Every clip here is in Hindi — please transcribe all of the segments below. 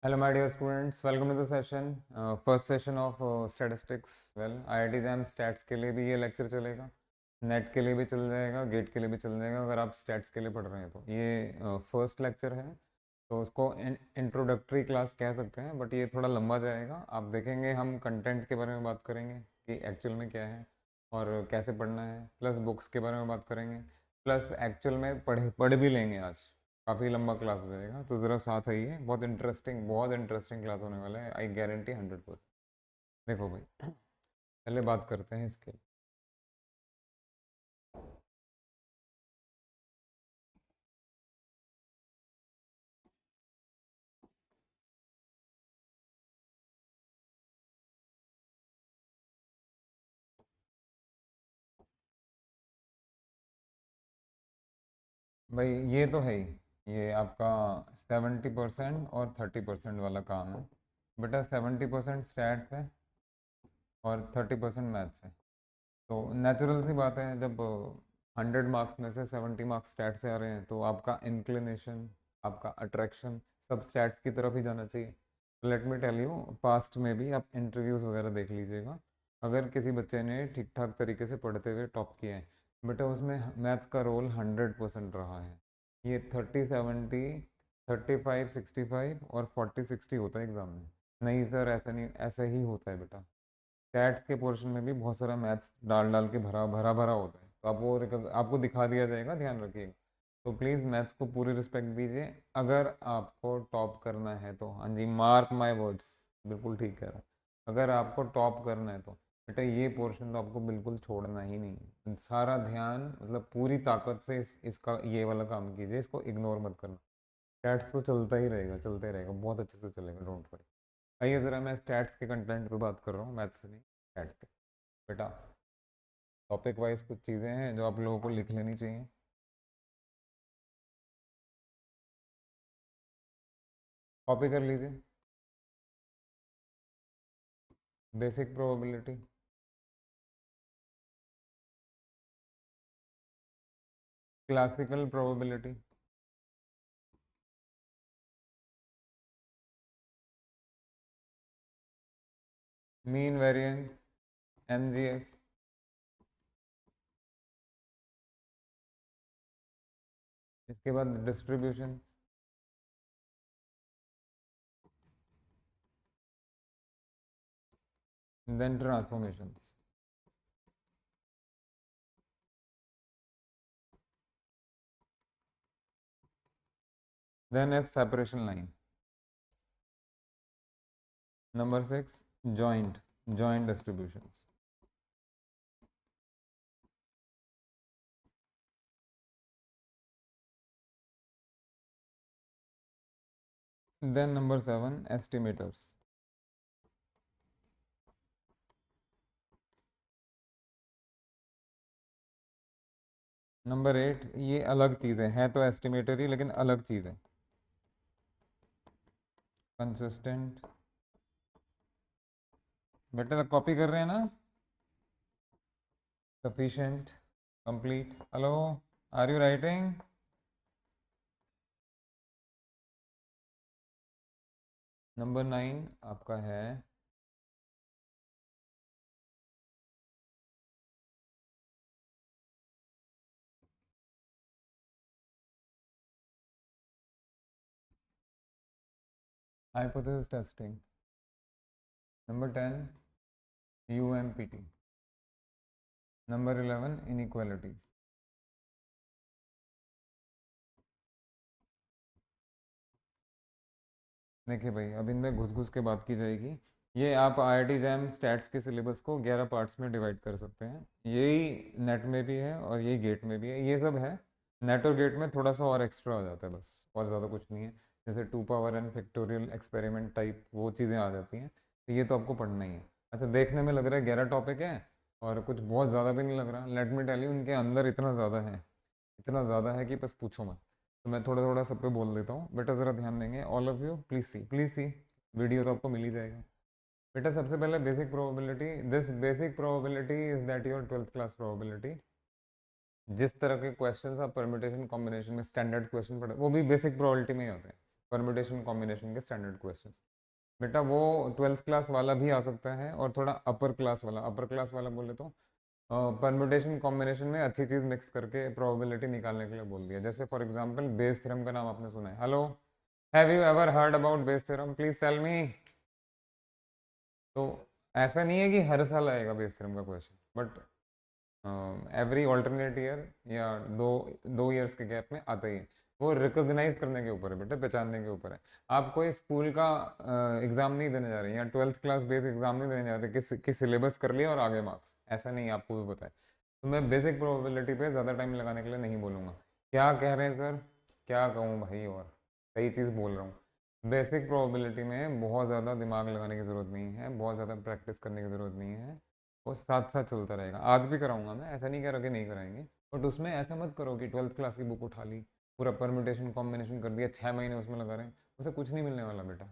Hello, my dear students. Welcome to the session. First session of statistics. Well, IIT jam stats के लिए भी ये लेक्चर चलेगा, नेट के लिए भी चल जाएगा, गेट के लिए भी चल जाएगा अगर आप स्टैट्स के लिए पढ़ रहे हैं तो ये फर्स्ट लेक्चर है, तो उसको इंट्रोडक्टरी क्लास कह सकते हैं, बट ये थोड़ा लंबा जाएगा। आप देखेंगे हम कंटेंट के बारे में बात करेंगे कि एक्चुअल में क्या है और कैसे पढ़ना है, प्लस बुक्स के बारे में बात करेंगे, प्लस एक्चुअल में पढ़ भी लेंगे आज। काफ़ी लंबा क्लास हो जाएगा, तो ज़रा साथ आइए। बहुत इंटरेस्टिंग क्लास होने वाला है, आई गारंटी 100%। देखो भाई, पहले बात करते हैं इसके। भाई ये तो है ही, ये आपका 70% और 30% वाला काम है। बेटा 70% स्टैट्स है और 30% मैथ्स है। तो नेचुरल सी बात है, जब 100 मार्क्स में से 70 मार्क्स स्टैट्स से आ रहे हैं तो आपका इंक्लिनेशन, आपका अट्रैक्शन सब स्टैट्स की तरफ ही जाना चाहिए। Let me tell you, past में भी आप इंटरव्यूज़ वगैरह देख लीजिएगा, अगर किसी बच्चे ने ठीक ठाक तरीके से पढ़ते हुए टॉप किया है, बेटा उसमें मैथ्स का रोल 100% रहा है। ये 30-70, 35-65 और 40-60 होता है एग्ज़ाम में। नहीं सर, ऐसा नहीं, ऐसा ही होता है बेटा। स्टैट्स के पोर्शन में भी बहुत सारा मैथ्स डाल डाल के भरा भरा भरा होता है, तो आप वो आपको दिखा दिया जाएगा, ध्यान रखिएगा। तो प्लीज़ मैथ्स को पूरी रिस्पेक्ट दीजिए। अगर आपको टॉप करना है तो, हाँ जी, मार्क माय वर्ड्स, बिल्कुल ठीक कह रहा हूँ। अगर आपको टॉप करना है तो बेटा ये पोर्शन तो आपको बिल्कुल छोड़ना ही नहीं है। सारा ध्यान, मतलब पूरी ताकत से इसका ये वाला काम कीजिए, इसको इग्नोर मत करना। स्टैट्स तो चलता ही रहेगा, चलते रहेगा, बहुत अच्छे से चलेगा, डोंट वरी। आइए ज़रा, मैं स्टैट्स के कंटेंट पे बात कर रहा हूँ, मैथ्स से नहीं, स्टैट्स के। बेटा टॉपिक वाइज कुछ चीज़ें हैं जो आप लोगों को लिख लेनी चाहिए। कॉपी कर लीजिए। Basic probability, classical probability, mean variance, MGF, इसके बाद distribution, then transformation, then S separation line. Number 6, joint joint distributions. Then number 7, estimators. Number 8, ये अलग चीज़ है तो एस्टिमेटर ही, लेकिन अलग चीज़ है। कंसिस्टेंट। बेटा कॉपी कर रहे हैं ना? Sufficient, complete. Hello, are you writing? Number 9 आपका है hypothesis testing. Number 10, UMPT. Number 11, inequalities. देखिए भाई, अब इनमें घुस घुस के बात की जाएगी। ये आप आईआईटी जैम स्टैट्स के सिलेबस को 11 पार्ट्स में डिवाइड कर सकते हैं। यही नेट में भी है और यही गेट में भी है, ये सब है। नेट और गेट में थोड़ा सा और एक्स्ट्रा हो जाता है बस, और ज़्यादा कुछ नहीं है। जैसे 2 power n factorial experiment type वो चीज़ें आ जाती हैं, तो ये तो आपको पढ़ना ही है। अच्छा, देखने में लग रहा है 11 टॉपिक है और कुछ बहुत ज़्यादा भी नहीं लग रहा। लेट मी टेल यू, इनके अंदर इतना ज़्यादा है, इतना ज़्यादा है कि बस पूछो मत। तो मैं थोड़ा थोड़ा सब पे बोल देता हूँ, बेटा ज़रा ध्यान देंगे। All of you please see, please see, video तो आपको मिल ही जाएगा। बेटा सबसे पहले basic probability. This basic probability is that your 12th class probability. जिस तरह के क्वेश्चंस आप परम्यूटेशन कॉम्बिनेशन में स्टैंडर्ड क्वेश्चन पढ़े, वो भी बेसिक प्रोबेबिलिटी में ही होते हैं। परम्यूटेशन कॉम्बिनेशन के स्टैंडर्ड क्वेश्चन। बेटा वो 12th क्लास वाला भी आ सकता है और थोड़ा अपर क्लास वाला बोले तो परम्यूटेशन कॉम्बिनेशन में अच्छी चीज़ मिक्स करके प्रोबेबिलिटी निकालने के लिए बोल दिया। जैसे फॉर एग्जांपल बेस थ्योरम का नाम आपने सुना है। Hello, have you ever heard about Bayes theorem? Please tell me. तो ऐसा नहीं है कि हर साल आएगा बेस थ्योरम का question, but every alternate year या दो ईयर्स के गैप में आता ही है। वो रिकॉग्नाइज करने के ऊपर है बेटा, पहचानने के ऊपर है। आप कोई स्कूल का एग्जाम नहीं देने जा रहे हैं या 12th क्लास बेस एग्जाम नहीं देने जा रहे कि सिलेबस कर लिया और आगे मार्क्स, ऐसा नहीं, आपको भी पता है। तो मैं बेसिक प्रोबेबिलिटी पे ज़्यादा टाइम लगाने के लिए नहीं बोलूँगा। क्या कह रहे हैं सर, क्या कहूँ भाई, और सही चीज़ बोल रहा हूँ। बेसिक प्रोबेबिलिटी में बहुत ज़्यादा दिमाग लगाने की ज़रूरत नहीं है, बहुत ज़्यादा प्रैक्टिस करने की ज़रूरत नहीं है। वो साथ साथ चलता रहेगा। आज भी कराऊंगा मैं, ऐसा नहीं कह रहा कि नहीं कराएंगे, बट उसमें ऐसा मत करो कि 12th क्लास की बुक उठा ली, पूरा परम्यूटेशन कॉम्बिनेशन कर दिया, 6 महीने उसमें लगा रहे हैं, उसे कुछ नहीं मिलने वाला बेटा।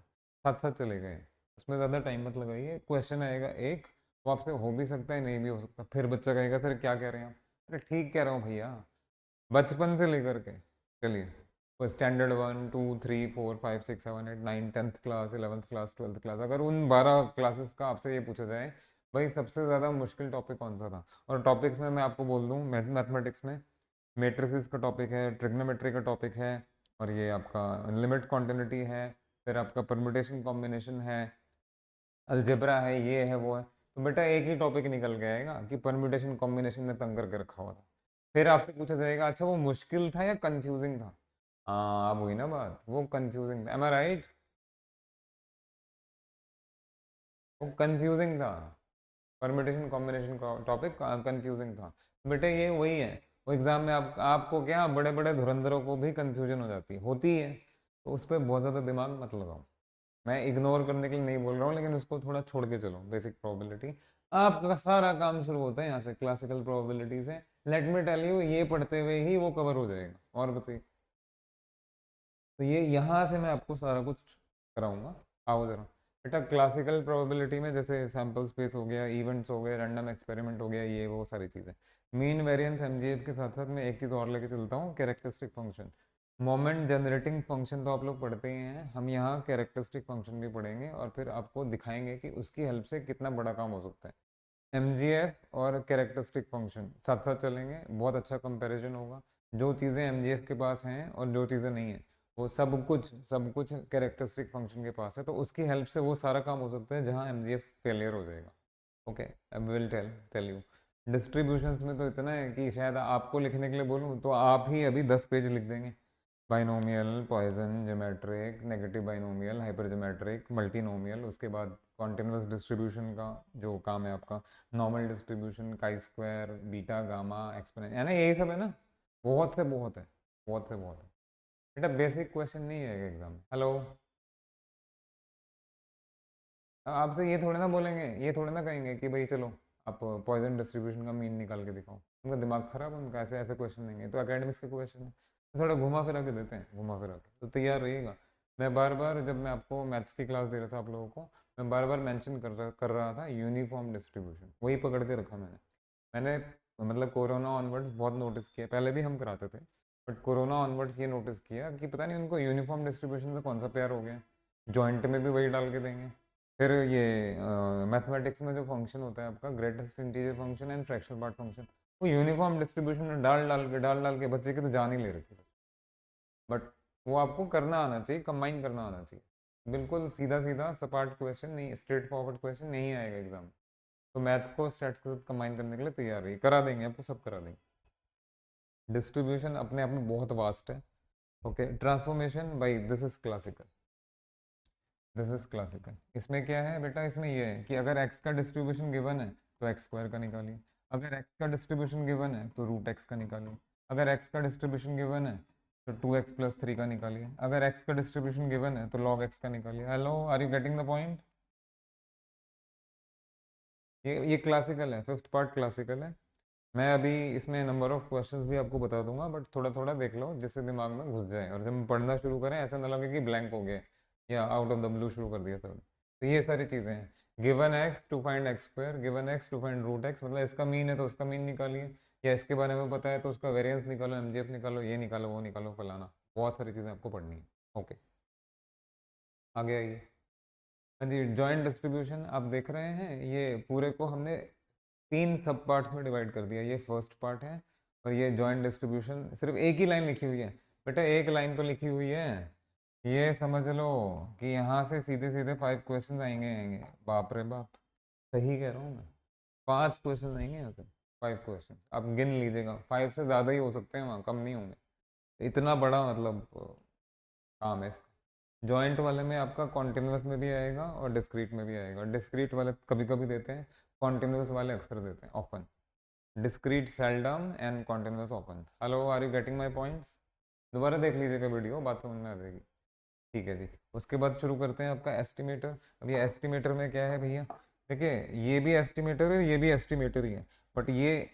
साथ साथ चले गए, उसमें ज़्यादा टाइम मत लगाइए। क्वेश्चन आएगा एक, वो आपसे हो भी सकता है, नहीं भी हो सकता, फिर बच्चा कहेगा सर क्या कह रहे हैं आप? अरे ठीक कह रहा हूँ भैया, बचपन से लेकर के चलिए, वो standard 1 2 3 4 5 6 7 8 9 10th class 11th class 12th class, अगर उन 12 क्लासेस का आपसे ये पूछा जाए भाई सबसे ज़्यादा मुश्किल टॉपिक कौन सा था, और टॉपिक्स में मैं आपको बोल दूँ, मैथमेटिक्स में मेट्रिसेस का टॉपिक है, ट्रिग्नोमेट्री का टॉपिक है, और ये आपका लिमिट कॉन्टिन्यूटी है, फिर आपका परम्यूटेशन कॉम्बिनेशन है, अलजेब्रा है, ये है वो है। तो बेटा एक ही टॉपिक निकल के आएगा कि परम्यूटेशन कॉम्बिनेशन ने तंग करके रखा हुआ था। फिर आपसे पूछा जाएगा अच्छा वो मुश्किल था या कंफ्यूजिंग था? हाँ अब हुई ना बात, वो कंफ्यूजिंग था, एम आई राइट? वो कंफ्यूजिंग था, परम्यूटेशन कॉम्बिनेशन का टॉपिक कंफ्यूजिंग था। बेटे ये वही है, वो एग्जाम में आपको क्या बड़े बड़े धुरंधरों को भी कंफ्यूजन हो जाती होती है, तो उस पर बहुत ज़्यादा दिमाग मत लगाओ। मैं इग्नोर करने के लिए नहीं बोल रहा हूँ, लेकिन उसको थोड़ा छोड़ के चलो। बेसिक प्रोबेबिलिटी आपका सारा काम शुरू होता है यहाँ से, क्लासिकल प्रोबेबिलिटी से। लेट मी टेल यू, ये पढ़ते हुए ही वो कवर हो जाएगा। और बताइए, तो ये यहाँ से मैं आपको सारा कुछ कराऊंगा। आओ जरा बेटा, क्लासिकल प्रोबेबिलिटी में जैसे सैम्पल स्पेस हो गया, इवेंट्स हो गए, रैंडम एक्सपेरिमेंट हो गया, ये वो सारी चीज़ें। मीन वेरिएंस एमजीएफ के साथ साथ मैं एक चीज़ और लेके चलता हूँ, characteristic function. Moment generating function तो आप लोग पढ़ते ही हैं, हम यहाँ कैरेक्टरिस्टिक फंक्शन भी पढ़ेंगे और फिर आपको दिखाएंगे कि उसकी हेल्प से कितना बड़ा काम हो सकता है। एमजीएफ और कैरेक्टरिस्टिक फंक्शन साथ साथ चलेंगे, बहुत अच्छा कंपैरिजन होगा। जो चीज़ें एमजीएफ के पास हैं और जो चीज़ें नहीं हैं, वो सब कुछ कैरेक्टरिस्टिक फंक्शन के पास है, तो उसकी हेल्प से वो सारा काम हो सकता है जहाँ एमजीएफ फेलियर हो जाएगा। Okay, I will tell you. Distributions में तो इतना है कि शायद आपको लिखने के लिए बोलूँ तो आप ही अभी 10 पेज लिख देंगे। Binomial, Poisson, geometric, negative binomial, hyper geometric, multinomial, उसके बाद कॉन्टिन्यूस डिस्ट्रीब्यूशन का जो काम है आपका, normal distribution, chi square, beta, gamma, exponent, है ना, यही सब है ना। बहुत से बहुत है, बहुत से बहुत है बेटा, बेसिक क्वेश्चन नहीं है एग्जाम में। हेलो, आपसे ये थोड़े ना बोलेंगे, ये थोड़े ना कहेंगे कि भाई चलो आप पॉइजन डिस्ट्रीब्यूशन का मीन निकाल के दिखाओ। उनका दिमाग खराब है, उनका ऐसे ऐसे क्वेश्चन देंगे तो एकेडमिक्स के क्वेश्चन है, तो थोड़ा घुमा फिरा के देते हैं, घुमा फिरा के, तो तैयार रहिएगा। मैं बार बार जब मैं आपको मैथ्स की क्लास दे रहा था आप लोगों को, मैं बार बार मेंशन कर रहा था यूनिफॉर्म डिस्ट्रीब्यूशन, वही पकड़ के रखा मैंने मतलब कोरोना ऑनवर्ड्स बहुत नोटिस किया, पहले भी हम कराते थे, बट कोरोना ऑनवर्ड्स ये नोटिस किया कि पता नहीं उनको यूनिफॉर्म डिस्ट्रीब्यूशन से कौन सा प्यार हो गया, जॉइंट में भी वही डाल के देंगे। फिर ये मैथमेटिक्स में जो फंक्शन होता है आपका, greatest integer function and fractional part function, वो यूनिफॉर्म डिस्ट्रीब्यूशन में डाल डाल के बच्चे की तो जान ही ले रखी है। बट वो आपको करना आना चाहिए, कंबाइन करना आना चाहिए। बिल्कुल सीधा सीधा सपाट क्वेश्चन नहीं, स्ट्रेट फॉरवर्ड क्वेश्चन नहीं आएगा एग्जाम। तो मैथ्स को स्टैट्स के साथ कंबाइन करने के लिए तैयार रहिए, करा देंगे आपको, सब करा देंगे। डिस्ट्रीब्यूशन अपने आप में बहुत वास्ट है। ओके, ट्रांसफॉर्मेशन भाई this is classical, this is classical. इसमें क्या है बेटा, इसमें ये है कि अगर x का डिस्ट्रीब्यूशन गिवन है तो एक्स स्क्वायर का निकालिए, अगर x का डिस्ट्रीब्यूशन गिवन है तो रूट x का निकालिए, अगर x का डिस्ट्रीब्यूशन गिवन है तो 2x+3 का निकालिए, अगर x का डिस्ट्रीब्यूशन गिवन है तो log x का निकालिए। Hello, are you getting the point? ये क्लासिकल है, फिफ्थ पार्ट क्लासिकल है। मैं अभी इसमें नंबर ऑफ क्वेश्चंस भी आपको बता दूंगा, बट थोड़ा थोड़ा देख लो जिससे दिमाग में घुस जाए, और जब हम पढ़ना शुरू करें ऐसा ना लगे कि ब्लैंक हो गया या आउट ऑफ द ब्लू शुरू कर दिया सब। तो ये सारी चीज़ें हैं, given X to find X square, given X to find root X, मतलब इसका मीन है तो उसका मीन निकालिए, या इसके बारे में पता है तो उसका वेरिएंस निकालो, एमजीएफ निकालो, ये निकालो, वो निकालो, फलाना, बहुत सारी चीज़ें आपको पढ़नी है। ओके। आगे आइए। हाँ जी, जॉइंट डिस्ट्रीब्यूशन आप देख रहे हैं, ये पूरे को हमने 3 सब पार्ट्स में डिवाइड कर दिया। ये फर्स्ट पार्ट है और ये जॉइंट डिस्ट्रीब्यूशन सिर्फ एक ही लाइन लिखी हुई है। बेटा एक लाइन तो लिखी हुई है, ये समझ लो कि यहाँ से सीधे सीधे 5 क्वेश्चन आएंगे। बाप रे बाप, सही कह रहा हूँ मैं, 5 क्वेश्चन आएंगे यहाँ से। 5 क्वेश्चन आप गिन लीजिएगा, 5 से ज़्यादा ही हो सकते हैं, वहाँ कम नहीं होंगे। इतना बड़ा मतलब काम है इसका। जॉइंट वाले में आपका कॉन्टिन्यूस में भी आएगा और डिस्क्रीट में भी आएगा। डिस्क्रीट वाले कभी कभी देते हैं, कॉन्टिन्यूस वाले अक्सर देते हैं, often. Discrete seldom and continuous often. Hello, are you getting my points? दोबारा देख लीजिएगा वीडियो, बात समझ में आ जाएगी। ठीक है जी। उसके बाद शुरू करते हैं आपका एस्टिमेटर। अब ये एस्टिमेटर में क्या है भैया, देखिए ये भी एस्टिमेटर है, ये भी एस्टिमेटर ही है, बट ये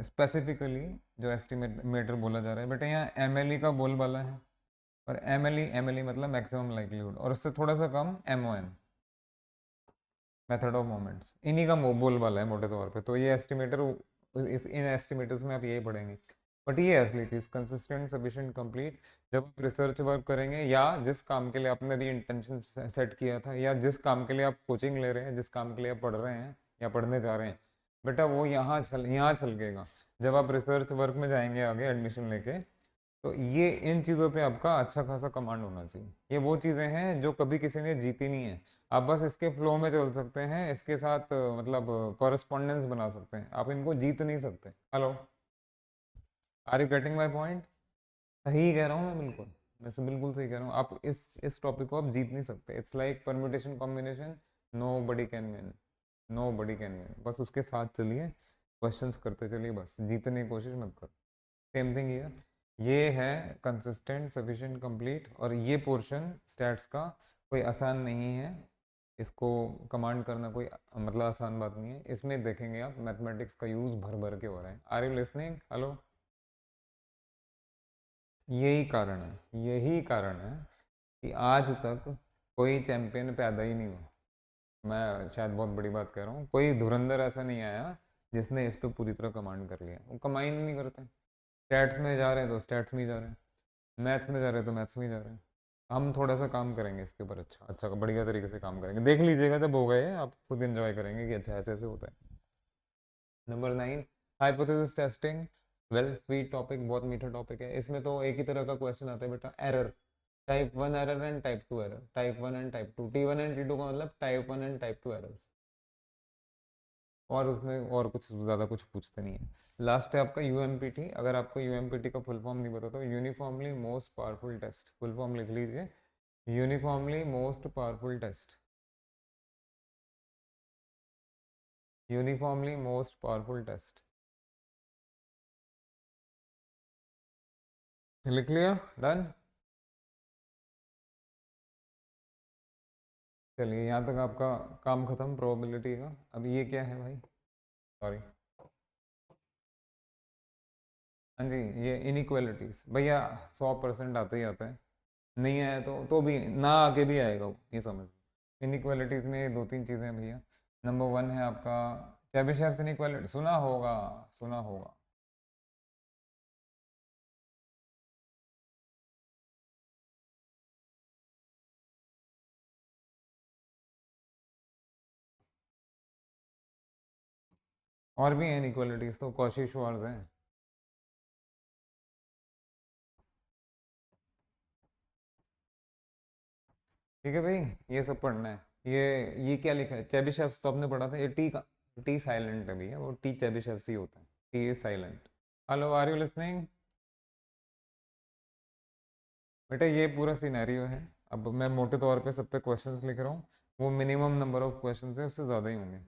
स्पेसिफिकली जो एस्टिमेटर बोला जा रहा है बेटा, यहाँ एमएलई का बोलबाला है। और एमएलई मतलब मैक्सिमम लाइक्लीहुड, और उससे थोड़ा सा कम एमओएम, मेथड ऑफ मोमेंट्स, इन्हीं का बोलबाला है मोटे तौर पे। तो ये एस्टिमेटर, इन एस्टिमेटर्स में आप यही पढ़ेंगे। बट ये असली चीज़ कंसिस्टेंट, सफिशिएंट, कंप्लीट, जब आप रिसर्च वर्क करेंगे या जिस काम के लिए आपने अभी इंटेंशन सेट किया था, या जिस काम के लिए आप कोचिंग ले रहे हैं, जिस काम के लिए आप पढ़ रहे हैं या पढ़ने जा रहे हैं, बेटा वो यहाँ छलकेगा। जब आप रिसर्च वर्क में जाएंगे आगे एडमिशन लेके, तो ये इन चीज़ों पे आपका अच्छा खासा कमांड होना चाहिए। ये वो चीज़ें हैं जो कभी किसी ने जीती नहीं है। आप बस इसके फ्लो में चल सकते हैं, इसके साथ मतलब कॉरेस्पॉन्डेंस बना सकते हैं, आप इनको जीत नहीं सकते। Hello, are you getting my point? सही कह रहा हूँ मैं, बिल्कुल, वैसे बिल्कुल सही कह रहा हूँ। आप इस टॉपिक को आप जीत नहीं सकते। It's like permutation combination, nobody can win, nobody can win. बस उसके साथ चलिए, क्वेश्चंस करते चलिए, बस जीतने की कोशिश मत करो। सेम थिंग हियर, ये है कंसिस्टेंट, सफिशिएंट, कंप्लीट, और ये पोर्शन स्टैट्स का कोई आसान नहीं है। इसको कमांड करना कोई मतलब आसान बात नहीं है। इसमें देखेंगे आप मैथमेटिक्स का यूज़ भर भर के हो रहा है। Are you listening? हेलो। यही कारण है कि आज तक कोई चैंपियन पैदा ही नहीं हुआ। मैं शायद बहुत बड़ी बात कह रहा हूँ, कोई धुरंधर ऐसा नहीं आया जिसने इस पे पूरी तरह कमांड कर लिया। वो कमाई नहीं करते। स्टैट्स में जा रहे हैं तो स्टैट्स में ही जा रहे हैं, मैथ्स में जा रहे हैं तो मैथ्स में ही जा रहे हैं। हम थोड़ा सा काम करेंगे इसके ऊपर, अच्छा अच्छा बढ़िया तरीके से काम करेंगे, देख लीजिएगा जब हो गए आप खुद एंजॉय करेंगे कि अच्छा ऐसे ऐसे होता है। Number 9, hypothesis testing. Well sweet topic, बहुत मीठा टॉपिक है। इसमें तो एक ही तरह का क्वेश्चन आता है बेटा, error, type 1 error and type 2 error, type 1 and type 2, T1 and T2 का मतलब टाइप 1 एंड टाइप 2 एरर। और उसमें और कुछ ज़्यादा कुछ पूछते नहीं है। लास्ट है आपका यूएमपीटी। अगर आपको यूएमपीटी का फुल फॉर्म नहीं पता तो uniformly most powerful test, full form लिख लीजिए, uniformly most powerful test, uniformly most powerful test. लिख लिया? डन। चलिए यहाँ तक आपका काम खत्म प्रोबेबिलिटी का। अब ये क्या है भाई, सॉरी, हाँ जी, ये इनइक्वालिटीज भैया 100% आते ही आता है। नहीं आया तो भी ना आके भी आएगा वो, ये समझ। इनइक्वालिटीज में दो तीन चीज़ें हैं भैया। नंबर 1 है आपका चेबिशेव इनइक्वालिटी, सुना होगा, सुना होगा। और भी हैं इनइक्वालिटीज, तो कॉशी श्वार्ट्ज हैं। ठीक है भाई, ये सब पढ़ना है। ये क्या लिखा है, चेबिशेव तो आपने पढ़ा था। ये टी का, टी साइलेंट है भैया, वो टी चेबिशेव ही होता है, T is silent. Hello, are you listening? बेटा ये पूरा सिनेरियो है। अब मैं मोटे तौर पे सब पे क्वेश्चंस लिख रहा हूँ, वो मिनिमम नंबर ऑफ क्वेश्चंस है, उससे ज़्यादा ही होंगे।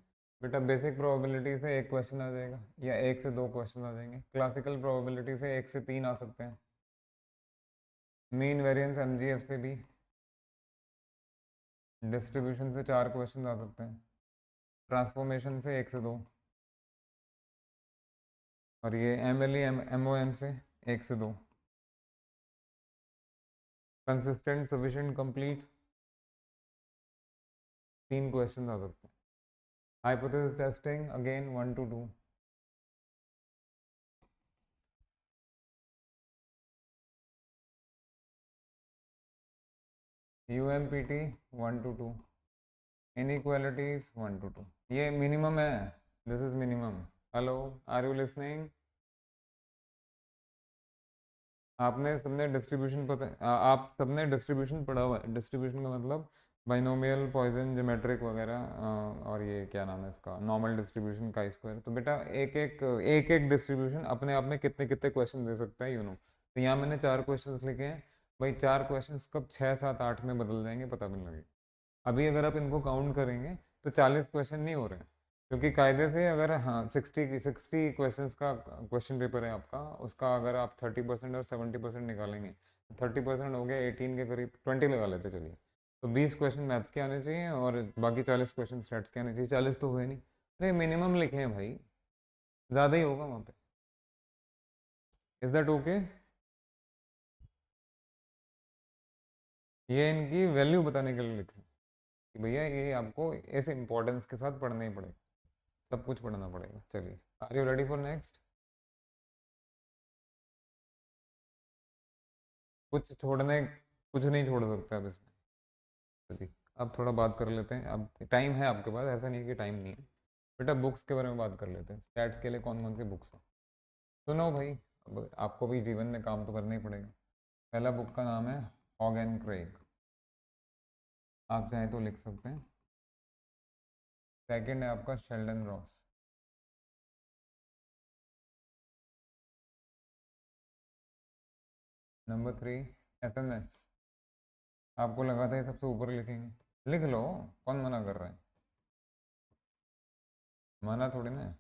बेटा बेसिक प्रोबेबिलिटी से एक क्वेश्चन आ जाएगा, या एक से दो क्वेश्चन आ जाएंगे। क्लासिकल प्रोबेबिलिटी से एक से तीन आ सकते हैं। मीन वेरिएंस एमजीएफ से भी, डिस्ट्रीब्यूशन से चार क्वेश्चन आ सकते हैं। ट्रांसफॉर्मेशन से एक से दो, और ये एमएलई एमओएम से एक से दो। कंसिस्टेंट, सफिशिएंट, कंप्लीट, तीन क्वेश्चन आ सकते हैं। Hypothesis testing again 1 to 2। UMPT 1 to 2, inequalities 1 to 2, ये मिनिमम है, this is minimum. Hello, are you listening? आपने सबने डिस्ट्रीब्यूशन पता आप सबने डिस्ट्रीब्यूशन पढ़ा हुआ है। डिस्ट्रीब्यूशन का मतलब बाइनोमियल, पॉइजन, ज्योमेट्रिक वगैरह, और ये क्या नाम है इसका, नॉर्मल डिस्ट्रीब्यूशन, का स्क्वायर। तो बेटा एक एक डिस्ट्रीब्यूशन अपने आप में कितने कितने क्वेश्चन दे सकता है, तो यहाँ मैंने 4 क्वेश्चंस लिखे हैं भाई। 4 क्वेश्चंस कब 6 7 8 में बदल जाएंगे पता भी नहीं लगेगा। अभी अगर आप इनको काउंट करेंगे तो 40 क्वेश्चन नहीं हो रहे हैं, क्योंकि कायदे से अगर, हाँ, 60 क्वेश्चंस का क्वेश्चन पेपर है आपका, उसका अगर आप 30% और 70% निकालेंगे, 30% हो गया 18 के करीब, 20 लगा लेते चलिए, तो 20 क्वेश्चन मैथ्स के आने चाहिए और बाकी 40 क्वेश्चन स्टैट्स के आने चाहिए। 40 तो हुए नहीं, अरे मिनिमम लिखे हैं भाई, ज़्यादा ही होगा वहाँ पे। Is that okay? ये इनकी वैल्यू बताने के लिए लिखे हैं कि भैया ये आपको इस इंपॉर्टेंस के साथ पढ़ना ही पड़ेगा, सब कुछ पढ़ना पड़ेगा। चलिए, are you ready for next? कुछ छोड़ने, कुछ नहीं छोड़ सकते अब इसमें। चलिए, अब थोड़ा बात कर लेते हैं, अब टाइम है आपके पास, ऐसा नहीं है कि टाइम नहीं है। बेटा बुक्स के बारे में बात कर लेते हैं, स्टैट्स के लिए कौन कौन सी बुक्स हैं। सुनो भाई, अब आपको भी जीवन में काम तो करना ही पड़ेगा। पहला बुक का नाम है हॉग एंड क्रेग, आप चाहें तो लिख सकते हैं। सेकंड है आपका शेल्डन रॉस। Number 3, FMS। आपको लगा था ये सबसे ऊपर लिखेंगे, लिख लो, कौन मना कर रहा है, मना थोड़ी ना है।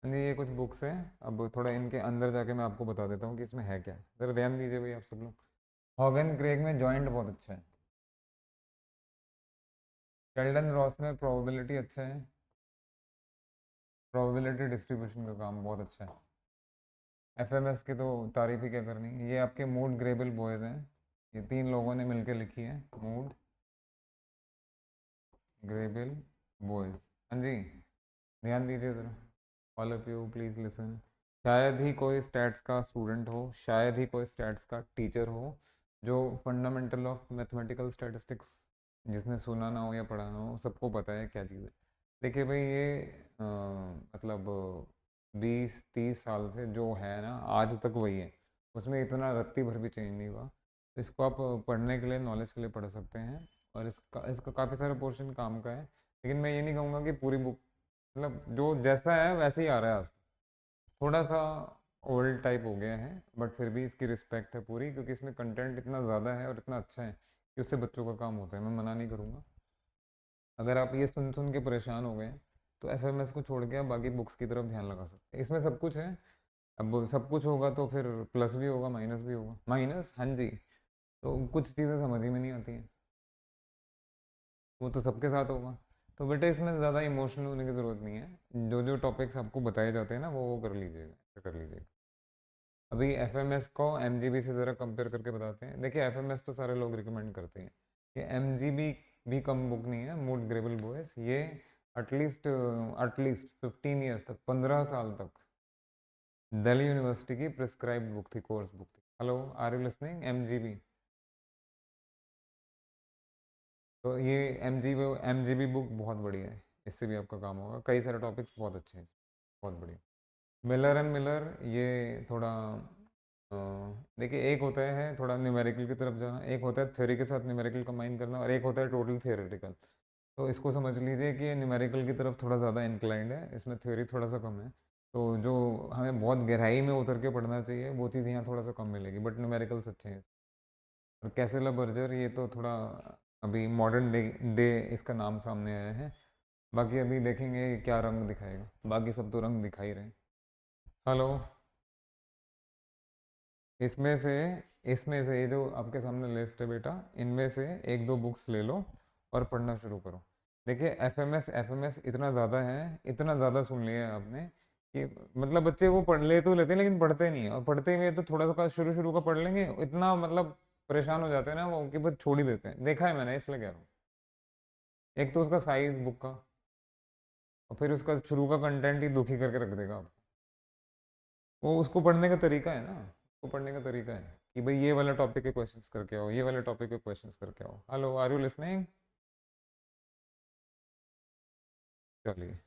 जी, ये कुछ बुक्स हैं, अब थोड़ा इनके अंदर जाके मैं आपको बता देता हूँ कि इसमें है क्या। ज़रा ध्यान दीजिए भाई आप सब लोग। हॉगन क्रेग में जॉइंट बहुत अच्छा है, शेल्डन रॉस में प्रोबेबिलिटी अच्छा है, प्रोबेबिलिटी डिस्ट्रीब्यूशन का काम बहुत अच्छा है। FMS की तो तारीफ ही क्या करनी। ये आपके मूड ग्रेबल बॉयज़ हैं, ये 3 लोगों ने मिलकर लिखी है, मूड ग्रेबल बॉयज़। हाँ जी, ध्यान दीजिए ज़रा, all of you please listen. शायद ही कोई स्टैट्स का स्टूडेंट हो, शायद ही कोई स्टैट्स का टीचर हो जो फंडामेंटल ऑफ मैथमेटिकल स्टैटिस्टिक्स जिसने सुना ना हो या पढ़ा ना हो, सबको पता है क्या चीज़ है। देखिए भाई, ये मतलब 20 30 साल से जो है ना आज तक वही है, उसमें इतना रत्ती भर भी चेंज नहीं हुआ। इसको आप पढ़ने के लिए, नॉलेज के लिए पढ़ सकते हैं, और इसका इसका काफ़ी सारा पोर्शन काम का है। लेकिन मैं ये नहीं कहूँगा कि पूरी बुक, मतलब जो जैसा है वैसे ही आ रहा है आज तक। थोड़ा सा ओल्ड टाइप हो गया है, बट फिर भी इसकी रिस्पेक्ट है पूरी, क्योंकि इसमें कंटेंट इतना ज़्यादा है और इतना अच्छा है कि उससे बच्चों का काम होता है, मैं मना नहीं करूँगा। अगर आप ये सुन सुन के परेशान हो गए हैं, तो FMS को छोड़ के आप बाकी बुक्स की तरफ ध्यान लगा सकते हैं, इसमें सब कुछ है। अब सब कुछ होगा तो फिर प्लस भी होगा, माइनस भी होगा, माइनस, हाँ जी, तो कुछ चीज़ें समझ ही में नहीं आती हैं, वो तो सबके साथ होगा। तो बेटा इसमें ज़्यादा इमोशनल होने की ज़रूरत नहीं है, जो जो टॉपिक्स आपको बताए जाते हैं ना वो कर लीजिएगा, ऐसा कर लीजिएगा। अभी FMS को MGB से ज़रा कंपेयर करके बताते हैं। देखिए FMS तो सारे लोग रिकमेंड करते हैं, ये MGB भी कम बुक नहीं है, मूड ग्रेबल बॉयज, ये एटलीस्ट 15 ईयर्स तक, 15 साल तक दिल्ली यूनिवर्सिटी की प्रिस्क्राइब्ड बुक थी, कोर्स बुक थी। Hello, are you listening? MGB, तो ये MGB बुक बहुत बढ़िया है, इससे भी आपका काम होगा, कई सारे टॉपिक्स बहुत अच्छे हैं, बहुत बढ़िया। मिलर एंड मिलर, ये थोड़ा अ, देखिए, एक होता है थोड़ा न्यूमेरिकल की तरफ जाना, एक होता है थ्योरी के साथ न्यूमेरिकल कंबाइन करना, और एक होता है टोटल थियोरेटिकल। तो इसको समझ लीजिए कि न्यूमेरिकल की तरफ थोड़ा ज़्यादा इंक्लाइंड है, इसमें थ्योरी थोड़ा सा कम है। तो जो हमें बहुत गहराई में उतर के पढ़ना चाहिए वो चीज़ यहाँ थोड़ा सा कम मिलेगी, बट न्यूमेरिकल्स अच्छे हैं। और कैसेला बर्जर, ये तो थोड़ा अभी मॉडर्न डे इसका नाम सामने आया है, बाकी अभी देखेंगे क्या रंग दिखाएगा, बाकी सब तो रंग दिखा ही रहे हैं। हेलो, इसमें से इसमें से ये जो आपके सामने लिस्ट है बेटा, इनमें से एक दो बुक्स ले लो और पढ़ना शुरू करो। देखिए एफएमएस इतना ज़्यादा है, इतना ज़्यादा सुन लिया है आपने कि मतलब बच्चे वो पढ़ ले तो लेते हैं लेकिन पढ़ते नहीं है, और पढ़ते हुए तो थोड़ा सा शुरू शुरू का पढ़ लेंगे, इतना मतलब परेशान हो जाते हैं ना वो कि बस छोड़ ही देते हैं, देखा है मैंने इसलिए कह रहा हूँ। एक तो उसका साइज बुक का, और फिर उसका शुरू का कंटेंट ही दुखी करके रख देगा आपको। वो उसको पढ़ने का तरीका है ना, उसको पढ़ने का तरीका है कि भाई ये वाला टॉपिक के क्वेश्चंस करके आओ, ये वाले टॉपिक के क्वेश्चंस करके आओ। Hello, are you listening? चलिए,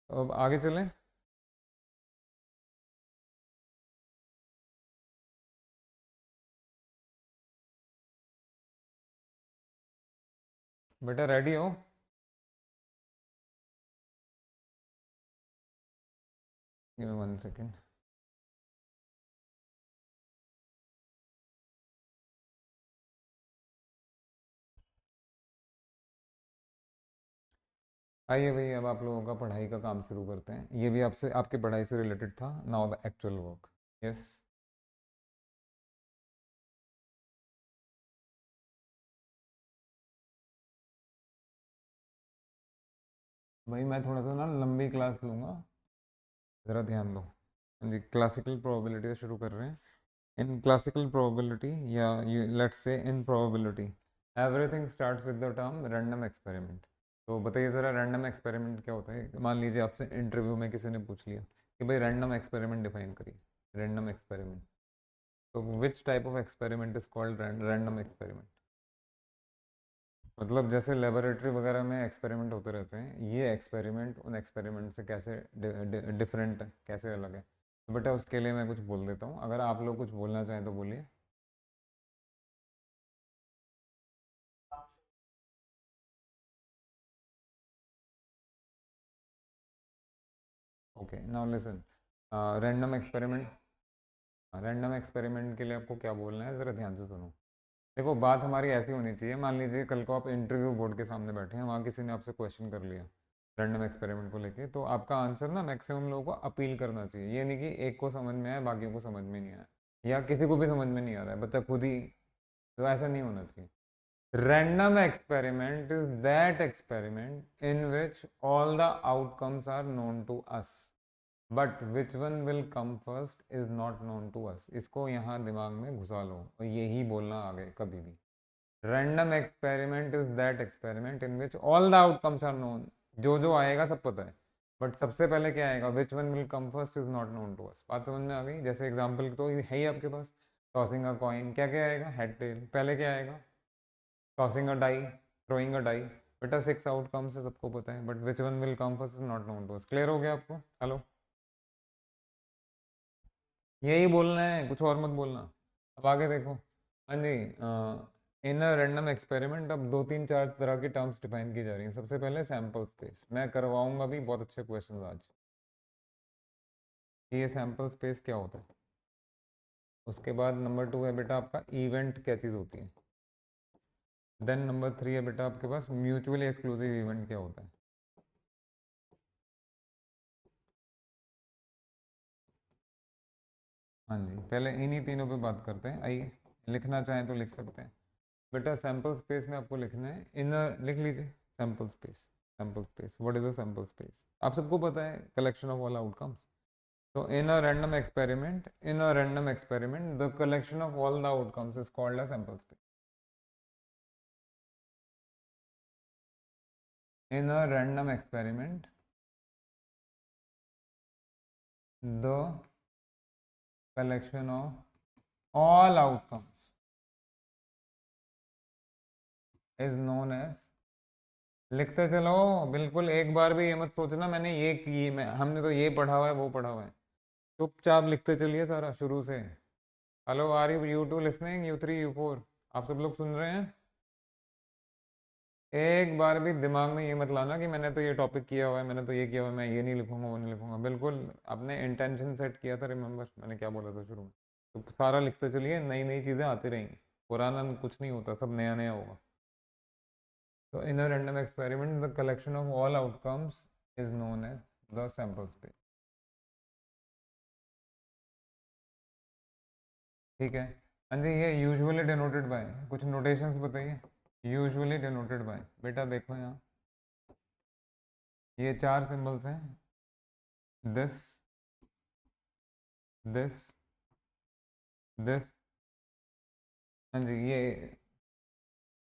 अब आगे चलें। बेटा रेडी हो? Give me 1 second. आइए भाई, अब आप लोगों का पढ़ाई का काम शुरू करते हैं। ये भी आपसे, आपकी पढ़ाई से रिलेटेड था। Now the actual work. Yes. भाई मैं थोड़ा सा ना लंबी क्लास लूँगा, ज़रा ध्यान दो। हाँ जी, क्लासिकल प्रोबेबिलिटी से शुरू कर रहे हैं। इन क्लासिकल प्रोबेबिलिटी, या let's say in probability, everything starts with the term random experiment. तो बताइए ज़रा, रैंडम एक्सपेरिमेंट क्या होता है? मान लीजिए आपसे इंटरव्यू में किसी ने पूछ लिया कि भाई रैंडम एक्सपेरिमेंट डिफाइन करिए। रैंडम एक्सपेरिमेंट, तो which type of experiment is called random experiment? मतलब जैसे लेबोरेटरी वगैरह में एक्सपेरिमेंट होते रहते हैं, ये एक्सपेरिमेंट उन एक्सपेरिमेंट से कैसे डिफरेंट है, कैसे अलग है? तो बेटा उसके लिए मैं कुछ बोल देता हूँ, अगर आप लोग कुछ बोलना चाहें तो बोलिए। Okay, now listen. Random experiment, random experiment के लिए आपको क्या बोलना है, ज़रा ध्यान से सुनो। देखो, बात हमारी ऐसी होनी चाहिए, मान लीजिए कल को आप इंटरव्यू बोर्ड के सामने बैठे हैं, वहाँ किसी ने आपसे क्वेश्चन कर लिया रैंडम एक्सपेरिमेंट को लेके, तो आपका आंसर ना मैक्सिमम लोगों को अपील करना चाहिए। ये नहीं कि एक को समझ में आया बाकियों को समझ में नहीं आया, या किसी को भी समझ में नहीं आ रहा है, बच्चा खुद ही, तो ऐसा नहीं होना चाहिए। Random experiment is that experiment in which all the outcomes are known to us, but which one will come first is not known to us। इसको यहाँ दिमाग में घुसा लो और यही बोलना आगे कभी भी। Random experiment is that experiment in which all the outcomes are known। जो जो आएगा सब पता है, बट सबसे पहले क्या आएगा, which one will come first is not known to us। बात समझ में आ गई? जैसे एग्जाम्पल तो है ही आपके पास, टॉसिंग अ कॉइन, क्या क्या आएगा, हेड टेल। पहले क्या आएगा, tossing a die, throwing a die. बेटा 6 आउटकम्स है, सबको पता है, but which one will come first is not known to us. Clear हो गया आपको? हेलो, यही बोलना है, कुछ और मत बोलना। अब आगे देखो। हाँ जी, इन रैंडम एक्सपेरिमेंट अब दो तीन चार तरह की टर्म्स डिफाइन की जा रही हैं। सबसे पहले सैम्पल स्पेस, मैं करवाऊंगा भी बहुत अच्छे क्वेश्चन आज। ये सैम्पल स्पेस क्या होता है? उसके बाद नंबर 2 है बेटा आपका इवेंट, क्या चीज़ होती है? देन नंबर 3 है बेटा आपके पास म्यूचुअली एक्सक्लूसिव इवेंट, क्या होता है? हाँ जी, पहले इन्हीं तीनों पे बात करते हैं। आइए, लिखना चाहें तो लिख सकते हैं। बेटा सैम्पल स्पेस में आपको लिखना है इनर, लिख लीजिए। Sample space, sample space, what is a sample space? आप सबको पता है, कलेक्शन ऑफ ऑल आउटकम्स। तो in a random experiment, in a random experiment the collection of all the outcomes is called a sample space. In a random experiment the collection of all outcomes is known as, लिखते चलो। बिल्कुल, एक बार भी ये मत सोचना मैंने ये की, मैं हमने तो ये पढ़ा हुआ है वो पढ़ा हुआ है। चुपचाप लिखते चलिए सारा शुरू से। Hello, are you, you two listening, you three, you four, आप सब लोग सुन रहे हैं? एक बार भी दिमाग में ये मत लाना कि मैंने तो ये टॉपिक किया हुआ है, मैंने तो ये किया हुआ है, मैं ये नहीं लिखूंगा वो नहीं लिखूंगा। बिल्कुल आपने इंटेंशन सेट किया था, रिमेंबर मैंने क्या बोला था शुरू में? तो सारा लिखते चलिए, नई नई चीज़ें आती रहेंगी, पुराना कुछ नहीं होता, सब नया नया होगा। तो in a random experiment the collection of all outcomes is known as the sample space. ठीक है। हाँ जी, ये यूजुअली डिनोटेड बाय, कुछ नोटेशंस बताइए। यूजुअली डिनोटेड बाय, बेटा देखो यहाँ, ये चार सिंबल्स हैं। दिस, दिस, दिस हाँ जी, ये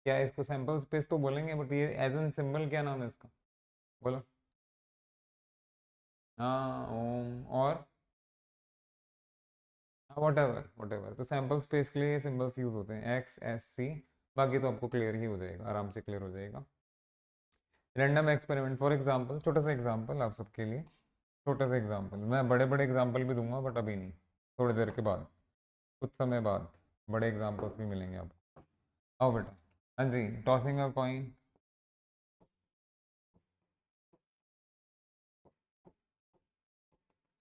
क्या इसको सैंपल स्पेस तो बोलेंगे, बट ये एज एन सिंबल क्या नाम है इसका, बोलो। हाँ, ओम और वट एवर वट एवर, तो सैंपल स्पेस के लिए सिंबल्स यूज होते हैं एक्स एस सी। बाकी तो आपको क्लियर ही हो जाएगा, आराम से क्लियर हो जाएगा। रैंडम एक्सपेरिमेंट फॉर एग्जांपल, छोटा सा एग्जांपल आप सबके लिए, छोटा सा एग्जांपल, मैं बड़े बड़े एग्जांपल भी दूंगा बट अभी नहीं, थोड़ी देर के बाद, कुछ समय बाद बड़े एग्जांपल्स भी मिलेंगे आपको। आओ बेटा। हाँ जी, tossing a coin.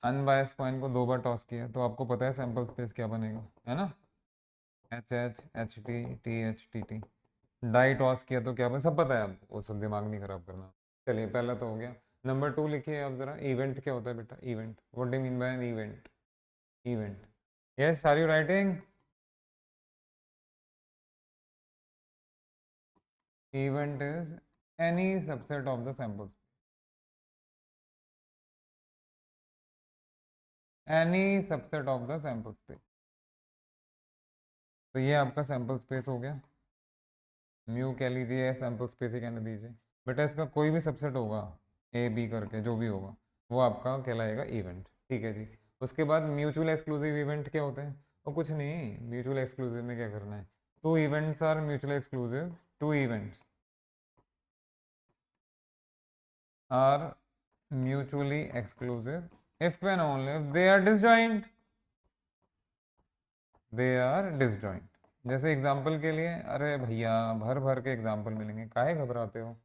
Unbiased coin को 2 बार टॉस किया तो आपको पता है सैंपल स्पेस क्या बनेगा, है ना। H H H T T H T T. Die toss किया तो क्या बने, सब पता है आपको, वो सब दिमाग नहीं खराब करना। चलिए, पहला तो हो गया। नंबर 2 लिखिए आप जरा, इवेंट क्या होता है बेटा, event, what do mean by an event. Event, yes, are you writing. Event is any subset of the sample, any subset of the sample space. तो ये आपका सैंपल स्पेस हो गया, म्यू कह लीजिए, सैंपल स्पेस ही कहने दीजिए। बेटा इसका कोई भी सबसेट होगा, ए बी करके जो भी होगा, वो आपका कहलाएगा इवेंट, ठीक है जी। उसके बाद म्यूचुअल एक्सक्लूसिव इवेंट क्या होते हैं, वो कुछ नहीं, म्यूचुअल एक्सक्लूसिव में क्या करना है, two events are mutual exclusive, two events are mutually exclusive if and only if they are disjoint, they are disjoint. जैसे एग्जाम्पल के लिए, अरे भैया भर भर के एग्जाम्पल मिलेंगे, काहे घबराते हो,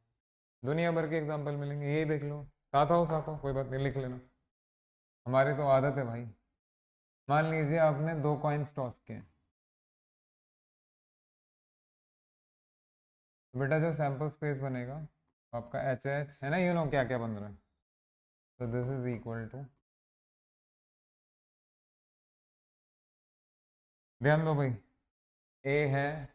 दुनिया भर के एग्जाम्पल मिलेंगे, यही देख लो, साथ आओ कोई बात नहीं, लिख लेना, हमारी तो आदत है भाई। मान लीजिए आपने 2 कॉइन्स टॉस किए, तो बेटा जो सैंपल स्पेस बनेगा आपका एच एच है ना, यू नो क्या क्या बन रहा है, तो दिस इज इक्वल टू, ध्यान दो भाई, ए है,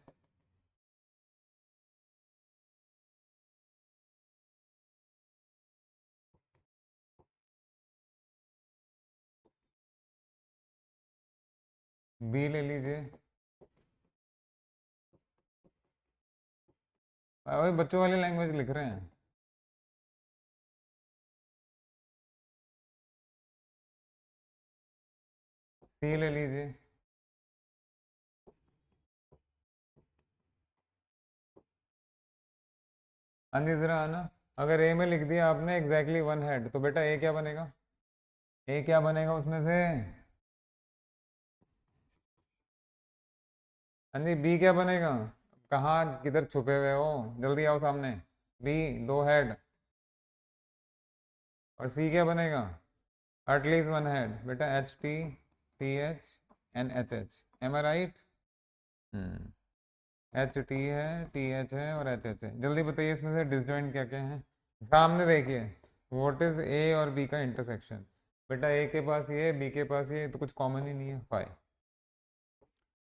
बी ले लीजिए, अरे बच्चों वाली लैंग्वेज लिख रहे हैं, सी ले लीजिए। हाँ जी, जरा आना, अगर ए में लिख दिया आपने एग्जैक्टली 1 हेड, तो बेटा ए क्या बनेगा, ए क्या बनेगा उसमें से, हाँ जी, बी क्या बनेगा, कहाँ किधर छुपे हुए हो, जल्दी आओ सामने, बी 2 हेड, और सी क्या बनेगा, एटलीस्ट 1 हेड, बेटा H T T H and H H, am I right. H T है, टी एच है और एच एच है, जल्दी बताइए इसमें से डिसजॉइंट क्या क्या है, सामने देखिए, व्हाट इज ए और बी का इंटरसेक्शन, बेटा ए के पास ये, बी के पास ये, तो कुछ कॉमन ही नहीं है, five.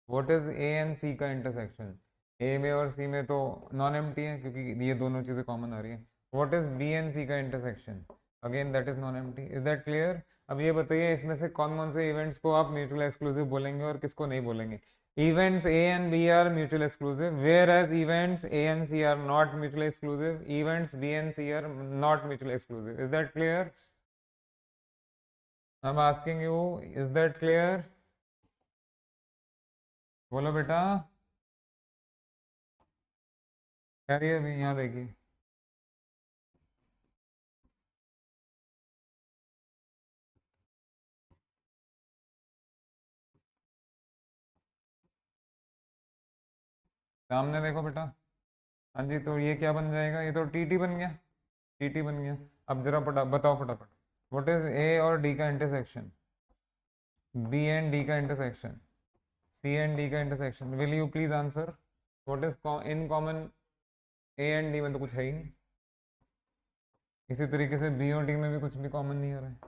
What is A and C का इंटरसेक्शन, ए में और सी में तो नॉन एम्प्टी है क्योंकि ये दोनों चीज़ें कॉमन आ रही है। What is B and C का intersection, again that is non empty, is that clear. अब ये बताइए इसमें से कौन कौन से इवेंट्स को आप म्यूचुअल एक्सक्लूसिव बोलेंगे और किसको नहीं बोलेंगे। Events A and B are mutual exclusive, whereas events A and C are not mutually exclusive. Events B and C are not mutually exclusive. Is that clear? I'm asking you, is that clear? बोलो बेटा, कह रही है अभी, यहाँ देखिए, सामने देखो बेटा। हाँ जी, तो ये क्या बन जाएगा, ये तो टीटी बन गया, टीटी बन गया। अब जरा बताओ फटाफट, व्हाट इज ए और डी का इंटरसेक्शन, बी एंड डी का इंटरसेक्शन, सी एंड डी का intersection, will you please answer, what is in common A and D में, तो कुछ है ही नहीं। इसी तरीके से बी और डी में भी कुछ भी कॉमन नहीं आ रहा है,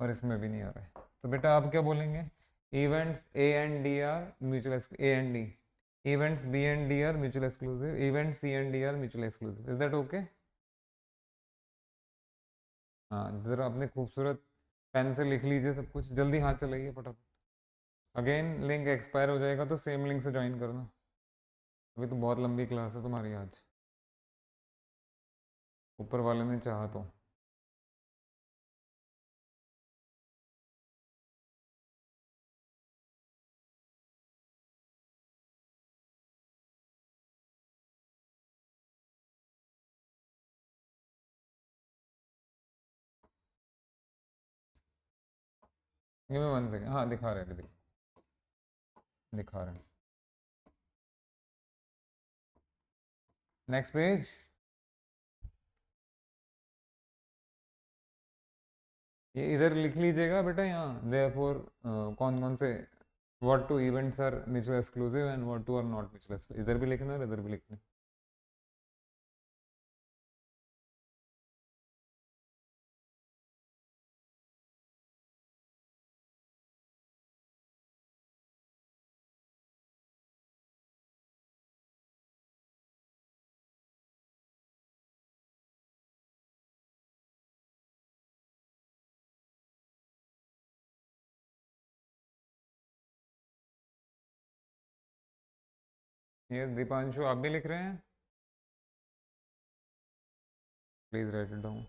और इसमें भी नहीं आ रहा है, तो बेटा आप क्या बोलेंगे, events A and D are mutual, A and D, events B and D are mutual exclusive, events C and D are mutual exclusive, is that okay. हाँ, जरा अपने खूबसूरत पेन से लिख लीजिए सब कुछ, जल्दी हाथ चलाइए फटाफट, अगेन लिंक एक्सपायर हो जाएगा तो सेम लिंक से ज्वाइन करना। अभी तो बहुत लंबी क्लास है तुम्हारी आज, ऊपर वाले ने चाहा तो। ये मैं 1 सेकेंड, हाँ दिखा रहे हैं, दिखा रहे हैं। Next page. ये इधर लिख लीजिएगा बेटा, यहाँ देयरफॉर कौन कौन से what two events are mutual exclusive and what two are not mutual exclusive, इधर भी लिखना है, इधर भी लिखना है। ये दीपांशु आप भी लिख रहे हैं? Please right it down.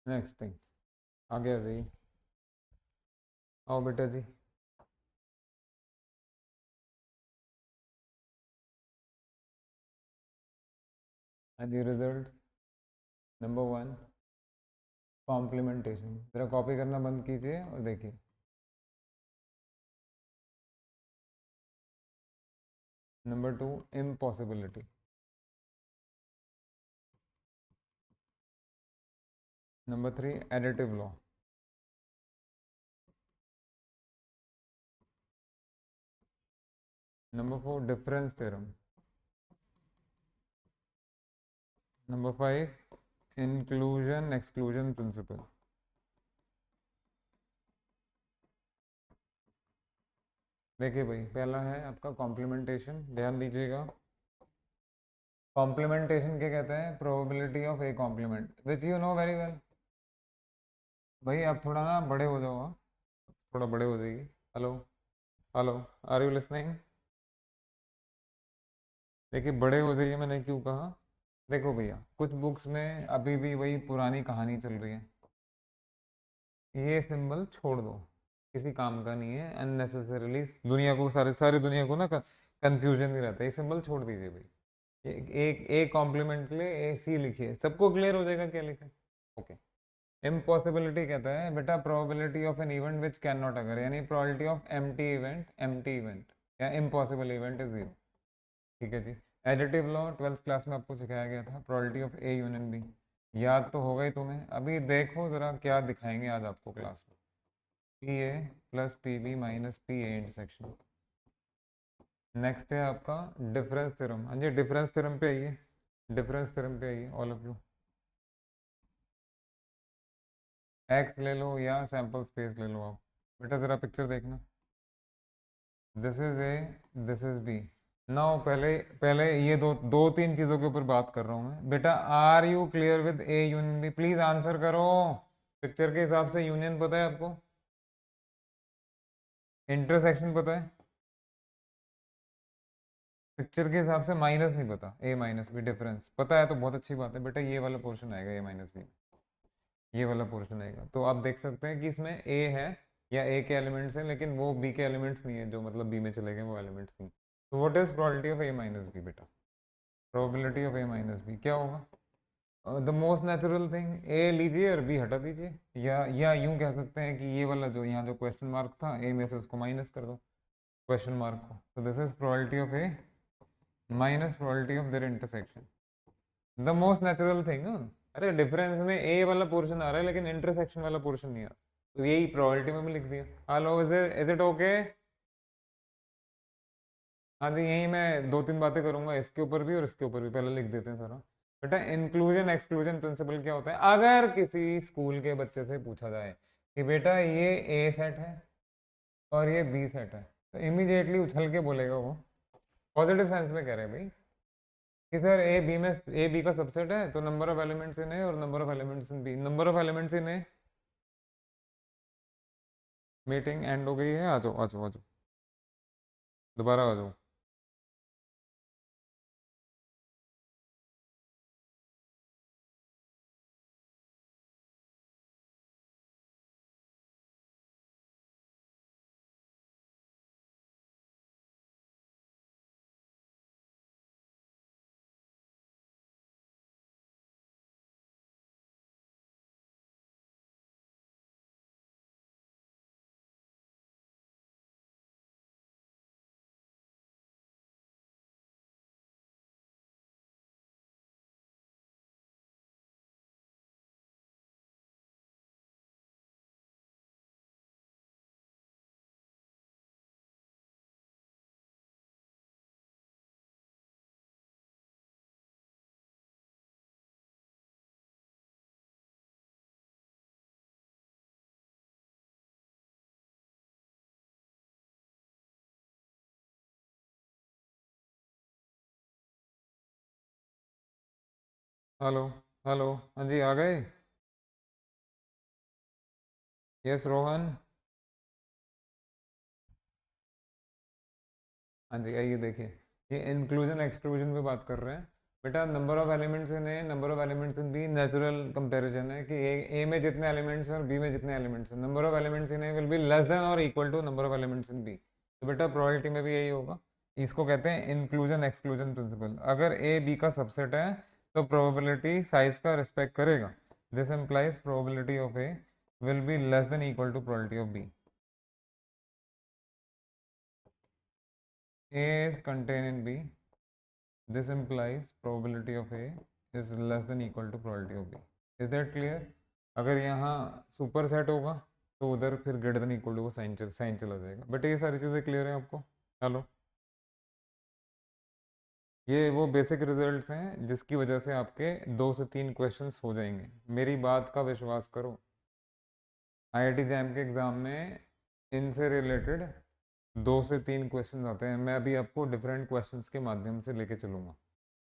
Next thing, आगे आ जाइए, आओ बेटा जी। एंड ये रिजल्ट नंबर 1 कॉम्प्लीमेंटेशन, जरा कॉपी करना बंद कीजिए और देखिए। Number 2 impossibility. Number 3 additive law. Number 4 difference theorem. Number 5 inclusion exclusion principle. देखिए भाई, पहला है आपका कॉम्प्लीमेंटेशन, ध्यान दीजिएगा। कॉम्प्लीमेंटेशन क्या कहते हैं? Probability of A complement which you know very well. भाई आप थोड़ा ना बड़े हो जाओ, हाँ? थोड़ा बड़े हो जाइए। Hello, hello, are you listening? देखिए बड़े हो जाइए, मैंने क्यों कहा? देखो भैया, कुछ बुक्स में अभी भी वही पुरानी कहानी चल रही है। ये सिंबल छोड़ दो, किसी काम का नहीं है, अननेसेसरीली दुनिया को, सारे सारी दुनिया को ना कंफ्यूजन ही रहता है। ये सिंबल छोड़ दीजिए भाई। एक ए कॉम्प्लीमेंट के लिए ए सी लिखिए, सबको क्लियर हो जाएगा क्या लिखा है। ओके। इम्पॉसिबिलिटी कहता है बेटा probability of an event which can not अगर, यानी प्रोबेबिलिटी ऑफ एम्प्टी इवेंट या इम्पॉसिबल इवेंट इज 0। ठीक है जी। एडिटिव लॉ 12th क्लास में आपको सिखाया गया था, probability of A union B, याद तो होगा ही तुम्हें। अभी देखो जरा क्या दिखाएंगे आज आपको क्लास में। P A plus P B minus P A intersection. Next है आपका डिफरेंस थ्योरम। हाँ जी, डिफरेंस थ्योरम पे आइए, डिफरेंस थ्योरम पे आइए ऑल ऑफ यू। एक्स ले लो या सैंपल स्पेस ले लो आप। बेटा ज़रा पिक्चर देखना, this is A, this is B. Now पहले पहले ये दो दो तीन चीज़ों के ऊपर बात कर रहा हूँ मैं। बेटा are you clear with A union B? Please answer करो। पिक्चर के हिसाब से यूनियन पता है आपको? इंटरसेक्शन पता है? पिक्चर के हिसाब से माइनस नहीं पता, ए माइनस बी डिफरेंस पता है तो बहुत अच्छी बात है बेटा, ये वाला पोर्शन आएगा ए माइनस बी, ये वाला पोर्शन आएगा। तो आप देख सकते हैं कि इसमें ए है या ए के एलिमेंट्स हैं, लेकिन वो बी के एलिमेंट्स नहीं है, जो मतलब बी में चले गए वो एलिमेंट्स नहीं। तो what is probability of A minus B बेटा? Probability of A minus B क्या होगा? The most natural thing, A लीजिए और बी हटा दीजिए, या यूं कह सकते हैं कि ये वाला जो यहाँ जो क्वेश्चन मार्क था ए में से उसको माइनस कर दो क्वेश्चन मार्क को, तो this is probability of A minus probability of their intersection, the most natural thing. अरे डिफरेंस में ए वाला पोर्शन आ रहा है लेकिन इंटरसेक्शन वाला पोर्शन नहीं आ रहा, तो यही प्रोबेबिलिटी में भी लिख दिया। Hello, is it okay? हाँ जी, यही मैं दो तीन बातें करूंगा इसके ऊपर भी और इसके ऊपर भी, पहले लिख देते हैं सारा। बेटा इंक्लूजन एक्सक्लूजन प्रिंसिपल क्या होता है? अगर किसी स्कूल के बच्चे से पूछा जाए कि बेटा ये ए सेट है और ये बी सेट है, तो इमीडिएटली उछल के बोलेगा वो, पॉजिटिव सेंस में कह रहे हैं भाई कि सर ए बी में, ए बी का सबसेट है तो number of elements in A और number of elements in B, number of elements in A. Meeting end हो गई है, आ जाओ आ जाओ आ जाओ, दोबारा आ जाओ। हेलो, हेलो, हाँ जी आ गए? यस रोहन। हाँ जी आइए देखिए, ये इंक्लूजन एक्सक्लूजन पे बात कर रहे हैं। बेटा number of elements in A, number of elements in B, natural comparison है कि ए में जितने एलिमेंट्स हैं और बी में जितने एलिमेंट्स हैं, number of elements in A will be less than और equal to number of elements in B. तो बेटा प्रोबेबिलिटी में भी यही होगा, इसको कहते हैं इंक्लूजन एक्सक्लूजन प्रिंसिपल। अगर ए बी का सबसेट है तो प्रोबेबिलिटी साइज का रिस्पेक्ट करेगा, this implies probability of A will be less than equal to probability of B. A is contained in B. This implies probability of A is less than equal to probability of B. Is that clear? अगर यहाँ सुपर सेट होगा तो उधर फिर ग्रेटर देन इक्वल टू वो साइन चला जाएगा। बट ये सारी चीज़ें क्लियर है आपको? हेलो, ये वो बेसिक रिजल्ट्स हैं जिसकी वजह से आपके 2 से 3 क्वेश्चंस हो जाएंगे, मेरी बात का विश्वास करो। आईआईटी जैम के एग्ज़ाम में इनसे रिलेटेड 2 से 3 क्वेश्चंस आते हैं, मैं अभी आपको डिफरेंट क्वेश्चंस के माध्यम से लेके चलूँगा,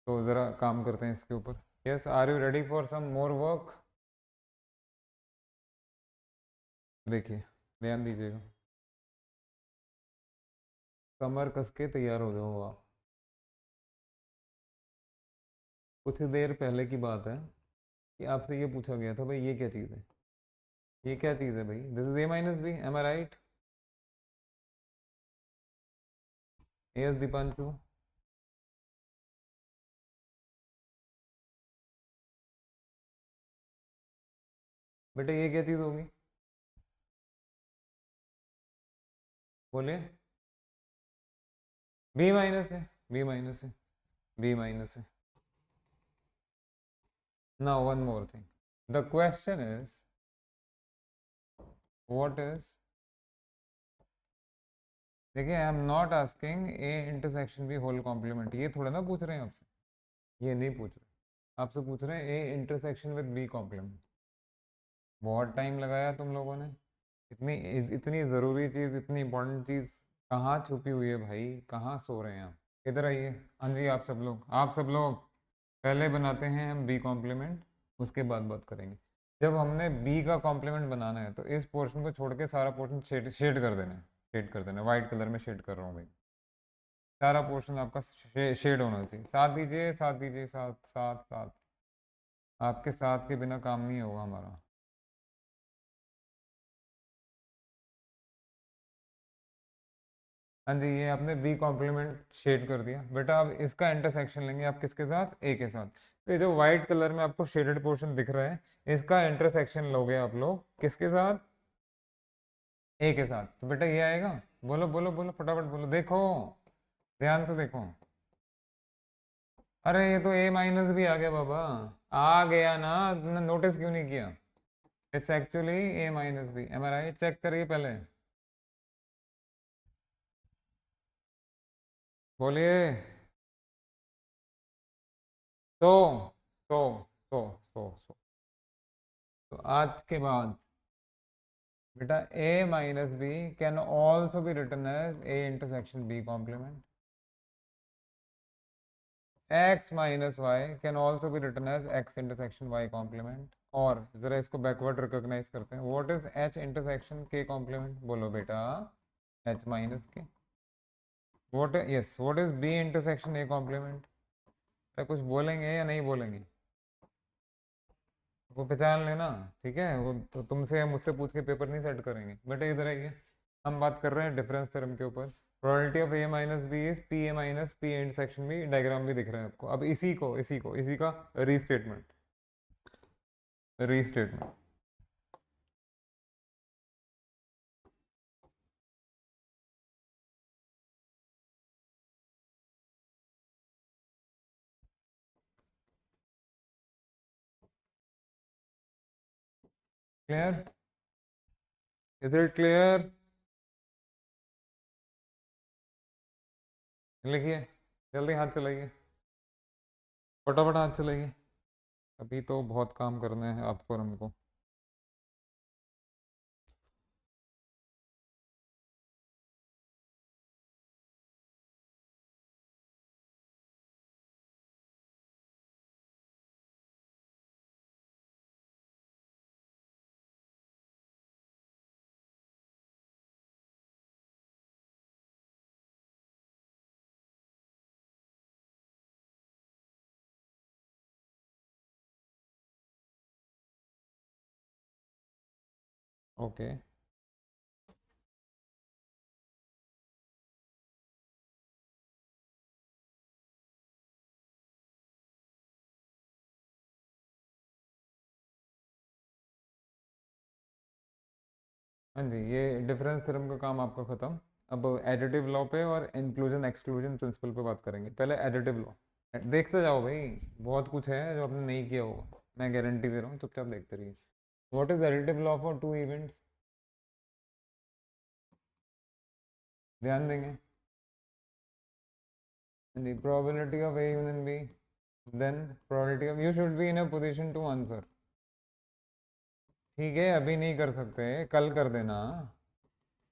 तो ज़रा काम करते हैं इसके ऊपर। Yes, are you ready for some more work? देखिए, ध्यान दीजिएगा, कमर कस के तैयार हो जाओ आप। कुछ देर पहले की बात है कि आपसे ये पूछा गया था भाई ये क्या चीज़ है, ये क्या चीज़ है भाई, this is A minus B, am I right? Yes Deepanshu. बेटा ये क्या चीज़ होगी, बोलिए। बी माइनस है, बी माइनस है, बी माइनस है। Now one more thing, the question is what is, देखिए I am not asking A intersection B whole complement, ये थोड़ा ना पूछ रहे हैं आपसे, ये नहीं पूछ रहे, आपसे पूछ रहे हैं A intersection with B complement. बहुत टाइम लगाया तुम लोगों ने, इतनी इतनी ज़रूरी चीज़, इतनी इंपॉर्टेंट चीज़ कहाँ छुपी हुई है भाई, कहाँ सो रहे हैं आप? इधर आइए। हाँ जी, आप सब लोग, आप सब लोग पहले बनाते हैं हम बी कॉम्प्लीमेंट, उसके बाद बात करेंगे। जब हमने बी का कॉम्प्लीमेंट बनाना है तो इस पोर्शन को छोड़ के सारा पोर्शन शेड शेड कर देना है, शेड कर देना, वाइट कलर में शेड कर रहा हूँ भाई, सारा पोर्शन आपका शेड होना चाहिए। साथ दीजिए, साथ दीजिए, साथ साथ साथ, आपके साथ के बिना काम नहीं होगा हमारा। हाँ जी, ये आपने बी कॉम्प्लीमेंट शेड कर दिया। बेटा अब इसका इंटरसेक्शन लेंगे आप किसके साथ, ए के साथ। तो ये जो व्हाइट कलर में आपको शेडेड पोर्शन दिख रहा है इसका इंटरसेक्शन लोगे आप लोग किसके साथ, ए के साथ, तो बेटा ये आएगा। बोलो बोलो बोलो फटाफट बोलो, देखो ध्यान से देखो। अरे ये तो ए माइनस भी आ गया बाबा, आ गया ना, तुमने नोटिस क्यों नहीं किया? It's actually A minus B, am I right? Check करिए पहले, बोलिए। तो तो तो तो आज के बाद बेटा a minus B can also be written as a intersection b complement, x minus Y can also be written as x intersection y complement. और जरा इसको बैकवर्ड रिकॉग्नाइज करते हैं, what is h intersection k complement? बोलो बेटा, h minus K. What, yes, what is b intersection a complement? कुछ बोलेंगे या नहीं बोलेंगे? वो पहचान लेना, ठीक है? वो तो तुमसे या मुझसे पूछ के पेपर नहीं सेट करेंगे बेटा, इधर आइए। हम बात कर रहे हैं डिफरेंस थ्योरम के ऊपर। Probability of A minus B is P A minus P intersection B, diagram भी दिख रहा है आपको। अब इसी का restatement, restatement. Clear? Is it clear? लिखिए, जल्दी हाथ चलाइए, फटाफट हाथ चलाइए, अभी तो बहुत काम करने हैं आपको और हमको। ओके, हाँ जी, ये डिफरेंस थ्योरम का काम आपका खत्म। अब एडिटिव लॉ पे और इंक्लूजन एक्सक्लूजन प्रिंसिपल पे बात करेंगे। पहले एडिटिव लॉ, देखते जाओ भाई, बहुत कुछ है जो आपने नहीं किया होगा, मैं गारंटी दे रहा हूँ, चुपचाप देखते रहिए। What is additive law for two events? ध्यान देंगे। the probability of A union B, then probability of, you should be in a position to answer। ठीक है, अभी नहीं कर सकते, कल कर देना।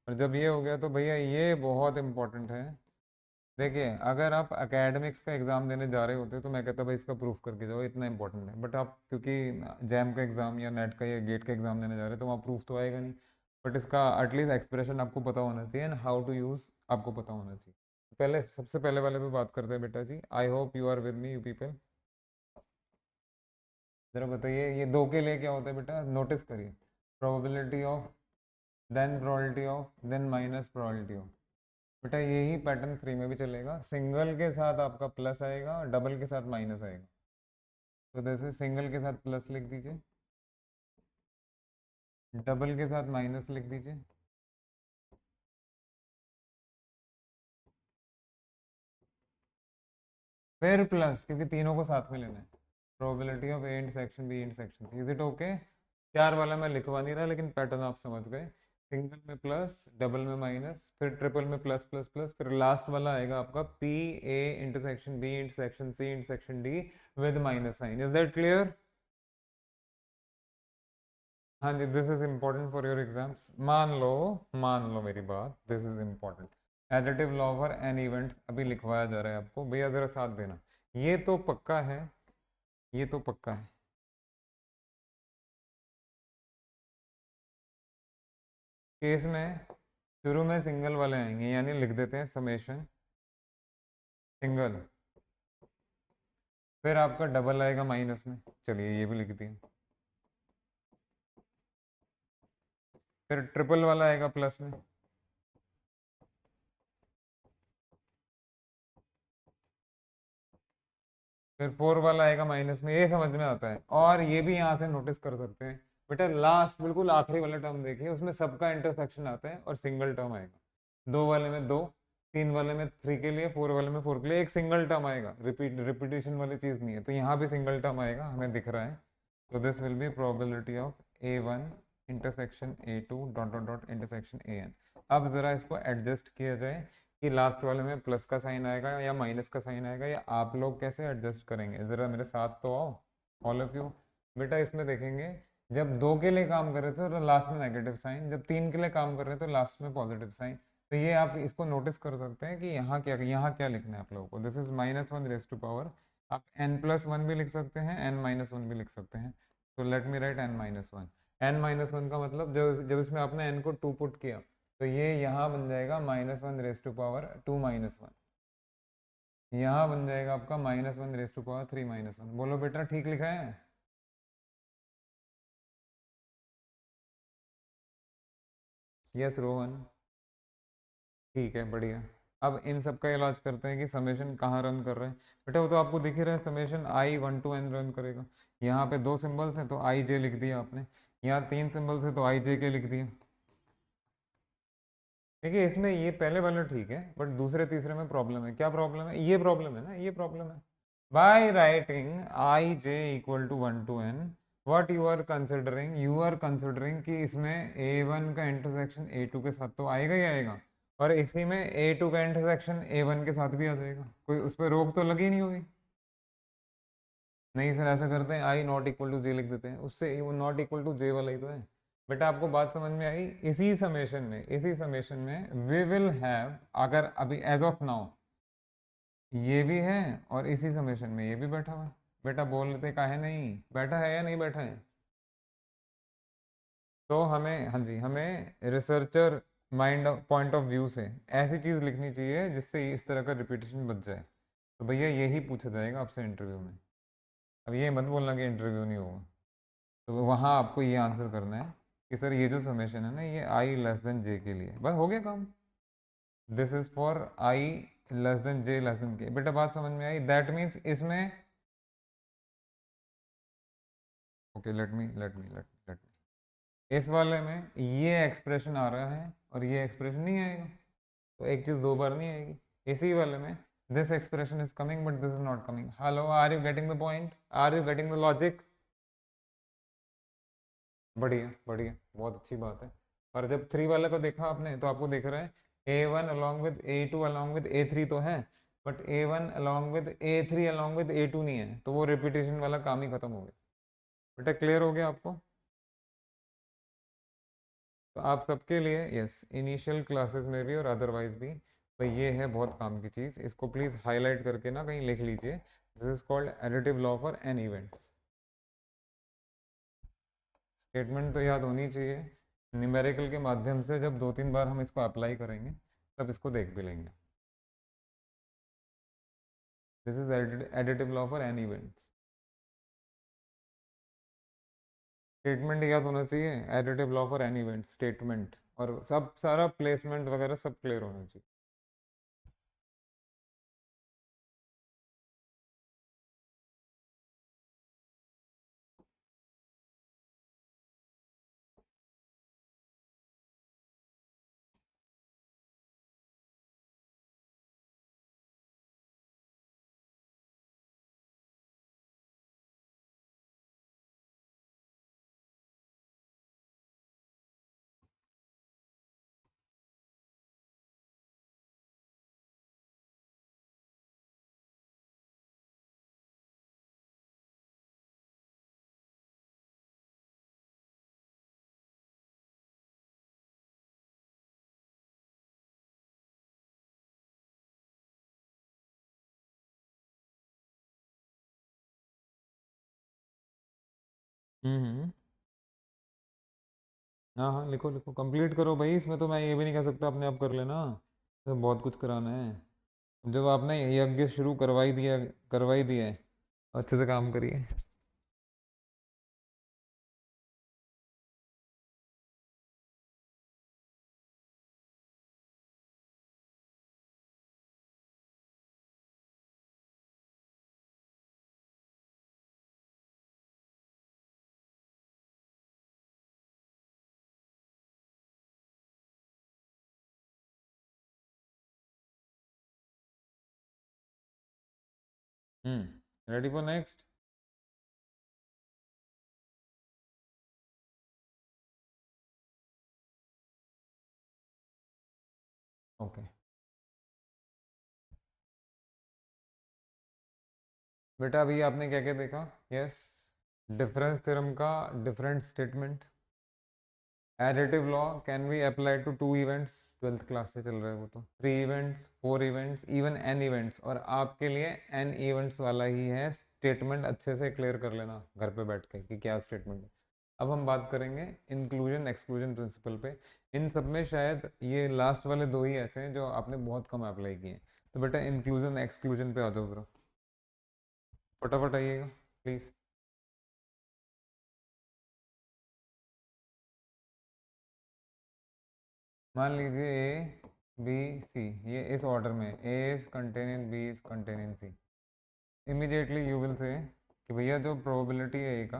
और जब ये हो गया तो भैया ये बहुत इंपॉर्टेंट है। देखिए, अगर आप एकेडमिक्स का एग्ज़ाम देने जा रहे होते तो मैं कहता भाई इसका प्रूफ करके जाओ, इतना इंपॉर्टेंट है। बट आप क्योंकि जैम का एग्ज़ाम या नेट का या गेट का एग्ज़ाम देने जा रहे हैं तो वहाँ प्रूफ तो आएगा नहीं, बट इसका एटलीस्ट एक्सप्रेशन आपको पता होना चाहिए एंड हाउ टू यूज़ आपको पता होना चाहिए। पहले सबसे पहले वाले पे बात करते हैं बेटा जी। I hope you are with me you people. ज़रा बताइए ये दो के लिए क्या होता है बेटा, नोटिस करिए। Probability of, then probability of, then minus probability of. बेटा यही पैटर्न 3 में भी चलेगा, सिंगल के साथ आपका प्लस आएगा, डबल के साथ माइनस आएगा। तो जैसे सिंगल के साथ प्लस लिख दीजिए, डबल के साथ माइनस लिख दीजिए, फिर प्लस, क्योंकि तीनों को साथ में लेना है। Probability of A intersection B intersection, is it okay? चार वाला मैं लिखवा नहीं रहा, लेकिन पैटर्न आप समझ गए। सिंगल में प्लस, डबल में माइनस, फिर ट्रिपल में प्लस प्लस प्लस, फिर लास्ट वाला आएगा आपका P A intersection B intersection C intersection D with minus sign. Is that clear? हाँ जी, this is important for your exams. मान लो मेरी बात, this is important. Additive law for N events अभी लिखवाया जा रहा है आपको, भैया जरा साथ देना। ये तो पक्का है, ये तो पक्का है। केस में शुरू में सिंगल वाले आएंगे, यानी लिख देते हैं समेशन सिंगल, फिर आपका डबल आएगा माइनस में, चलिए ये भी लिख दिए, फिर ट्रिपल वाला आएगा प्लस में, फिर 4 वाला आएगा माइनस में, ये समझ में आता है। और ये भी यहाँ से नोटिस कर सकते हैं बेटा, लास्ट बिल्कुल आखिरी वाला टर्म देखिए, उसमें सबका इंटरसेक्शन आता है और सिंगल टर्म आएगा। 2 वाले में 2, 3 वाले में 3 के लिए, 4 वाले में 4 के लिए एक सिंगल टर्म आएगा, रिपीटिशन वाली चीज नहीं है। तो यहाँ भी सिंगल टर्म आएगा, हमें दिख रहा है। तो this will be probability of A1 intersection A2 dot dot dot intersection AN। अब जरा इसको एडजस्ट किया जाए कि लास्ट वाले में प्लस का साइन आएगा या माइनस का साइन आएगा, या आप लोग कैसे एडजस्ट करेंगे, जरा मेरे साथ तो आओ ऑल ऑफ यू। बेटा इसमें देखेंगे, जब 2 के लिए काम कर रहे थे तो लास्ट में नेगेटिव साइन, जब 3 के लिए काम कर रहे थे तो लास्ट में पॉजिटिव साइन। तो ये आप इसको नोटिस कर सकते हैं कि यहाँ क्या लिखना है आप लोगों को। This is -1 raise to power, आप n+1 भी लिख सकते हैं, n-1 भी लिख सकते हैं। तो let me right n-1। n-1 का मतलब जब जब इसमें आपने n को 2 पुट किया तो ये यहाँ बन जाएगा -1 रेज टू पावर 2-1। यहाँ बन जाएगा आपका -1 रेज टू पावर 3-1। बोलो बेटा ठीक लिखा है? यस रोहन, ठीक है बढ़िया। अब इन सब का इलाज करते हैं कि समेशन कहाँ रन कर रहे हैं। बेटा वो तो आपको दिख ही रहा है, summation I1 to n run करेगा। यहाँ पे 2 सिंबल्स हैं तो आई जे लिख दिया आपने, यहाँ 3 सिंबल्स है तो आई जे के लिख दिया। देखिए इसमें ये पहले वाला ठीक है, बट दूसरे तीसरे में प्रॉब्लम है। क्या प्रॉब्लम है? ये प्रॉब्लम है ना, ये प्रॉब्लम है। By writing I J equal to 1 to n, what you are considering कि इसमें A1 का इंटरसेक्शन A2 के साथ तो आएगा ही आएगा, और इसी में A2 का इंटरसेक्शन A1 के साथ भी आ जाएगा। कोई उस पर रोक तो लगी नहीं होगी। नहीं सर ऐसा करते हैं, आई नॉट इक्वल टू जे लिख देते हैं, उससे वो नॉट इक्वल टू जे वाला ही तो है। बेटा आपको बात समझ में आई? इसी समेशन में वी विल हैव, अगर अभी एज ऑफ नाउ ये भी है और इसी समेशन में ये भी बैठा हुआ है। बेटा बोलते का है नहीं, बैठा है या नहीं बैठा है? तो हमें, हाँ जी, हमें researcher mind point of view से ऐसी चीज़ लिखनी चाहिए जिससे इस तरह का रिपीटेशन बच जाए। तो भैया यही पूछा जाएगा आपसे इंटरव्यू में। अब ये मत बोलना कि इंटरव्यू नहीं होगा। तो वहाँ आपको ये आंसर करना है कि सर ये जो समेशन है ना, ये आई लेस देन जे के लिए, बस हो गया काम। This is for I less than J less than के। बेटा बात समझ में आई? दैट मीन्स इसमें, ओके लेट मी इस वाले में ये एक्सप्रेशन आ रहा है और ये एक्सप्रेशन नहीं आएगा, तो एक चीज़ 2 बार नहीं आएगी। इसी वाले में this expression is coming but this is not coming. Hello, are you getting the point? Are you getting the logic? बढ़िया बढ़िया, बहुत अच्छी बात है। और जब 3 वाले को देखा आपने तो आपको दिख रहा है A1 along with A2 along with A3 तो है, but A1 along with A3 along with A2 नहीं है, तो वो रिपीटेशन वाला काम ही खत्म हो गया। बेटा क्लियर हो गया आपको? तो आप सबके लिए यस, इनिशियल क्लासेस में भी और अदरवाइज भी, तो ये है बहुत काम की चीज़। इसको प्लीज़ हाईलाइट करके ना कहीं लिख लीजिए। This is called additive law for N events. Statement तो याद होनी चाहिए। न्यूमेरिकल के माध्यम से जब 2-3 बार हम इसको अप्लाई करेंगे तब इसको देख भी लेंगे। This is additive law for N events. Statement याद होना चाहिए, additive law for N event statement, और सब सारा प्लेसमेंट वगैरह सब क्लियर होना चाहिए। हम्म। हाँ हाँ लिखो लिखो, कंप्लीट करो भाई, इसमें तो मैं ये भी नहीं कह सकता अपने आप कर लेना, तो बहुत कुछ कराना है। जब आपने यज्ञ शुरू करवाई दिया है, अच्छे से काम करिए। Ready for next? ओके बेटा, अभी आपने क्या क्या देखा? यस, डिफरेंस थ्योरम का different statement. Additive law can be apply to two events, twelfth class से चल रहा है वो तो, three events, four events, even N events. और आपके लिए एन इवेंट्स वाला ही है स्टेटमेंट, अच्छे से क्लियर कर लेना घर पे बैठ के कि क्या स्टेटमेंट है। अब हम बात करेंगे इंक्लूजन एक्सक्लूजन प्रिंसिपल पे। इन सब में शायद ये लास्ट वाले दो ही ऐसे हैं जो आपने बहुत कम अप्लाई किए हैं। तो बेटा इंक्लूजन एक्सक्लूजन पे आ जाओ जरा, फटाफट आइएगा प्लीज़। मान लीजिए ए बी सी, ये इस ऑर्डर में, A is contain in, B is contain in C. Immediately you will say कि भैया जो प्रोबेबिलिटी है ए का,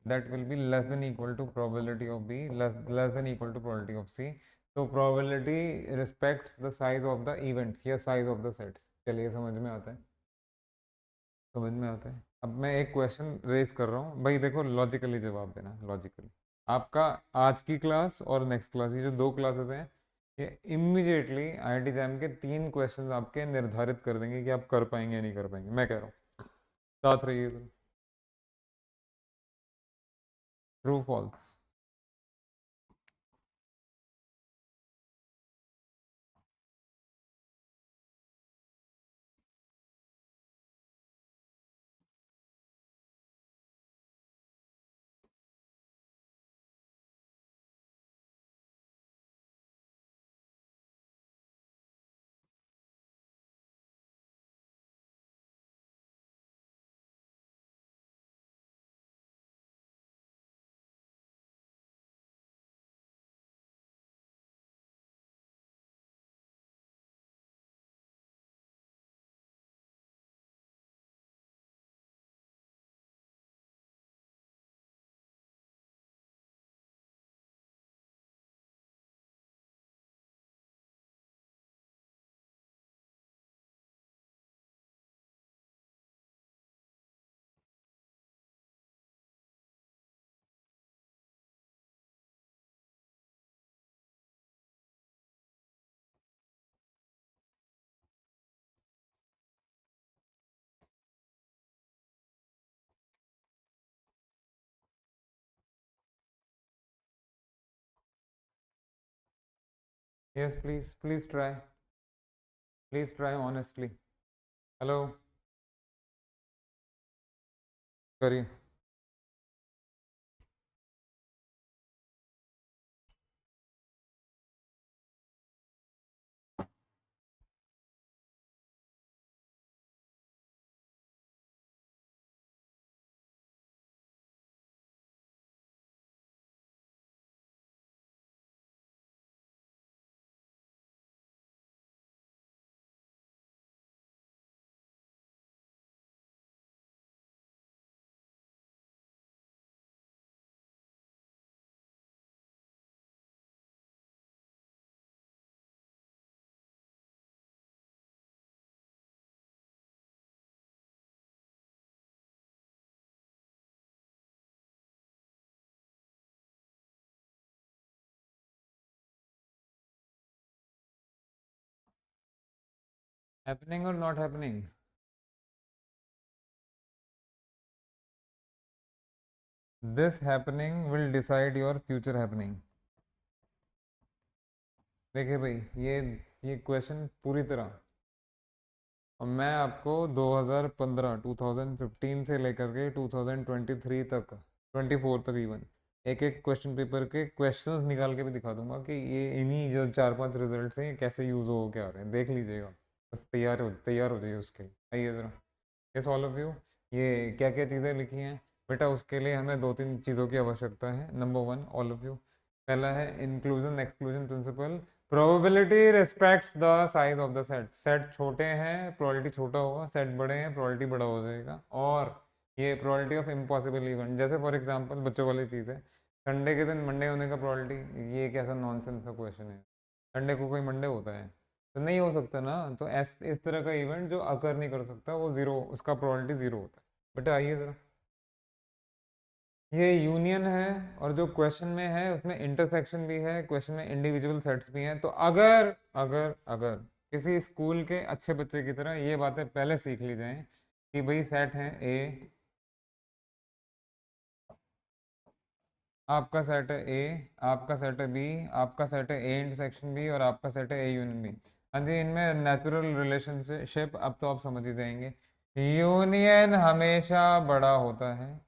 that will be less than equal to probability of B, less than equal to probability of C. तो probability respects the size of the events या साइज ऑफ द सेट्स। चलिए समझ में आता है, समझ में आता है। अब मैं एक क्वेश्चन रेज कर रहा हूँ भाई, देखो लॉजिकली जवाब देना, लॉजिकली। आपका आज की क्लास और नेक्स्ट क्लास, ये जो दो क्लासेस हैं, ये इमीडिएटली आईआईटी जैम के तीन क्वेश्चंस आपके निर्धारित कर देंगे कि आप कर पाएंगे या नहीं कर पाएंगे। मैं कह रहा हूँ, साथ रहिए तो। True false? Yes please, please try honestly. Hello, करिए। हैपनिंग और not happening? This happening will decide your future happening. देखिए भाई, ये क्वेश्चन पूरी तरह, और मैं आपको 2015 2015 से लेकर के 2023 तक, 24 तक इवन, एक एक क्वेश्चन पेपर के क्वेश्चंस निकाल के भी दिखा दूंगा कि ये इन्हीं जो चार पांच रिजल्ट्स हैं ये कैसे यूज़ हो के आ रहे हैं, देख लीजिएगा। बस तैयार हो जाइए उसके लिए। आइए ज़रा, यस ऑल ऑफ यू, ये क्या क्या चीज़ें लिखी हैं बेटा? उसके लिए हमें दो तीन चीज़ों की आवश्यकता है। Number one, all of you, पहला है inclusion exclusion principle. Probability respects the size of the set. Set छोटे हैं, प्रोबेबिलिटी छोटा होगा, सेट बड़े हैं, प्रोबेबिलिटी बड़ा हो जाएगा। और ये प्रोबेबिलिटी ऑफ इम्पॉसिबल इवेंट, जैसे फॉर एग्जांपल बच्चों वाली चीज़ है, संडे के दिन मंडे होने का प्रोबेबिलिटी, ये कैसा नॉनसेंस का क्वेश्चन है? संडे को कोई मंडे होता है? तो नहीं हो सकता ना, तो इस तरह का इवेंट जो अकर नहीं कर सकता वो जीरो, उसका प्रोबेबिलिटी जीरो होता है। बेटा आइए जरा, ये यूनियन है और जो क्वेश्चन में है उसमें इंटरसेक्शन भी है, क्वेश्चन में इंडिविजुअल सेट्स भी हैं। तो अगर अगर अगर किसी स्कूल के अच्छे बच्चे की तरह ये बातें पहले सीख ली जाएं कि भाई सेट है ए, आपका सेट है ए, आपका सेट है बी, आपका सेट है ए इंटरसेक्शन बी, और आपका सेट है ए यूनियन बी। हाँ जी, इनमें नेचुरल रिलेशनशिप अब तो आप समझ ही जाएंगे। यूनियन हमेशा बड़ा होता है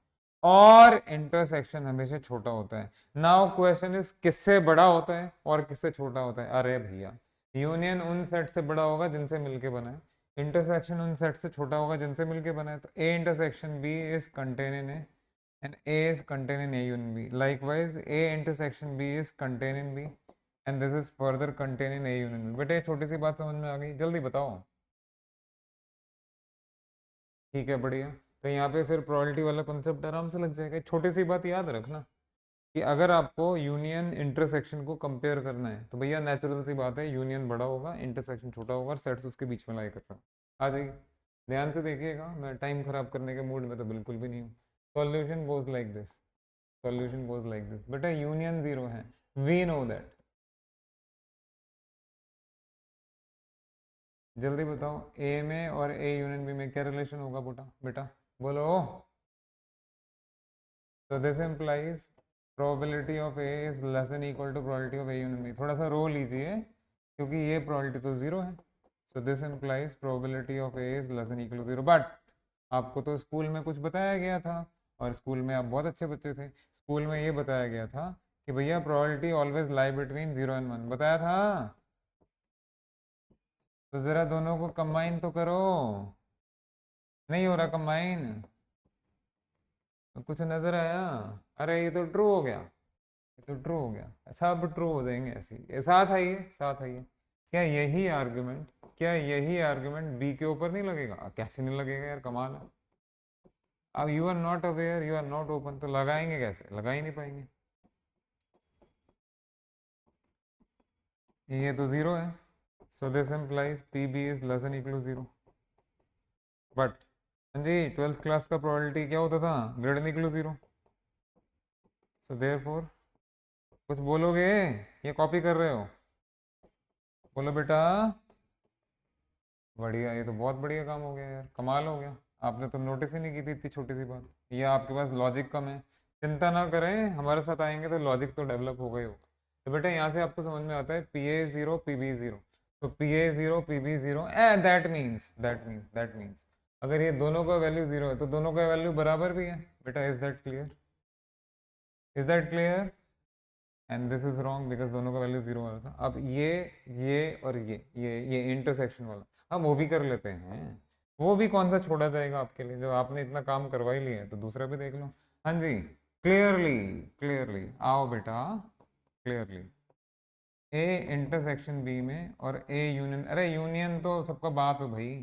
और इंटरसेक्शन हमेशा छोटा होता है। नाउ क्वेश्चन इज किससे बड़ा होता है और किससे छोटा होता है? अरे भैया, यूनियन उन सेट से बड़ा होगा जिनसे मिलके बना है, इंटरसेक्शन उन सेट से छोटा होगा जिनसे मिलके बना है। तो A intersection B is contain in A and A is contained in A union B. Likewise, A intersection B is contained in B, and this is further contained in A union B. बेटे ये छोटी सी बात समझ में आ गई? जल्दी बताओ। ठीक है, बढ़िया। तो यहाँ पे फिर प्रोबेबिलिटी वाला कॉन्सेप्ट आराम से लग जाएगा। छोटी सी बात याद रखना कि अगर आपको यूनियन इंटरसेक्शन को कंपेयर करना है तो भैया नेचुरल सी बात है, यूनियन बड़ा होगा, इंटरसेक्शन छोटा होगा, और सेट्स उसके बीच में लाई कर रहा आ जाएगी। ध्यान से देखिएगा, मैं टाइम खराब करने के मूड में तो बिल्कुल भी नहीं हूँ। Solution goes like this, solution goes like this. बेटा यूनियन जीरो है, वी नो दैट। जल्दी बताओ, ए में और ए यूनियन बी में क्या रिलेशन होगा बेटा? बेटा बोलो। तो this implies probability of A is less than equal to probability of A union B. थोड़ा सा रो लीजिए क्योंकि ये प्रोबेबिलिटी तो जीरो है। So this implies probability of A is less than equal to zero. But आपको तो स्कूल में कुछ बताया गया था, और स्कूल में आप बहुत अच्छे बच्चे थे, स्कूल में ये बताया गया था कि भैया प्रोबेबिलिटी ऑलवेज लाई बिटवीन 0 और 1, बताया था। तो जरा दोनों को कंबाइन तो करो। नहीं हो रहा कंबाइन? तो कुछ नजर आया? अरे ये तो ट्रू हो गया, ये तो ट्रू हो गया, सब ट्रू हो जाएंगे ऐसे ही। साथ आइए, साथ आइए। क्या यही आर्गुमेंट बी के ऊपर नहीं लगेगा? कैसे नहीं लगेगा यार, कमाल है। अब you are not aware, you are not open, तो लगाएंगे कैसे? लगा ही नहीं पाएंगे। ये तो जीरो है, so this implies P B is less than equal to zero. But हाँ जी, 12th क्लास का प्रोबेबिलिटी क्या होता था? Greater than equal to zero. So therefore कुछ बोलोगे? ये कॉपी कर रहे हो? बोलो बेटा। बढ़िया, ये तो बहुत बढ़िया काम हो गया यार, कमाल हो गया। आपने तो नोटिस ही नहीं की थी इतनी छोटी सी बात। ये आपके पास लॉजिक कम है। चिंता ना करें, हमारे साथ आएंगे तो लॉजिक तो डेवलप होगा ही होगा। तो बेटा यहाँ से आपको समझ में आता है P A zero P B zero. तो P A zero P B zero, that means अगर ये दोनों का वैल्यू जीरो है तो दोनों का वैल्यू बराबर भी है। बेटा is that clear? Is that clear? And this is wrong because दोनों का वैल्यू जीरो वाला था। अब ये और ये इंटरसेक्शन वाला हम वो भी कर लेते हैं। वो भी कौन सा छोड़ा जाएगा आपके लिए, जब आपने इतना काम करवा ही लिया है तो दूसरा भी देख लो। हाँ जी, क्लियरली, क्लियरली आओ बेटा, क्लियरली। ए इंटरसेक्शन बी में और ए यूनियन, अरे यूनियन तो सबका बाप है भाई,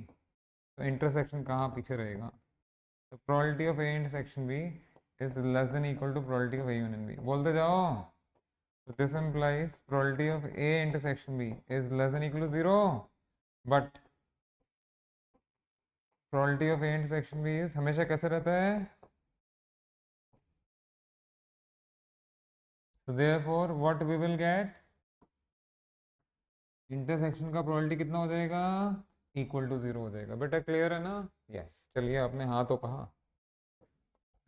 तो इंटरसेक्शन कहाँ पीछे रहेगा? तो probability of A intersection B is less than equal to probability of A union B. बोलते जाओ। So this implies probability of A intersection B is less than equal to 0, but probability of A intersection B is हमेशा कैसे रहता है? So therefore what we will get? Intersection का प्रोबेबिलिटी कितना हो जाएगा? इक्वल टू जीरो हो जाएगा। बेटा क्लियर है ना? यस, चलिए आपने हाँ तो कहा।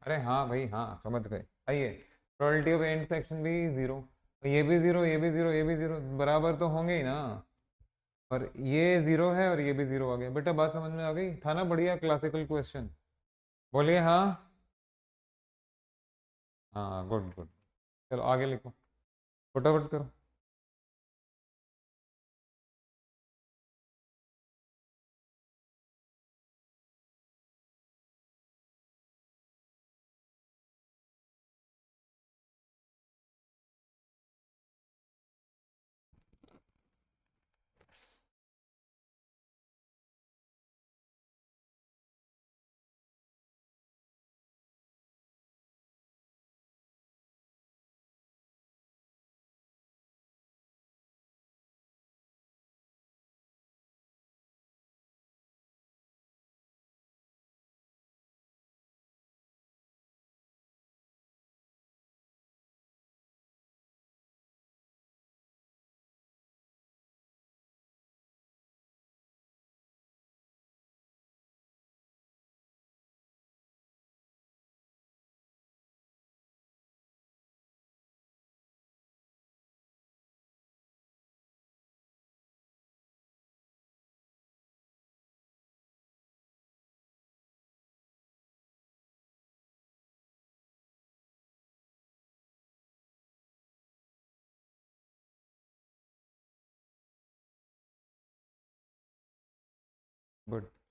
अरे हाँ भाई हाँ, समझ गए। आइए, प्रोबेबिलिटी ऑफ इंटरसेक्शन भी जीरो, ये भी जीरो, ये भी जीरो, ये भी जीरो, बराबर तो होंगे ही ना। और ये जीरो है और ये भी जीरो आ गया। बेटा बात समझ में आ गई? था ना बढ़िया क्लासिकल क्वेश्चन? बोलिए हाँ। हाँ गुड गुड। चलो आगे लिखो, फटाफट करो।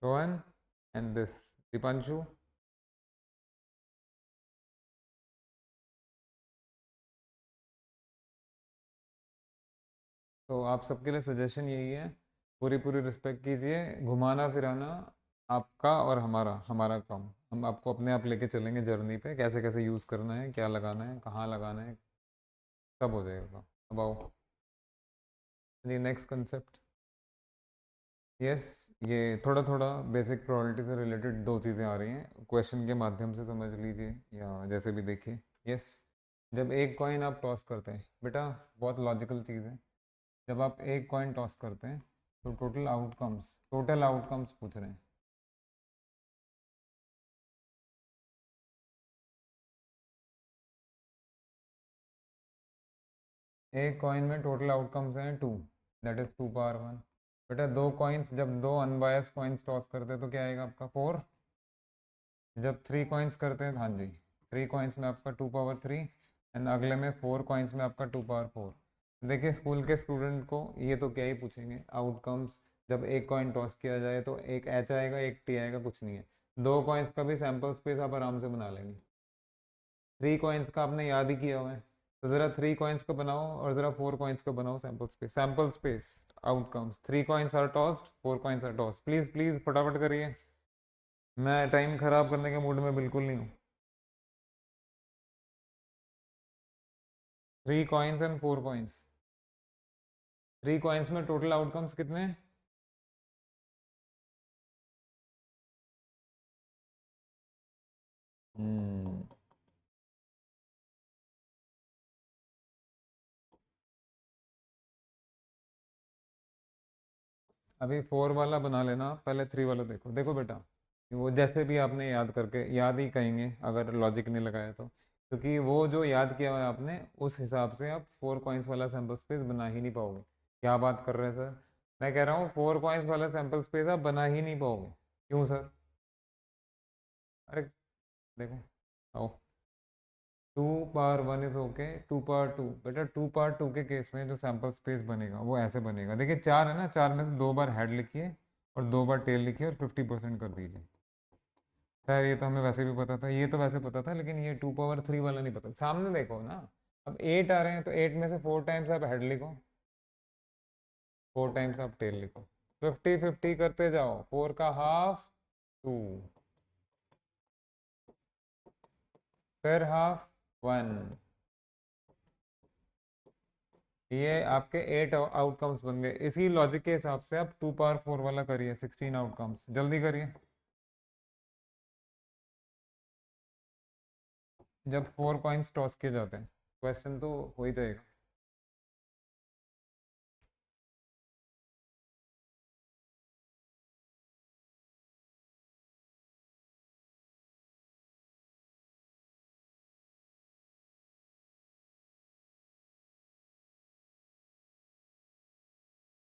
Rohan and this Deepanshu. तो आप सबके लिए सजेशन यही है, पूरी पूरी रिस्पेक्ट कीजिए, घुमाना फिराना आपका और हमारा हमारा काम। हम आपको अपने आप लेके चलेंगे जर्नी पे, कैसे कैसे यूज़ करना है, क्या लगाना है, कहाँ लगाना है, सब हो जाएगा। अब आओ जी नेक्स्ट कंसेप्ट। यस, ये थोड़ा थोड़ा बेसिक प्रोबेबिलिटी से रिलेटेड दो चीज़ें आ रही हैं, क्वेश्चन के माध्यम से समझ लीजिए या जैसे भी देखिए। यस, जब एक कॉइन आप टॉस करते हैं बेटा, बहुत लॉजिकल चीज़ है, जब आप एक कॉइन टॉस करते हैं तो टोटल आउटकम्स पूछ रहे हैं। एक कॉइन में टोटल आउटकम्स हैं टू, दैट इज 2 पावर 1। बेटा दो कॉइन्स, जब दो अनबायस कॉइन्स टॉस करते हैं तो क्या आएगा आपका 4। जब 3 कॉइन्स करते हैं, हाँ जी, 3 कॉइन्स में आपका 2 पावर 3, एंड अगले में 4 कॉइन्स में आपका 2 पावर 4। देखिए स्कूल के स्टूडेंट को ये तो क्या ही पूछेंगे आउटकम्स, जब एक कॉइन टॉस किया जाए तो एक एच आएगा एक टी आएगा, कुछ नहीं है। दो कॉइन्स का भी सैम्पल स्पेस आप आराम से बना लेंगे। 3 कॉइन्स का आपने याद ही किया हुआ है, तो ज़रा 3 कॉइन्स का बनाओ और ज़रा 4 कॉइन्स का बनाओ sample space outcomes. 3 coins are tossed, 4 coins are tossed. Please please फटाफट करिए, मैं टाइम ख़राब करने के मूड में बिल्कुल नहीं हूँ। 3 कॉइन्स एंड 4 कॉइन्स, 3 कॉइन्स में टोटल आउटकम्स कितने हैं? हम्म, अभी 4 वाला बना लेना, पहले 3 वाला देखो। देखो बेटा, वो जैसे भी आपने याद करके, याद ही कहेंगे अगर लॉजिक नहीं लगाया तो, क्योंकि वो जो याद किया हुआ है आपने उस हिसाब से आप 4 कॉइन्स वाला सैम्पल स्पेस बना ही नहीं पाओगे। क्या बात कर रहे हैं सर, मैं कह रहा हूँ 4 कॉइन्स वाला सैम्पल स्पेस आप बना ही नहीं पाओगे। क्यों सर? अरे देखो, आओ, 2 पावर 1 इज ओके, 2 पावर 2, बेटा 2 पावर 2 के केस में जो सैंपल स्पेस बनेगा वो ऐसे बनेगा। देखिए चार है ना, चार में से 2 बार हेड लिखिए और 2 बार टेल लिखिए और 50% कर दीजिए। खैर ये तो हमें वैसे भी पता था, ये तो वैसे पता था, लेकिन ये 2 पावर 3 वाला नहीं पता। सामने देखो ना, अब 8 आ रहे हैं तो 8 में से 4 टाइम्स आप हेड लिखो, 4 टाइम्स आप टेल लिखो, 50-50 करते जाओ, 4 का हाफ 2, फिर हाफ 1। ये आपके 8 आउटकम्स बन गए। इसी लॉजिक के हिसाब से आप 2 पावर 4 वाला करिए, 16 आउटकम्स, जल्दी करिए। जब 4 कॉइन्स टॉस किए जाते हैं, क्वेश्चन तो हो ही जाएगा।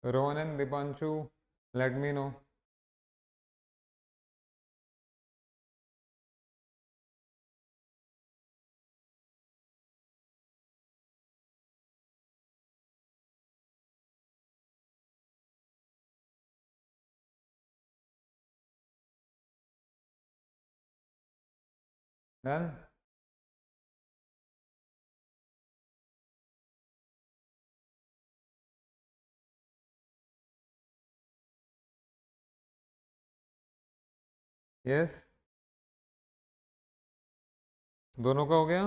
Rohan and Deepanshu, let me know. Done. Yes, दोनों का हो गया।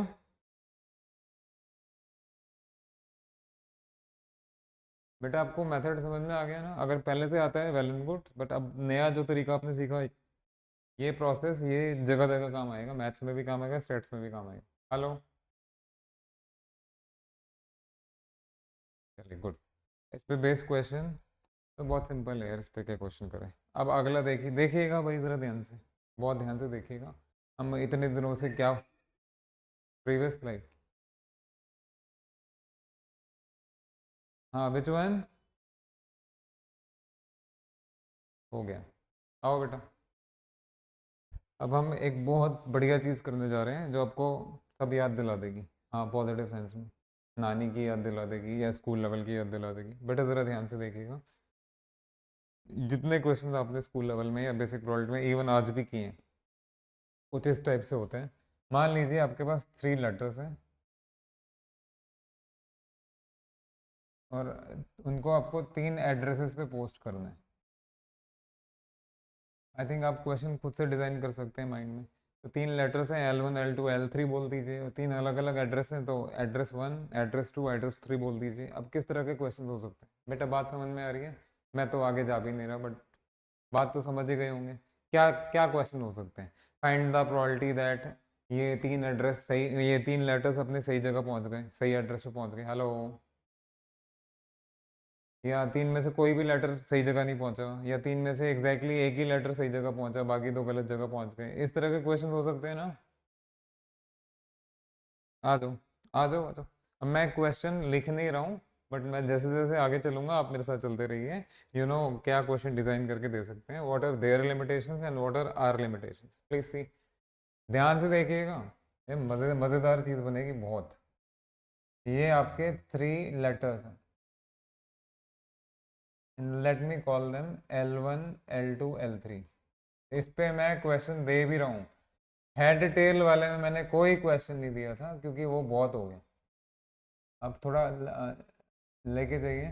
बेटा आपको मेथड समझ में आ गया ना? अगर पहले से आता है वेल एंड गुड, बट अब नया जो तरीका आपने सीखा, ये प्रोसेस ये जगह जगह काम आएगा, मैथ्स में भी काम आएगा, स्टेट्स में भी काम आएगा। हेलो, चलिए गुड। इस पे बेस्ड क्वेश्चन तो बहुत सिंपल है यार, इस पे क्या क्वेश्चन करें। अब अगला देखिए, देखिएगा भाई ज़रा ध्यान से, बहुत ध्यान से देखिएगा। हम इतने दिनों से क्या, प्रीवियस लाइफ, हाँ विच वन, हो गया। आओ बेटा, अब हम एक बहुत बढ़िया चीज़ करने जा रहे हैं जो आपको सब याद दिला देगी। हाँ पॉजिटिव सेंस में, नानी की याद दिला देगी या स्कूल लेवल की याद दिला देगी। बेटा ज़रा ध्यान से देखिएगा। जितने क्वेश्चन आपने स्कूल लेवल में या बेसिक प्रोबेबिलिटी में इवन आज भी किए हैं, कुछ इस टाइप से होते हैं। मान लीजिए आपके पास 3 लेटर्स हैं और उनको आपको 3 एड्रेसेस पे पोस्ट करना है। आई थिंक आप क्वेश्चन खुद से डिज़ाइन कर सकते हैं माइंड में। तो 3 लेटर्स हैं, L1 L2 L3 बोल दीजिए, और 3 अलग अलग एड्रेस हैं, तो एड्रेस 1 एड्रेस 2 एड्रेस 3 बोल दीजिए। अब किस तरह के क्वेश्चन हो सकते हैं बेटा, बात समझ में आ रही है? मैं तो आगे जा भी नहीं रहा, बट बात तो समझ ही गए होंगे। क्या क्या क्वेश्चन हो सकते हैं? फाइंड द प्रोबेबिलिटी दैट ये 3 एड्रेस सही, ये 3 लेटर्स अपने सही जगह पहुंच गए, सही एड्रेस पे पहुंच गए। हेलो। या 3 में से कोई भी लेटर सही जगह नहीं पहुंचा, या 3 में से एग्जैक्टली एक ही लेटर सही जगह पहुंचा, बाकी 2 गलत जगह पहुंच गए। इस तरह के क्वेश्चन हो सकते हैं ना। आ जाओ, आ जाओ, आ जाओ। अब मैं क्वेश्चन लिख नहीं रहा हूँ, बट मैं जैसे जैसे आगे चलूंगा आप मेरे साथ चलते रहिए। क्या क्वेश्चन डिजाइन करके दे सकते हैं, what are their limitations and what are are limitations, please see. ध्यान से देखिएगा, ये मजेदार चीज बनेगी बहुत। ये आपके 3 लेटर्स हैं, let me call them L1 L2 L3। इस पे मैं क्वेश्चन दे भी रहा हूँ। हेड टेल वाले में मैंने कोई क्वेश्चन नहीं दिया था क्योंकि वो बहुत हो गया। अब थोड़ा लेके जाइए।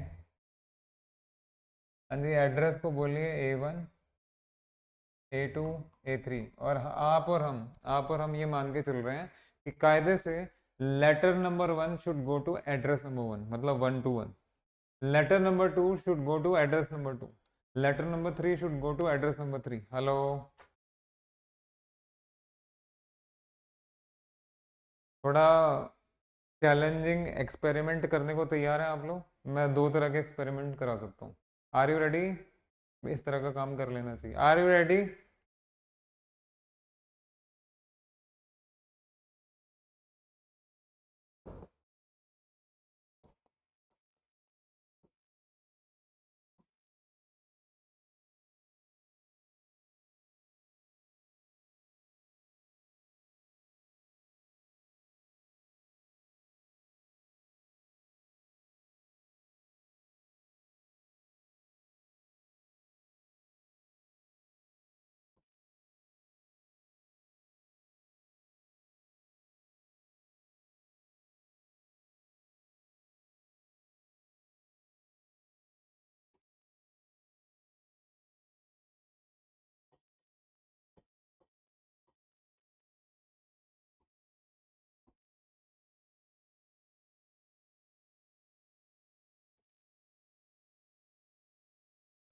हाँ जी, एड्रेस को बोलिए A1 A2 A3। और आप और हम ये मान के चल रहे हैं कि कायदे से letter number 1 should go to address number 1, मतलब 1 to 1। Letter number 2 should go to address number 2। Letter number 3 should go to address number 3। हेलो। थोड़ा चैलेंजिंग एक्सपेरिमेंट करने को तैयार हैं आप लोग? मैं 2 तरह के एक्सपेरिमेंट करा सकता हूँ। Are you ready? इस तरह का काम कर लेना चाहिए। Are you ready?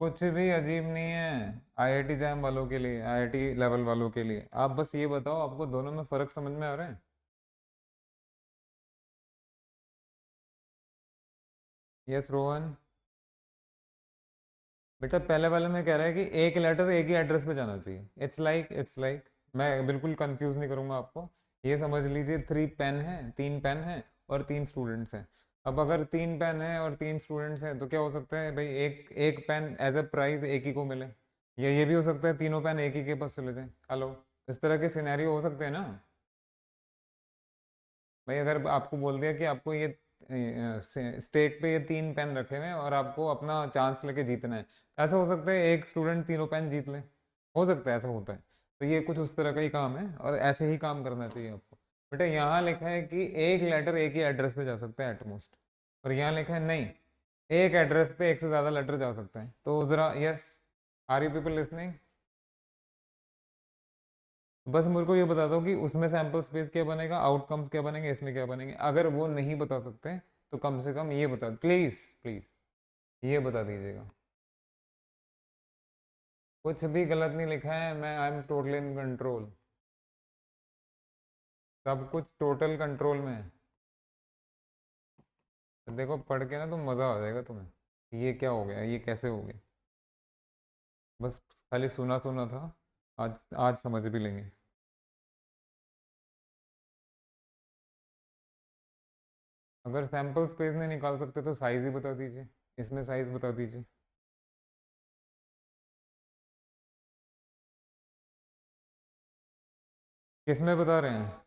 कुछ भी अजीब नहीं है आईआईटी जैम वालों के लिए, आईआईटी लेवल वालों के लिए। आप बस ये बताओ, आपको दोनों में फर्क समझ में आ रहा है? यस रोहन। बेटा पहले वाले में कह रहा है कि एक लेटर एक ही एड्रेस पे जाना चाहिए। इट्स लाइक मैं बिल्कुल कंफ्यूज नहीं करूंगा आपको। ये समझ लीजिए 3 पेन हैं और 3 स्टूडेंट्स हैं। अब अगर 3 पेन हैं और 3 स्टूडेंट्स हैं तो क्या हो सकता है भाई, एक एक पेन एज ए प्राइज एक ही को मिले। ये भी हो सकता है तीनों पेन एक ही के पास चले जाएं। हेलो। इस तरह के सिनेरियो हो सकते हैं ना। भाई अगर आपको बोल दिया कि आपको ये स्टेक पे ये 3 पेन रखे हुए हैं और आपको अपना चांस लेके जीतना है, ऐसा हो सकता है एक स्टूडेंट तीनों पेन जीत ले। हो सकता है, ऐसा होता है। तो ये कुछ उस तरह का ही काम है और ऐसे ही काम करना चाहिए आपको। बेटा यहाँ लिखा है कि एक लेटर एक ही एड्रेस पे जा सकता है एटमोस्ट, और यहाँ लिखा है नहीं, एक एड्रेस पे एक से ज़्यादा लेटर जा सकता है। तो ज़रा yes, are you people listening? बस मेरे को ये बता दो कि उसमें सैंपल स्पेस क्या बनेगा, आउटकम्स क्या बनेंगे, इसमें क्या बनेंगे। अगर वो नहीं बता सकते तो कम से कम ये बता, प्लीज प्लीज ये बता दीजिएगा। कुछ भी गलत नहीं लिखा है, मैं I am totally in control. सब कुछ टोटल कंट्रोल में है। तो देखो पढ़ के ना तो मज़ा आ जाएगा तुम्हें, ये क्या हो गया, ये कैसे हो गया। बस खाली सुना सुना था, आज आज समझ भी लेंगे। अगर सैंपल स्पेस नहीं निकाल सकते तो साइज ही बता दीजिए, इसमें साइज बता दीजिए। किस में बता रहे हैं?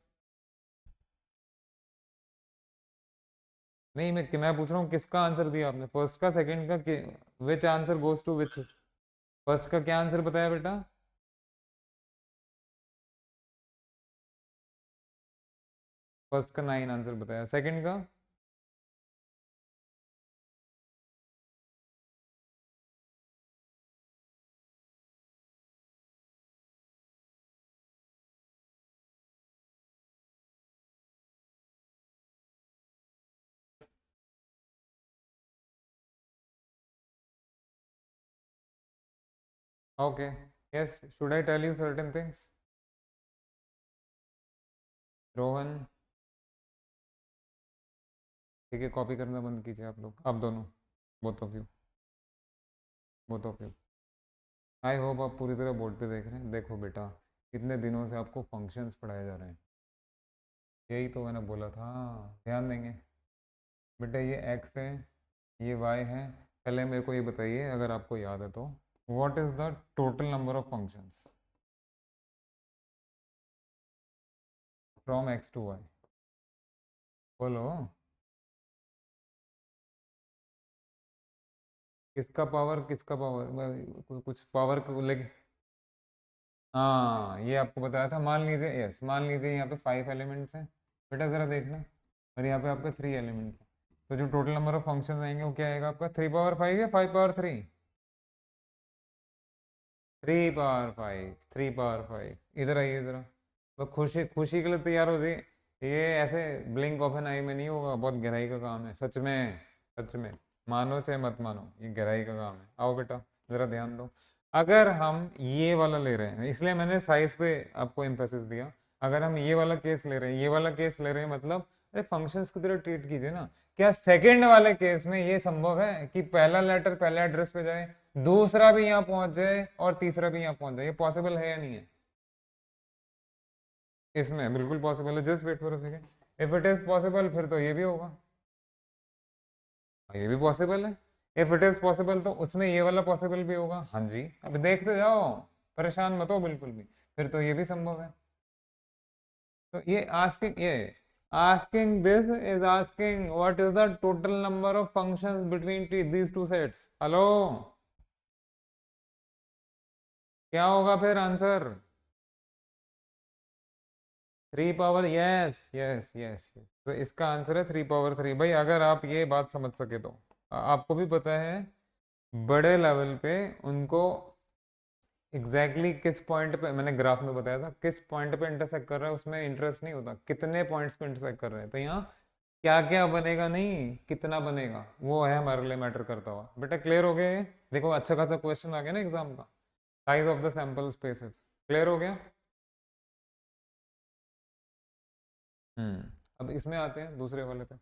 नहीं, मैं पूछ रहा हूँ किसका आंसर दिया आपने, फर्स्ट का सेकंड का? Which answer goes to which? First का क्या आंसर बताया बेटा? फर्स्ट का 9 आंसर बताया, सेकंड का? Okay, yes, should I tell you certain things? Rohan, ठीक है, कॉपी करना बंद कीजिए आप लोग, आप दोनों, both of you, both of you. I hope आप पूरी तरह बोर्ड पे देख रहे हैं। देखो बेटा, कितने दिनों से आपको फंक्शंस पढ़ाए जा रहे हैं, यही तो मैंने बोला था, ध्यान देंगे। बेटा ये x है, ये y है। पहले मेरे को ये बताइए, अगर आपको याद है तो, what is the total number of functions from x to y? बोलो। किसका पावर, कुछ पावर को लेके? हाँ, ये आपको बताया था। मान लीजिए, यस, मान लीजिए यहाँ पे 5 एलिमेंट्स हैं बेटा, ज़रा देखना, और यहाँ पे आपके 3 एलिमेंट्स हैं, तो जो टोटल नंबर ऑफ फंक्शन आएंगे वो क्या आएगा आपका? 3 पावर 5 या 5 पावर 3? 3 power 5, 3 power 5। इधर आइए ज़रा, तो खुशी खुशी के लिए तैयार हो जाइए। ये ऐसे ब्लिंक ऑफ एन आई में नहीं होगा, बहुत गहराई का काम है, सच में, सच में, मानो चाहे मत मानो, ये गहराई का काम है। आओ बेटा, ज़रा ध्यान दो। अगर हम ये वाला ले रहे हैं, इसलिए मैंने साइज पे आपको एम्फेसिस दिया, अगर हम ये वाला केस ले रहे हैं, ये वाला केस ले रहे हैं, मतलब अरे फंक्शंस की तरह ट्रीट कीजिए ना। क्या सेकंड वाले केस में ये संभव है कि पहला लेटर पहले एड्रेस पे जाए, दूसरा भी यहाँ पहुंच जाए और तीसरा भी यहाँ पहुंच जाए? ये पॉसिबल है या नहीं है? इसमें बिल्कुल पॉसिबल है, just wait for a second. If it is possible, फिर तो ये भी होगा। ये भी पॉसिबल है। इफ इट इज पॉसिबल, तो उसमें ये वाला पॉसिबल भी होगा। हाँ जी, अब देखते जाओ, परेशान मत हो बिल्कुल भी, फिर तो ये भी संभव है। तो ये asking this is asking what is the total number of functions between these two sets. Hello, क्या होगा फिर answer? 3 power, yes yes yes yes, तो इसका आंसर है 3 पावर 3। भाई अगर आप ये बात समझ सके तो, आपको भी पता है बड़े लेवल पे उनको किस पॉइंट पे, मैंने ग्राफ में बताया था, किस पॉइंट पे इंटरसेक्ट कर रहा है उसमें इंटरेस्ट नहीं होता, कितने पॉइंट्स पे इंटरसेक्ट कर रहे हैं। तो यहाँ क्या क्या बनेगा नहीं, कितना बनेगा, वो है हमारे लिए मैटर करता हुआ। बेटा क्लियर हो गया ये? देखो अच्छा खासा क्वेश्चन आ गया ना एग्जाम का, size of the sample spaces. Clear हो गया? अब इसमें आते हैं दूसरे वाले पे।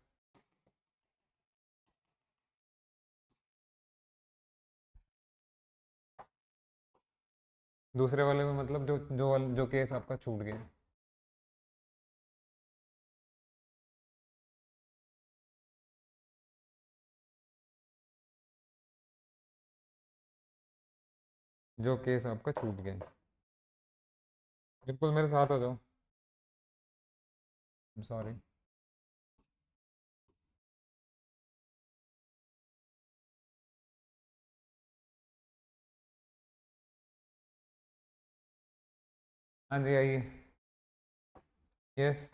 दूसरे वाले में मतलब जो केस आपका छूट गया, जो केस आपका छूट गया, बिल्कुल मेरे साथ आ जाओ। सॉरी, हाँ जी आइए। यस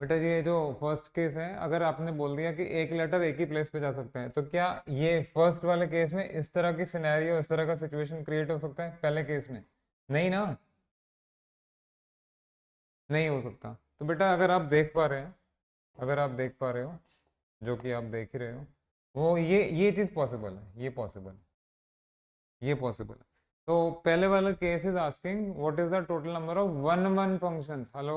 बेटा जी, ये जो फर्स्ट केस है, अगर आपने बोल दिया कि एक लेटर एक ही प्लेस पे जा सकते हैं, तो क्या ये फर्स्ट वाले केस में इस तरह की सिनेरियो, इस तरह का सिचुएशन क्रिएट हो सकता है पहले केस में? नहीं ना, नहीं हो सकता। तो बेटा अगर आप देख पा रहे हैं, अगर आप देख पा रहे हो, जो कि आप देख ही रहे हो, वो ये चीज़ पॉसिबल है, ये पॉसिबल है, ये पॉसिबल है। तो पहले वाला case is asking what is the total number of one one functions. Hello,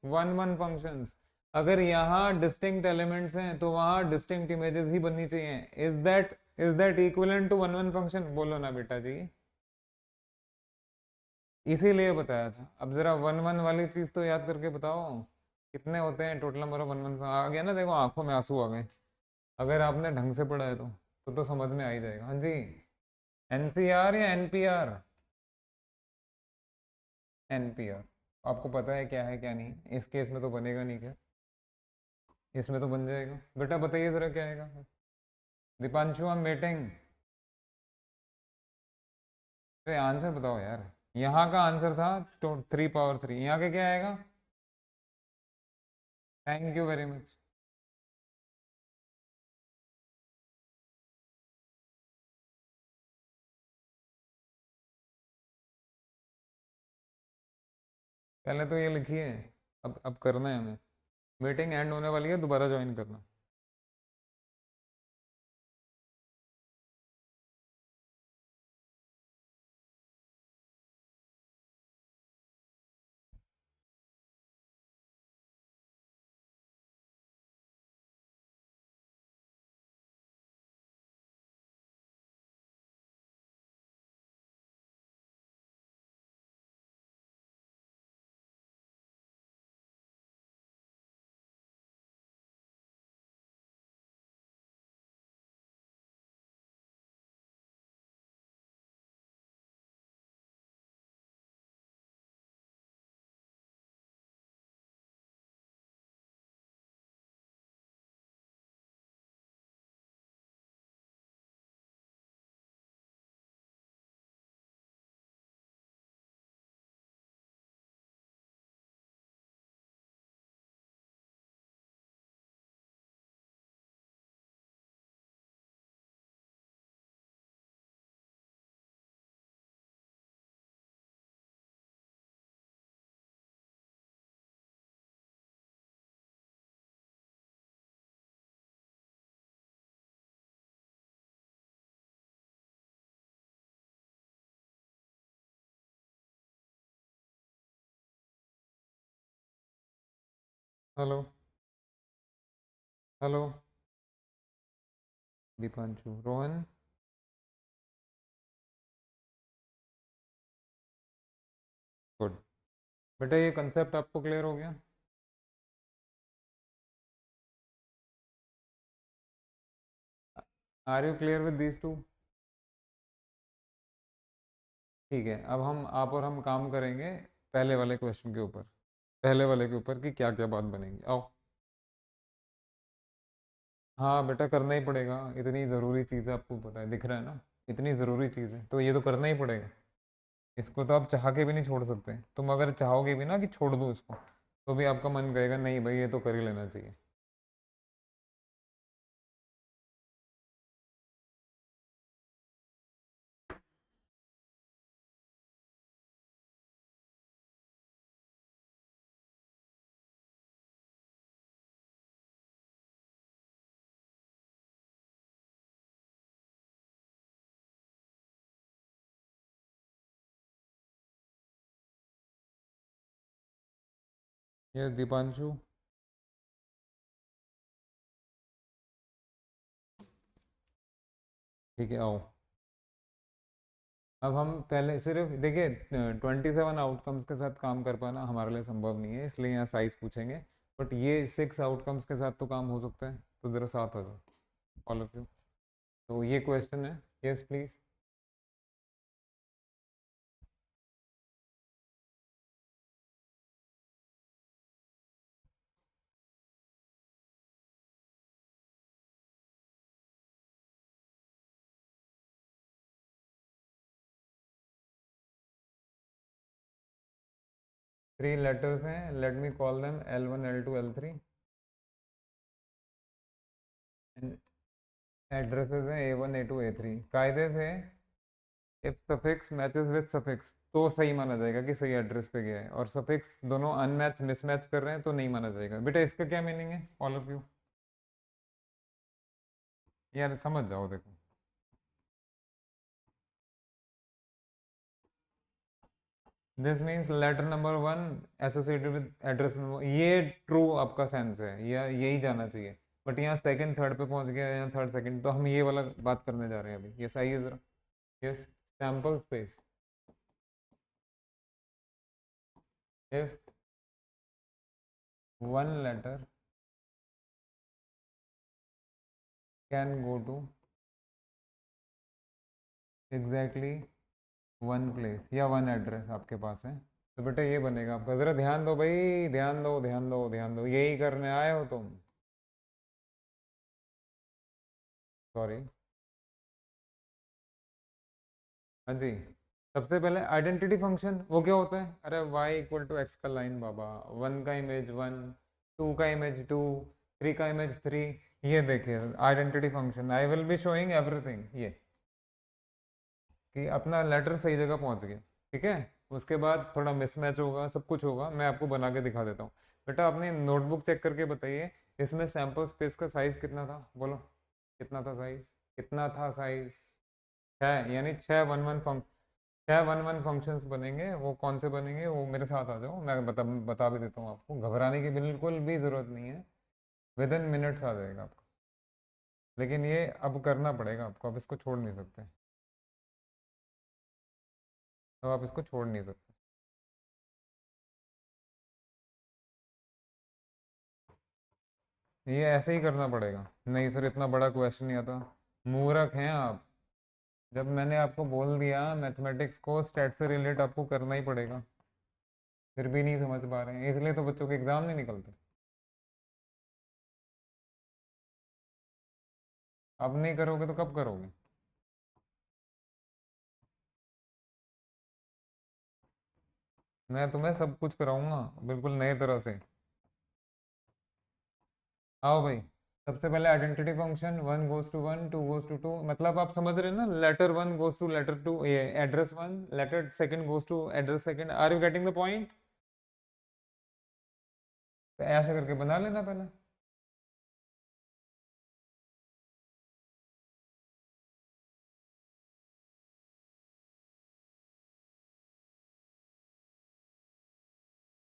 one one functions. अगर यहाँ डिस्टिंक्ट एलिमेंट्स हैं तो वहाँ डिस्टिंक्ट इमेजेस ही बननी चाहिए। Is that equivalent to one one function? बोलो ना बेटा जी। इसीलिए बताया था। अब जरा वन वन वाली चीज तो याद करके बताओ, कितने होते हैं total number of one one? आ गया ना, देखो आंखों में आंसू आ गए। अगर आपने ढंग से पढ़ा है तो समझ में आ ही जाएगा। हाँ जी, एनसीआर या एनपीआर? एनपीआर। आपको पता है क्या है क्या नहीं? इस केस में तो बनेगा नहीं क्या? इसमें तो बन जाएगा। बेटा बताइए जरा क्या आएगा? Deepanshu, I am waiting. तो आंसर बताओ यार। यहाँ का आंसर था तो 3 पावर 3, यहाँ का क्या आएगा? Thank you very much. पहले तो ये लिखिए। अब करना है हमें। मीटिंग एंड होने वाली है, दोबारा ज्वाइन करना। Hello. Hello. Deepanshu, Rohan. Good. बेटा ये कंसेप्ट आपको क्लियर हो गया? Are you clear with these two? ठीक है, अब हम आप और हम काम करेंगे पहले वाले क्वेश्चन के ऊपर। पहले वाले के ऊपर कि क्या क्या बात बनेगी, आओ। हाँ बेटा, करना ही पड़ेगा, इतनी ज़रूरी चीज़ है, आपको पता है, दिख रहा है ना, इतनी ज़रूरी चीज़ है तो ये तो करना ही पड़ेगा। इसको तो आप चाह के भी नहीं छोड़ सकते। तुम अगर चाहोगे भी ना कि छोड़ दो इसको, तो भी आपका मन कहेगा नहीं भाई, ये तो कर ही लेना चाहिए। ये दीपांशु। ठीक है, आओ। अब हम पहले सिर्फ देखिए, 27 आउटकम्स के साथ काम कर पाना हमारे लिए संभव नहीं है, इसलिए यहाँ साइज पूछेंगे। बट ये 6 आउटकम्स के साथ तो काम हो सकता है, तो ज़रा साथ आ जाओ ऑल ऑफ यू। तो ये क्वेश्चन है। Yes please. 3 लेटर्स हैं, let me call them L1 L2 L3। Addresses हैं A1 A2 A3। कायदे से if suffix matches with suffix तो सही माना जाएगा कि सही एड्रेस पे गया है, और सफिक्स दोनों अनमैच मिसमैच कर रहे हैं तो नहीं माना जाएगा। बेटा इसका क्या मीनिंग है ऑल ऑफ यू? यार समझ जाओ, देखो। This means letter number 1 associated with address number, ये ट्रू आपका सेंस है, या यही जाना चाहिए। बट यहाँ सेकंड थर्ड पे पहुंच गया, यहाँ थर्ड सेकंड, तो हम ये वाला बात करने जा रहे हैं अभी, ये सही है जरा। Yes. Sample space. If one letter can go to exactly one place या वन एड्रेस आपके पास है, तो बेटा ये बनेगा आपका। ज़रा ध्यान दो भाई, ध्यान दो, ध्यान दो, ध्यान दो, यही करने आए हो तुम। सॉरी। हाँ जी। सबसे पहले आइडेंटिटी फंक्शन वो क्या होता है? अरे y इक्वल टू एक्स का लाइन बाबा, वन का इमेज वन, टू का इमेज टू, थ्री का इमेज थ्री। ये देखिए identity function, I will be showing everything, ये कि अपना लेटर सही जगह पहुंच गया। ठीक है, उसके बाद थोड़ा मिसमैच होगा, सब कुछ होगा, मैं आपको बना के दिखा देता हूँ। बेटा अपनी नोटबुक चेक करके बताइए, इसमें सैंपल स्पेस का साइज कितना था? बोलो कितना था साइज? कितना था साइज? छः, यानी छः वन वन फंक्शंस बनेंगे। वो कौन से बनेंगे? वो मेरे साथ आ जाओ, मैं बता भी देता हूँ आपको, घबराने की बिल्कुल भी ज़रूरत नहीं है, विद इन मिनट्स आ जाएगा आपको। लेकिन ये अब करना पड़ेगा आपको, अब इसको छोड़ नहीं सकते, अब आप इसको छोड़ नहीं सकते। ये ऐसे ही करना पड़ेगा। नहीं सर इतना बड़ा क्वेश्चन नहीं आता, मूर्ख हैं आप। जब मैंने आपको बोल दिया मैथमेटिक्स को स्टैट से रिलेट आपको करना ही पड़ेगा, फिर भी नहीं समझ पा रहे हैं, इसलिए तो बच्चों के एग्जाम नहीं निकलते। अब नहीं करोगे तो कब करोगे? मैं तुम्हें सब कुछ कराऊंगा बिल्कुल नए तरह से। आओ भाई, सबसे पहले identity function, one goes to one, two goes to two, मतलब आप समझ रहे हैं ना, letter one goes to letter two, ये address one, letter second goes to address second. Are you getting the point? तो ऐसे करके बना लेना पहले।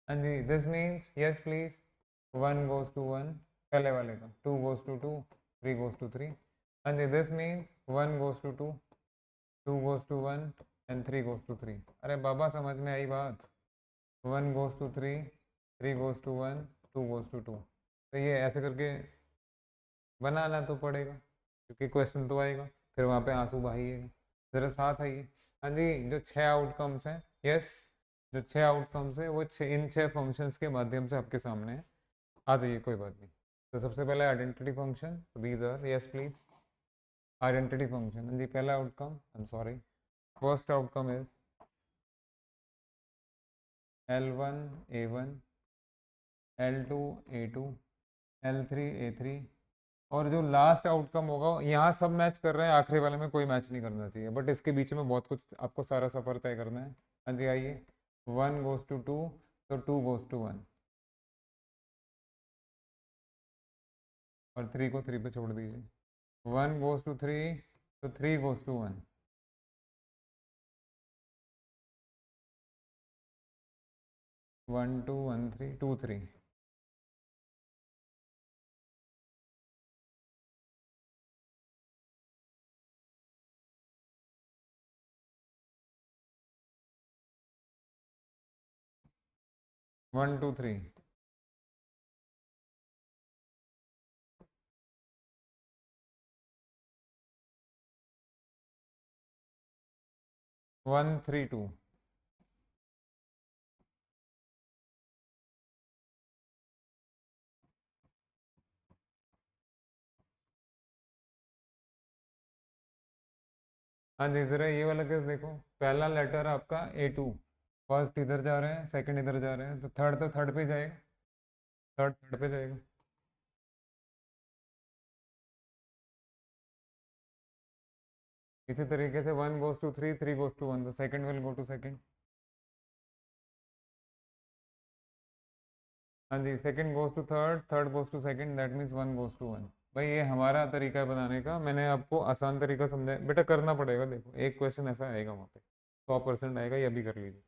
हाँ जी, this means yes please, one goes to one, पहले वाले का, two goes to two, three goes to three. हाँ जी, this means one goes to two, two goes to one and three goes to three. अरे बाबा समझ में आई बात? One goes to three, three goes to one, two goes to two. तो ये ऐसे करके बनाना तो पड़ेगा, क्योंकि क्वेश्चन तो आएगा, फिर वहाँ पे आंसू बहाइएगा। ज़रा साथ आइए। हाँ जी, जो छः आउटकम्स हैं, यस, जो छः आउटकम्स है वो इन छः फंक्शंस के माध्यम से आपके सामने है। आ जाइए, कोई बात नहीं। तो सबसे पहले identity function, these are, yes please, identity function. हाँ जी, पहला outcome, I am sorry, first outcome is L1 A1, L2 A2, L3 A3, और जो लास्ट आउटकम होगा यहाँ सब मैच कर रहे हैं, आखिरी वाले में कोई मैच नहीं करना चाहिए, बट इसके बीच में बहुत कुछ आपको सारा सफर तय करना है। हाँ जी आइए, वन गोज टू टू, तो टू गोज टू वन, और थ्री को थ्री पे छोड़ दीजिए। वन गोज टू थ्री, तो three goes to one, one two one three two three. One two three, one three two. हाँ जी, जरा ये वाला केस देखो, पहला लेटर आपका A2, फर्स्ट इधर जा रहे हैं, सेकंड इधर जा रहे हैं, तो थर्ड पे जाएगा, थर्ड थर्ड पे जाएगा। इसी तरीके से one goes to three, three goes to one, तो second will go to second. हाँ जी, second goes to third, third goes to second, that means one goes to one. भाई ये हमारा तरीका है बनाने का, मैंने आपको आसान तरीका समझा बेटा, करना पड़ेगा, देखो एक क्वेश्चन ऐसा आएगा वहाँ पे, 100% आएगा, ये भी कर लीजिए।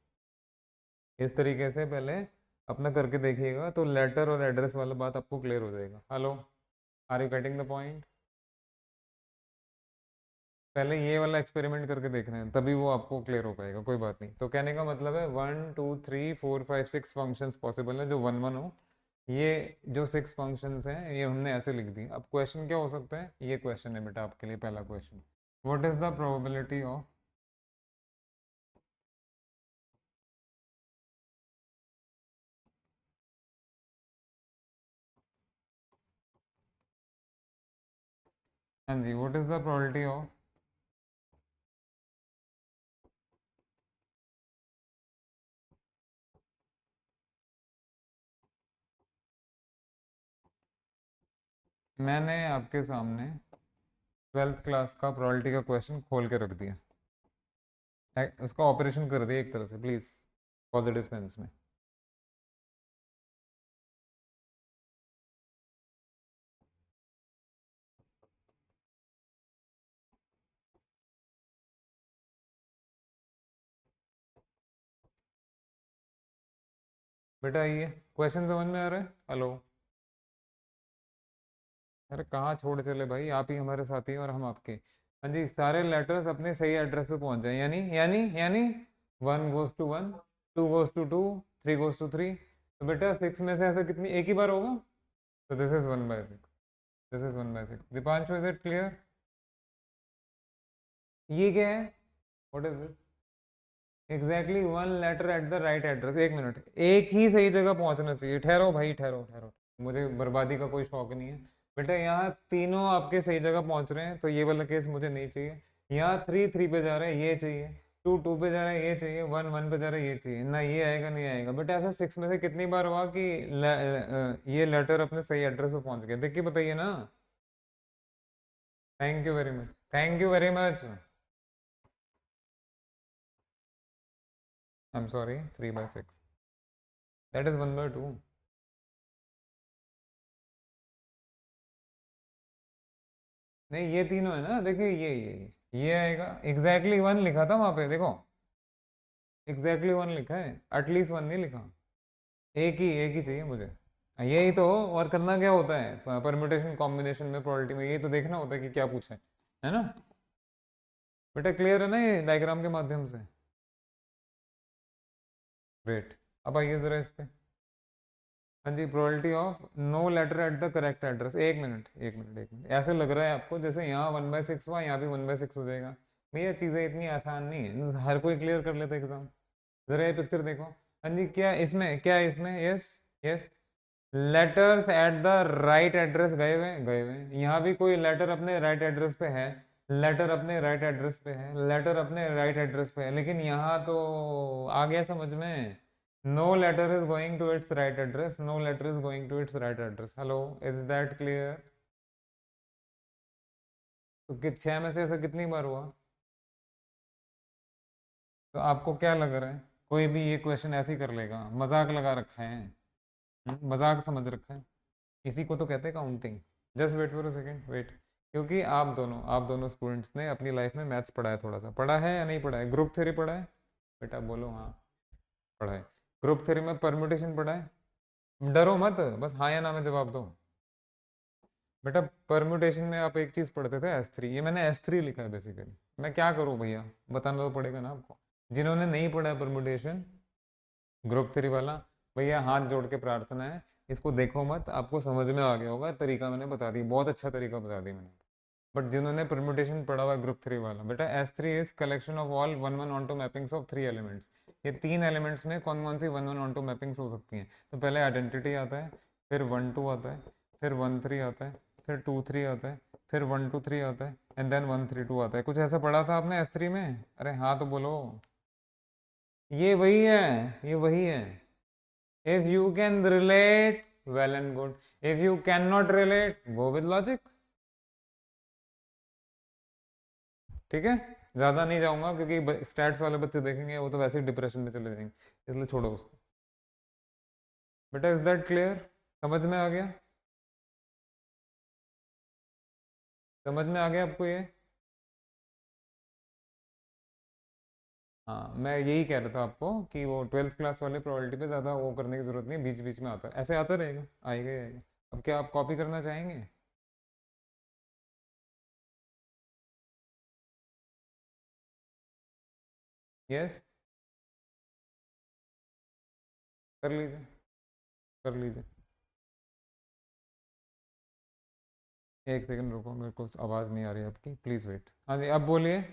इस तरीके से पहले अपना करके देखिएगा, तो लेटर और एड्रेस वाला बात आपको क्लियर हो जाएगा। Hello, are you getting the point? पहले ये वाला एक्सपेरिमेंट करके देख रहे हैं, तभी वो आपको क्लियर हो पाएगा। कोई बात नहीं, तो कहने का मतलब है one two three four five six functions possible है जो वन वन हो। ये जो सिक्स फंक्शंस हैं ये हमने ऐसे लिख दी। अब क्वेश्चन क्या हो सकता है? ये क्वेश्चन है बेटा आपके लिए, पहला question, what is the probability of, हाँ जी, what is the probability of मैंने आपके सामने 12th क्लास का प्रोबेबिलिटी का क्वेश्चन खोल के रख दिया, उसका ऑपरेशन कर दिया एक तरह से, प्लीज पॉजिटिव सेंस में। बेटा ये क्वेश्चन समझ में आ रहा है? हेलो? अरे कहाँ छोड़ चले भाई, आप ही हमारे साथी हैं और हम आपके। हाँ जी, सारे लेटर्स अपने सही एड्रेस पे पहुंच जाए, यानी 1 goes to 1, 2 goes to 2, 3 goes to 3। तो बेटा 6 में से ऐसा कितनी एक ही बार होगा, तो this is 1/6, this is 1/6। Deepanshu, is it clear? ये क्या है? What is this? Exactly 1 letter at the right address. एक मिनट, एक ही सही जगह पहुंचना चाहिए। ठहरो भाई, ठहरो ठहरो, मुझे बर्बादी का कोई शौक नहीं है। बेटा यहाँ तीनों आपके सही जगह पहुंच रहे हैं, तो ये वाला केस मुझे नहीं चाहिए। यहाँ 3 3 पे जा रहा है, ये चाहिए। 2 2 पे जा रहा है, ये चाहिए। 1 1 पे जा रहा है, ये चाहिए ना। ये आएगा नहीं आएगा। बेटा ऐसा 6 में से कितनी बार हुआ कि ये लेटर अपने सही एड्रेस पे पहुंच गया? देख के बताइए ना। Thank you very much, thank you very much. I am sorry, 3/6, that is 1/2। नहीं, ये तीनों है ना, देखिए ये आएगा। एग्जैक्टली 1 लिखा था वहां पे, देखो। एग्जैक्टली 1 लिखा है, एटलीस्ट 1 नहीं लिखा। एक ही चाहिए मुझे। यही तो, और करना क्या होता है परम्यूटेशन कॉम्बिनेशन में, प्रोबेबिलिटी में? यही तो देखना होता है कि क्या पूछे, है ना? बेटा क्लियर है ना ये डायग्राम के माध्यम से? ग्रेट। अब आइए जरा इस पे। हाँ जी, probability of no letter at the correct address. एक मिनट एक मिनट एक मिनट, ऐसे लग रहा है आपको जैसे यहाँ 1/6 हुआ, यहाँ भी 1/6 हो जाएगा। भैया चीज़ें इतनी आसान नहीं है, हर कोई क्लियर कर लेता है एग्जाम। जरा ये पिक्चर देखो। हाँ जी, क्या इसमें yes yes, letters eight the right address गए हुए। यहाँ भी कोई लेटर अपने राइट एड्रेस पे है, लेटर अपने राइट एड्रेस पे है, लेटर अपने राइट एड्रेस पे है, लेकिन यहाँ तो आ गया समझ में। No letter is going to its right address, no letter is going to its right address. Hello, is that clear? तो 6 में से ऐसा कितनी बार हुआ? तो आपको क्या लग रहा है, कोई भी ये क्वेश्चन ऐसे ही कर लेगा? मजाक लगा रखा है, मजाक समझ रखा है। इसी को तो कहते हैं counting. Just wait for a second, wait. क्योंकि आप दोनों स्टूडेंट्स ने अपनी लाइफ में मैथ्स पढ़ा है, थोड़ा सा पढ़ा है या नहीं पढ़ा है? ग्रुप थ्योरी पढ़ा है? बेटा बोलो हाँ, पढ़ा है। ग्रुप थ्योरी में परम्यूटेशन पढ़ा है? डरो मत, बस हाँ या ना में जवाब दो। बेटा परम्यूटेशन में आप एक चीज पढ़ते थे, S3। ये मैंने S3 लिखा है बेसिकली। मैं क्या करूँ भैया, बताना तो पड़ेगा ना आपको। जिन्होंने नहीं पढ़ा है परम्यूटेशन ग्रुप थ्री वाला, भैया हाथ जोड़ के प्रार्थना है, इसको देखो मत, आपको समझ में आ गया होगा। तरीका मैंने बता दी, बहुत अच्छा तरीका बता दी मैंने। बट जिन्होंने परम्यूटेशन पढ़ा हुआ है ग्रुप थ्री वाला, बेटा S3 is collection of all 1 1 onto mappings of 3 elements. ये 3 एलिमेंट्स में कौन कौन सी 1 1 ऑन टू मैपिंग्स हो सकती हैं? तो पहले आइडेंटिटी आता है, फिर 1 2 आता है, फिर 1 3 आता है, फिर 2 3 आता है, फिर 1 2 3 आता है, एंड देन 1 3 2 आता है। कुछ ऐसा पढ़ा था आपने S3 में? अरे हाँ तो बोलो। ये वही है, ये वही है। If you can relate, well and good. If you cannot relate, go with logic. ठीक है, ज्यादा नहीं जाऊंगा क्योंकि स्टैट्स वाले बच्चे देखेंगे वो तो वैसे ही डिप्रेशन में चले जाएंगे, इसलिए छोड़ो उसको। बेटा इज दैट क्लियर? समझ में आ गया? समझ में आ गया आपको ये? हाँ, मैं यही कह रहा था आपको कि वो 12th क्लास वाले प्रोबेबिलिटी पे ज़्यादा वो करने की ज़रूरत नहीं, बीच बीच में आता है, ऐसे आता रहेगा, आएगा ही आएगा। अब क्या आप कॉपी करना चाहेंगे? यस, कर लीजिए, कर लीजिए। एक सेकंड रुको, मेरे को आवाज़ नहीं आ रही आपकी, प्लीज़ वेट। हाँ जी, अब बोलिए।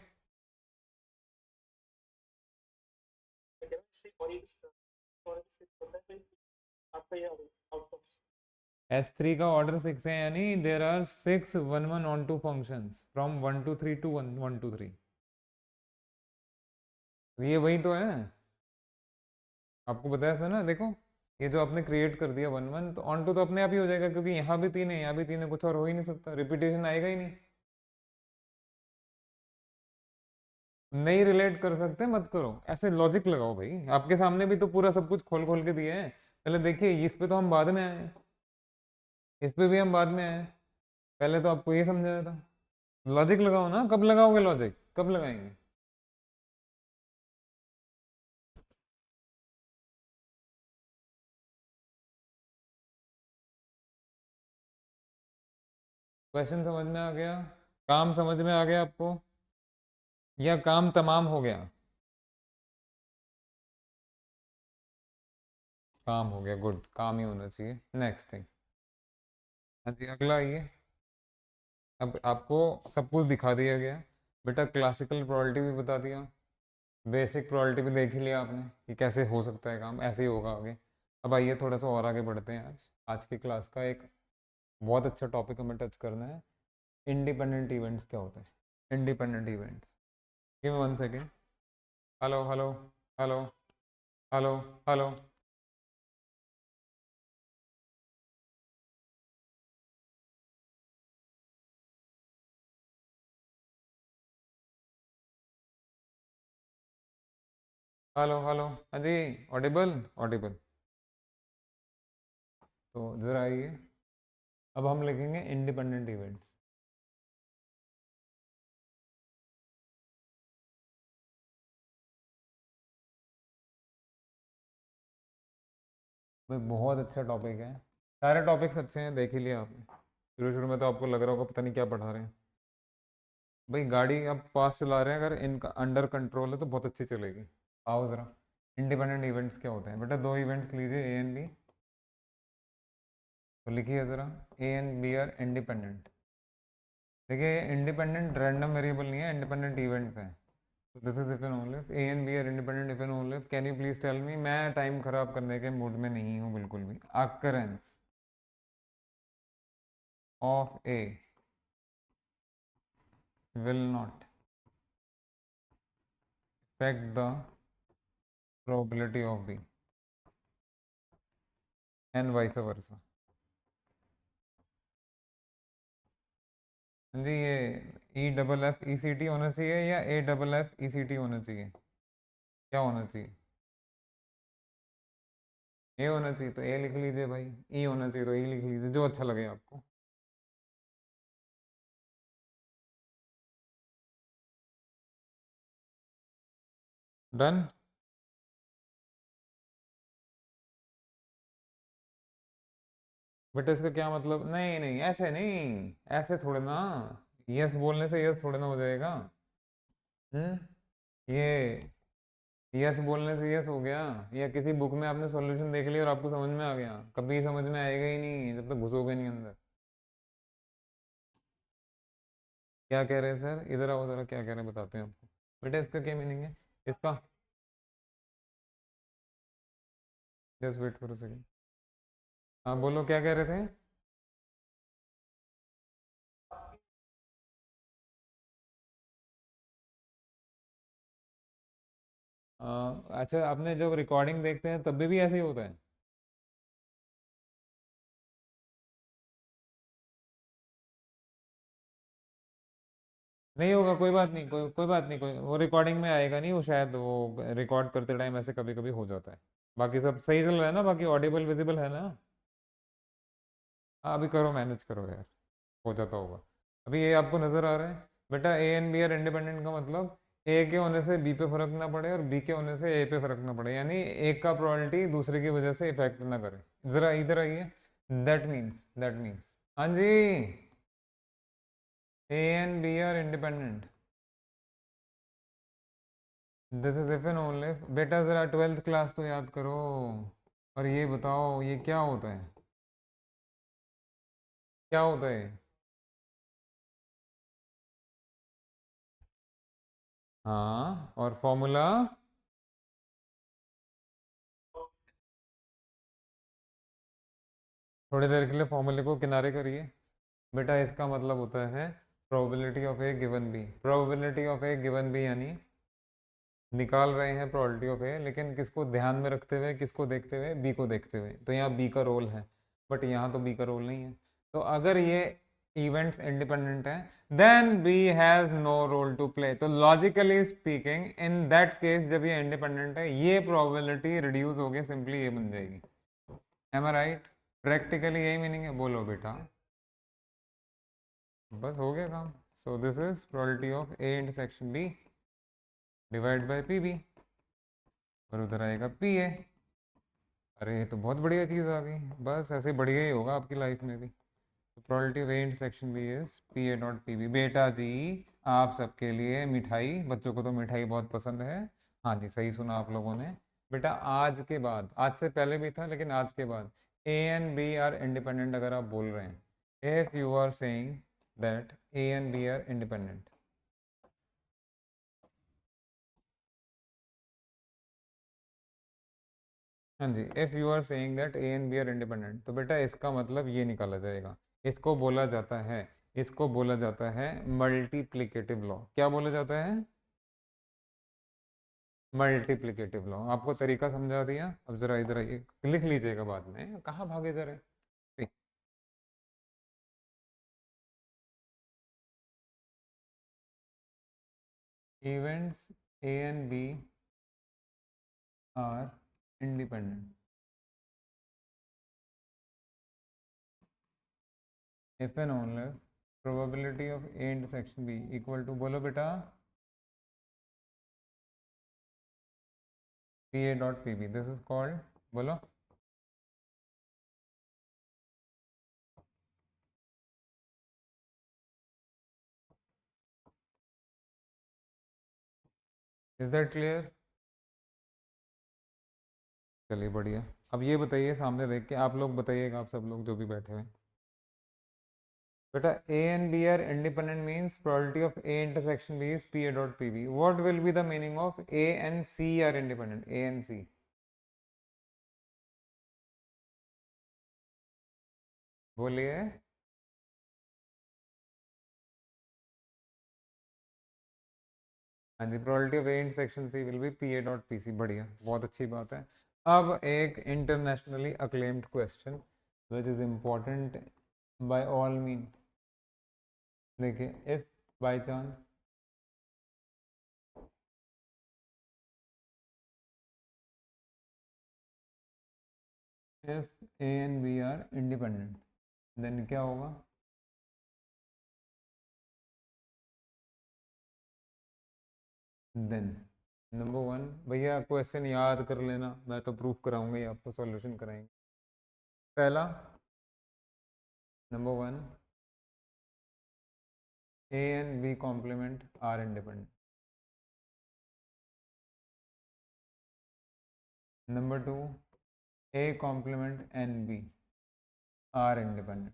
S3 का ऑर्डर 6 है, यानी there are 6 1 1 on 2 functions from 1 2 3 to 1 1 2 3। ये वही तो है, आपको बताया था ना, देखो। ये जो आपने क्रिएट कर दिया 1 1, तो ऑन टू तो अपने आप ही हो जाएगा, क्योंकि यहाँ भी 3 है, यहाँ भी 3 है, कुछ और हो ही नहीं सकता, रिपीटेशन आएगा ही नहीं। नहीं रिलेट कर सकते मत करो, ऐसे लॉजिक लगाओ भाई, आपके सामने भी तो पूरा सब कुछ खोल खोल के दिए है। पहले देखिए, इस पे तो हम बाद में आए हैं, इस पे भी हम बाद में आए हैं, पहले तो आपको ये समझाया था। लॉजिक लगाओ ना, कब लगाओगे लॉजिक, कब लगाएंगे? क्वेश्चन समझ में आ गया? काम समझ में आ गया आपको, या काम तमाम हो गया? काम हो गया, गुड, काम ही होना चाहिए। नेक्स्ट थिंग, हाँ जी, अगला आइए। अब आपको सब कुछ दिखा दिया गया बेटा, क्लासिकल प्रोबेबिलिटी भी बता दिया, बेसिक प्रोबेबिलिटी भी देख ही लिया आपने कि कैसे हो सकता है काम, ऐसे ही होगा आगे। अब आइए थोड़ा सा और आगे बढ़ते हैं। आज आज की क्लास का एक बहुत अच्छा टॉपिक हमें टच करना है, इंडिपेंडेंट इवेंट्स क्या होते हैं, independent events. Give me 1 second. Hello hello hello hello hello. Hello hello, हाँ जी, ऑडिबल ऑडिबल। तो ज़रा आइए, अब हम लिखेंगे इंडिपेंडेंट इवेंट्स। भाई बहुत अच्छा टॉपिक है, सारे टॉपिक्स अच्छे हैं, देख ही लिया आपने। शुरू शुरू में तो आपको लग रहा होगा पता नहीं क्या पढ़ा रहे हैं। भाई गाड़ी आप फास्ट चला रहे हैं, अगर इनका अंडर कंट्रोल है तो बहुत अच्छी चलेगी। आओ ज़रा, इंडिपेंडेंट इवेंट्स क्या होते हैं बेटा? दो इवेंट्स लीजिए, ए एंड बी, तो लिखिए ज़रा, A and B are independent. देखिए, इंडिपेंडेंट रैंडम वेरिएबल नहीं है, इंडिपेंडेंट इवेंट्स हैं। तो this is if and only if A and B are independent if and only if, can you please tell me, मैं टाइम खराब करने के मूड में नहीं हूँ बिल्कुल भी। Occurrence of A will not affect the probability of B and vice versa। हाँ जी, ये E double F E C T होना चाहिए या A double F E C T होना चाहिए? क्या होना चाहिए? ए होना चाहिए तो ए लिख लीजिए भाई, ई होना चाहिए तो ई लिख लीजिए, जो अच्छा लगे आपको। डन। बेटा इसका क्या मतलब? नहीं नहीं, ऐसे नहीं, ऐसे थोड़े ना, यस बोलने से यस थोड़े ना हो जाएगा। ये यस बोलने से यस हो गया, या किसी बुक में आपने सॉल्यूशन देख लिया और आपको समझ में आ गया? कभी समझ में आएगा ही नहीं जब तक घुसोगे नहीं अंदर। क्या कह रहे हैं सर? इधर आओ जरा, क्या कह रहे हैं बताते हैं आपको। बेटा इसका क्या मीनिंग है इसका? Just wait for a second. हाँ बोलो, क्या कह रहे थे? अच्छा, आपने जब रिकॉर्डिंग देखते हैं तब भी ऐसे ही होता है? नहीं होगा, कोई बात नहीं, कोई बात नहीं, कोई वो रिकॉर्डिंग में आएगा नहीं, वो शायद वो रिकॉर्ड करते टाइम ऐसे कभी कभी हो जाता है। बाकी सब सही चल रहा है ना? बाकी ऑडिबल विजिबल है ना? हाँ अभी करो, मैनेज करो यार, हो जाता होगा। अभी ये आपको नजर आ रहा है बेटा, A and B are independent का मतलब ए के होने से बी पे फर्क ना पड़े और बी के होने से ए पे फर्क ना पड़े, यानी एक का प्रोबेबिलिटी दूसरे की वजह से इफेक्ट ना करे। जरा इधर आइए, दैट मीन्स हाँ जी, A and B are independent, this is if and only. बेटा जरा 12th क्लास तो याद करो, और ये बताओ ये क्या होता है, क्या होता है? हाँ, और फॉर्मूला? थोड़ी देर के लिए फॉर्मूले को किनारे करिए। बेटा इसका मतलब होता है probability of A given B, probability of A given B यानी निकाल रहे हैं प्रोबेबिलिटी ऑफ ए, लेकिन किसको ध्यान में रखते हुए, किसको देखते हुए, बी को देखते हुए। तो यहाँ बी का रोल है, बट यहाँ तो बी का रोल नहीं है। तो अगर ये इवेंट्स इंडिपेंडेंट हैं, then B has no role to play. तो logically speaking in that case जब ये इंडिपेंडेंट है, ये प्रोबेबिलिटी रिड्यूस होगी, सिंपली ये बन जाएगी। Am I right? प्रैक्टिकली यही मीनिंग है। बोलो बेटा, बस हो गया काम। So this is probability of A intersection B divide by P B, और उधर आएगा पी ए। अरे ये तो बहुत बढ़िया चीज़ आ गई। बस ऐसे बढ़िया ही होगा आपकी लाइफ में भी। Probability of A intersection B is P A dot P B. बेटा जी, आप सबके लिए मिठाई, बच्चों को तो मिठाई बहुत पसंद है। हाँ जी, सही सुना आप लोगों ने। बेटा आज के बाद, आज से पहले भी था लेकिन आज के बाद, A and B are independent अगर आप बोल रहे हैं, if you are saying that A and B are independent. हाँ जी, if you are saying that A and B are independent, तो बेटा इसका मतलब ये निकाला जाएगा। इसको बोला जाता है, इसको बोला जाता है मल्टीप्लिकेटिव लॉ। क्या बोला जाता है? Multiplicative law. आपको तरीका समझा दिया। अब जरा इधर आइए, लिख लीजिएगा बाद में, कहाँ भागे जा रहे? Events A and B are independent if and only probability of A intersection B equal to, बोलो बेटा, P A dot P B. This is called, बोलो, इज दैट क्लियर? चलिए बढ़िया। अब ये बताइए, सामने देख के आप लोग बताइएगा, आप सब लोग जो भी बैठे हुए। बेटा A and B are independent means probability of A intersection B is P A dot P B. What will be the meaning of A and C are independent? A and C, बोलिए। हाँ जी, probability of A intersection C will be P A dot P C. बढ़िया, बहुत अच्छी बात है। अब एक internationally acclaimed question which is important by all means. देखिए, if by chance if A and B are independent, then क्या होगा? देन नंबर वन, भैया क्वेश्चन याद कर लेना, मैं तो प्रूफ कराऊंगा, ये आपको सॉल्यूशन कराएंगे। पहला, number one, A and B complement are independent. Number two, A complement and B are independent.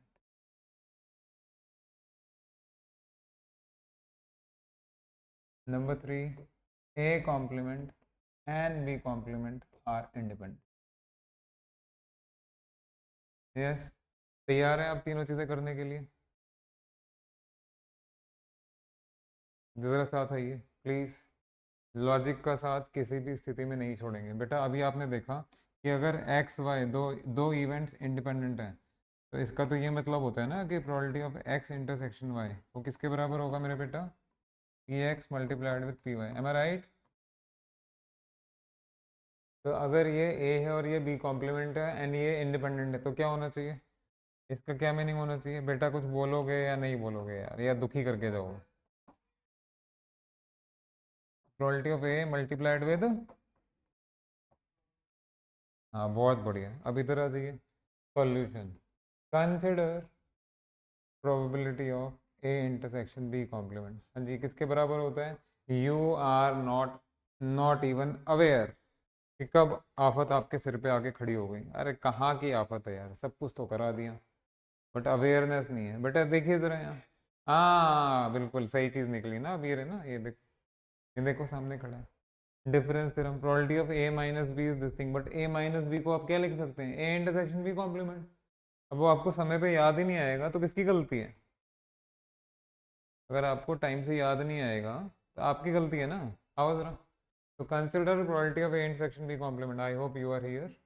Number three, A complement and B complement are independent. Yes, तैयार है आप तीनों चीज़ें करने के लिए? ज़रा साथ आइए प्लीज़। लॉजिक का साथ किसी भी स्थिति में नहीं छोड़ेंगे। बेटा अभी आपने देखा कि अगर एक्स वाई दो दो इवेंट्स इंडिपेंडेंट हैं, तो इसका तो ये मतलब होता है ना कि probability of X intersection Y वो किसके बराबर होगा मेरे बेटा? P X multiplied with P Y. Am I right? तो अगर ये ए है और ये बी कॉम्प्लीमेंट है एंड ये इंडिपेंडेंट है, तो क्या होना चाहिए? इसका क्या मीनिंग होना चाहिए? बेटा कुछ बोलोगे या नहीं बोलोगे यार, या दुखी करके जाओगे? Probability of A multiplied with, हाँ बहुत बढ़िया। अब इधर आ जाइए, solution. Consider probability of A intersection B complement. हाँ जी, किसके बराबर होता है? You are not not even aware कि कब आफत आपके सिर पे आके खड़ी हो गई। अरे कहाँ की आफत है यार, सब कुछ तो करा दिया, बट अवेयरनेस नहीं है। बेटा देखिए जरा यहाँ, हाँ बिल्कुल सही चीज़ निकली ना। अब ये रहे ना, ये देखो सामने खड़ा है। Difference theorem, probability of A minus B is this thing, but A minus B को आप क्या लिख सकते हैं? A intersection B complement. अब वो आपको समय पे याद ही नहीं आएगा तो किसकी गलती है? अगर आपको टाइम से याद नहीं आएगा तो आपकी गलती है ना। आओ जरा, तो consider probability of A intersection B complement. I hope you are here.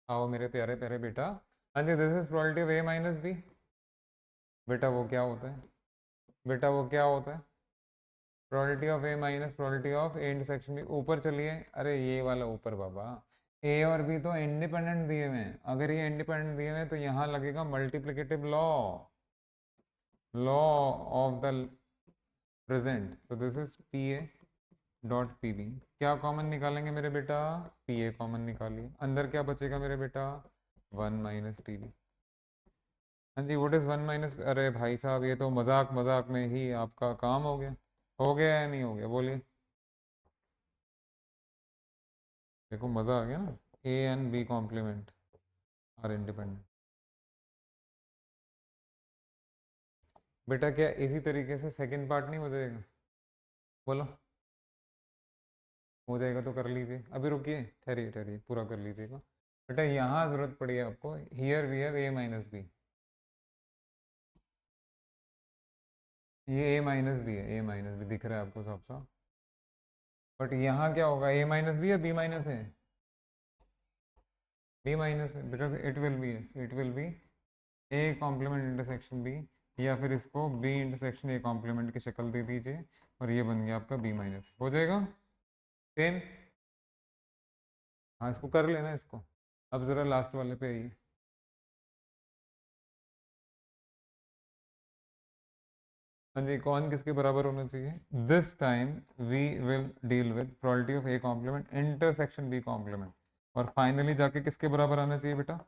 आओ मेरे प्यारे प्यारे बेटा। हाँ जी, this is probability of A minus B. बेटा वो क्या होता है? बेटा वो क्या होता है? Probability of A minus probability of A intersection B. ऊपर चलिए, अरे ये वाला ऊपर बाबा। ए और बी तो इंडिपेंडेंट दिए हुए हैं, अगर ये इंडिपेंडेंट दिए हुए हैं तो यहाँ लगेगा multiplicative law, law of the present. तो this is P A dot P B. क्या कॉमन निकालेंगे मेरे बेटा? पी ए कॉमन निकालिए, अंदर क्या बचेगा मेरे बेटा? 1 - पी बी। हाँ जी, व्हाट इज 1 - अरे भाई साहब, ये तो मजाक मजाक में ही आपका काम हो गया। हो गया या नहीं हो गया, बोलिए। देखो मजा आ गया ना। A and B complement are independent. बेटा क्या इसी तरीके से सेकंड पार्ट नहीं हो जाएगा? बोलो। हो जाएगा तो कर लीजिए, अभी रुकिए, ठहरिए ठहरिए, पूरा कर लीजिएगा। बेटा यहाँ जरूरत पड़ी है आपको, here we have A minus B. ये ए माइनस बी है, ए माइनस बी दिख रहा है आपको साफ साफ। बट यहाँ क्या होगा, ए माइनस बी या बी माइनस है? बी माइनस है, because it will be A complement intersection B, या फिर इसको बी इंटरसेक्शन ए कॉम्प्लीमेंट की शक्ल दे दीजिए और ये बन गया आपका बी माइनस, हो जाएगा सेम। हाँ इसको कर लेना इसको। अब ज़रा लास्ट वाले पे आइए। हाँ जी, कौन किसके बराबर होना चाहिए? This time we will deal with probability of A complement intersection B complement, और फाइनली जाके किसके बराबर आना चाहिए बेटा?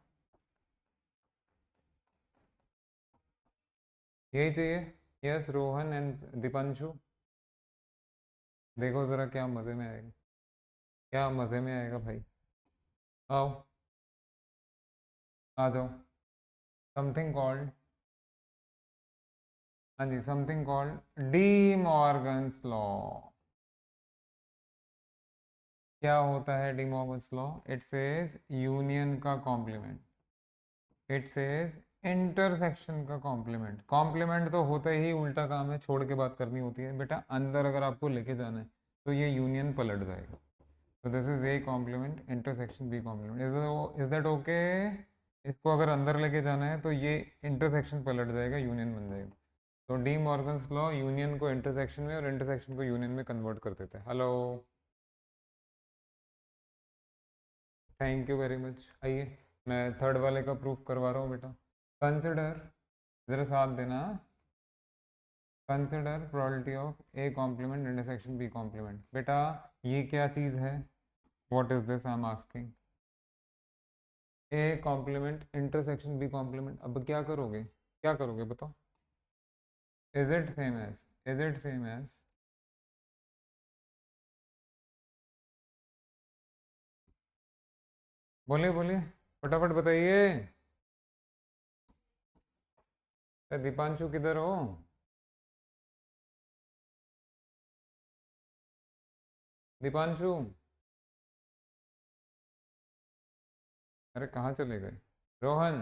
यही चाहिए। Yes, Rohan and Deepanshu. देखो ज़रा क्या मज़े में आएगा, क्या मज़े में आएगा भाई। आओ, आ जाओ। समथिंग कॉल्ड, हाँ जी, something called De Morgan's law. क्या होता है De Morgan's law? It says union का कॉम्प्लीमेंट, इट सेज इंटरसेक्शन का कॉम्प्लीमेंट। कॉम्प्लीमेंट तो होता ही उल्टा काम है, छोड़ के बात करनी होती है बेटा, अंदर अगर आपको लेके जाना है तो ये यूनियन पलट जाएगा। तो this is A complement intersection B complement, is that okay? इसको अगर अंदर लेके जाना है तो ये इंटरसेक्शन पलट जाएगा, यूनियन बन जाएगा। तो डी मॉर्गन्स लॉ यूनियन को इंटरसेक्शन में और इंटरसेक्शन को यूनियन में कन्वर्ट कर देता है। Hello, thank you very much. आइए मैं थर्ड वाले का प्रूफ करवा रहा हूँ बेटा। कंसिडर, जरा साथ देना। Consider probability of A complement intersection B complement. बेटा ये क्या चीज़ है? What is this I am asking? A complement intersection B complement. अब क्या करोगे, क्या करोगे बताओ? Is it same as, is it same as? बोलिए बोलिए, फटाफट बताइए। दीपांशु किधर हो? दीपांशु, अरे कहाँ चले गए? रोहन,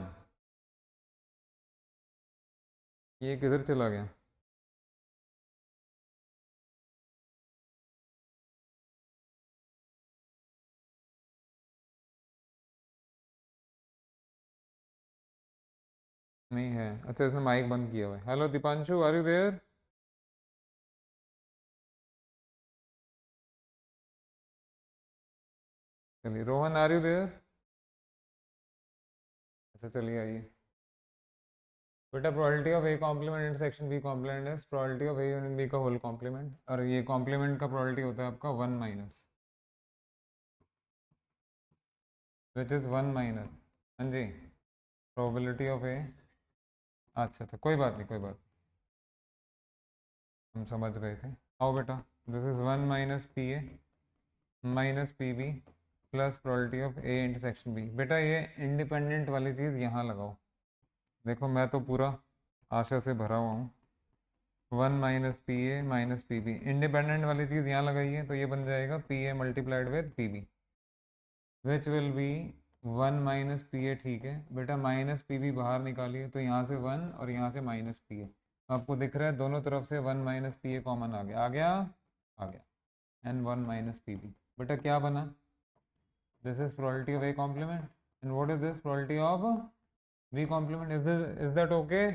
ये किधर चला गया? नहीं है, अच्छा इसने माइक बंद किया हुआ है। Hello Deepanshu, are you there? चलिए, रोहन आर यू देयर? अच्छा चलिए आइए। बेटा probability of A complement intersection B complement is probability of A union B का होल कॉम्प्लीमेंट, और ये कॉम्प्लीमेंट का प्रोबेबिलिटी होता है आपका 1 - विच इज़ 1 - हाँ जी, प्रोबेबिलिटी ऑफ ए। अच्छा अच्छा, कोई बात नहीं कोई बात, हम समझ गए थे। आओ बेटा, this is 1 - P A minus P B plus probability of A intersection B. बेटा ये इंडिपेंडेंट वाली चीज़ यहाँ लगाओ। देखो मैं तो पूरा आशा से भरा हुआ हूँ। 1 - P A minus P B, independent वाली चीज़ यहाँ लगाइए तो ये बन जाएगा P A multiplied with P B, which will be 1 - P A. ठीक है बेटा, माइनस पी बी बाहर निकालिए तो यहाँ से 1 और यहाँ से -पी ए। आपको दिख रहा है दोनों तरफ से 1 - पी ए कॉमन आ गया, आ गया, आ गया। And 1 - P B. बेटा क्या बना, this is probability of A complement and what is this, probability of B complement. Is that okay?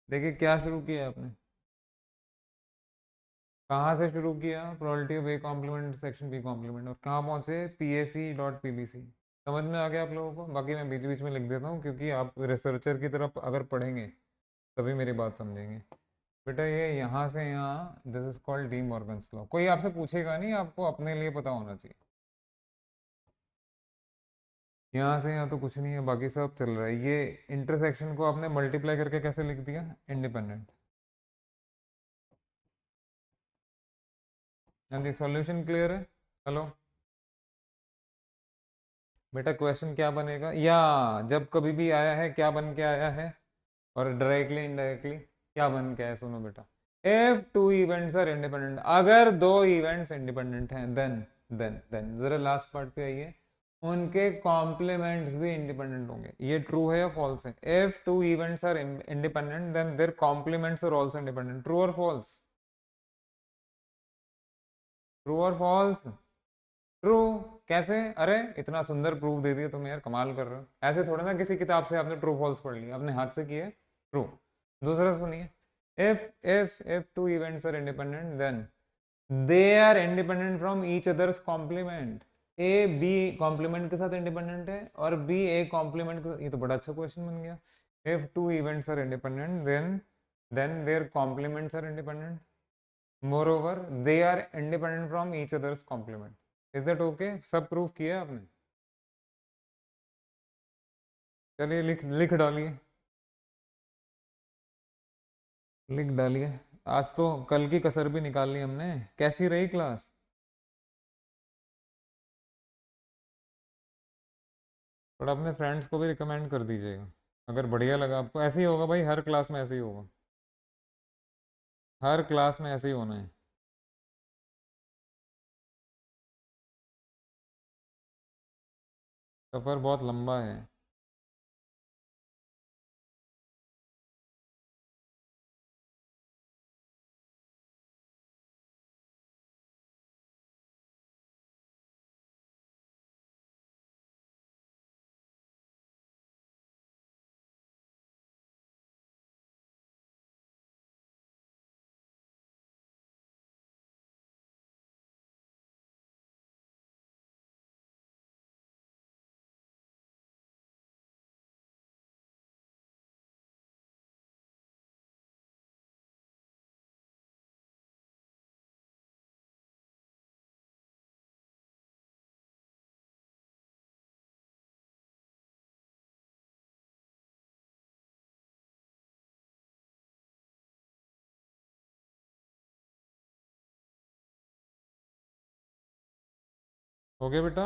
देखिए क्या शुरू किया आपने, कहाँ से शुरू किया, probability of A complement section B complement, और कहाँ पहुंचे, PAC.PBC। समझ में आ गया आप लोगों को? बाकी मैं बीच बीच में लिख देता हूँ क्योंकि आप रिसर्चर की तरफ अगर पढ़ेंगे तभी मेरी बात समझेंगे। बेटा ये यहाँ से यहाँ, this is called De Morgan's law. कोई आपसे पूछेगा नहीं, आपको अपने लिए पता होना चाहिए। यहाँ से यहाँ तो कुछ नहीं है, बाकी सब चल रहा है। ये इंटरसेक्शन को आपने मल्टीप्लाई करके कैसे लिख दिया, इंडिपेंडेंट। हाँ, सॉल्यूशन क्लियर है? हेलो बेटा, क्वेश्चन क्या बनेगा, या जब कभी भी आया है क्या बन के आया है, और डायरेक्टली इनडायरेक्टली क्या बन के आया, सुनो बेटा। If two events are independent, अगर दो इवेंट्स इंडिपेंडेंट हैं, देन जरा लास्ट पार्ट पे आइए, उनके कॉम्प्लीमेंट्स भी इंडिपेंडेंट होंगे। ये ट्रू है या फॉल्स है? If two events are independent then their complements are also independent. True और फॉल्स? ट्रू और फॉल्स? ट्रू। कैसे? अरे इतना सुंदर प्रूफ दे दिया तुम यार, कमाल कर रहे हो। ऐसे थोड़ा ना किसी किताब से आपने ट्रू फॉल्स पढ़ लिया, अपने हाथ से किए ट्रू। दूसरा सुनिए, if two events are independent then they are independent from each other's complement। A B complement के साथ इंडिपेंडेंट है और बी ए कॉम्प्लीमेंट के, ये तो बड़ा अच्छा क्वेश्चन बन गया। if two events are independent then their complements are independent, moreover they are independent from each other's complement। Is that okay? सब प्रूफ किया आपने? चलिए लिख लिख डालिए, लिख डालिए। आज तो कल की कसर भी निकाल ली हमने। कैसी रही क्लास? थोड़ा अपने फ्रेंड्स को भी रिकमेंड कर दीजिएगा अगर बढ़िया लगा आपको। ऐसे ही होगा भाई, हर क्लास में ऐसे ही होगा, हर क्लास में ऐसे ही होना है। सफ़र बहुत लंबा है। हो गया बेटा?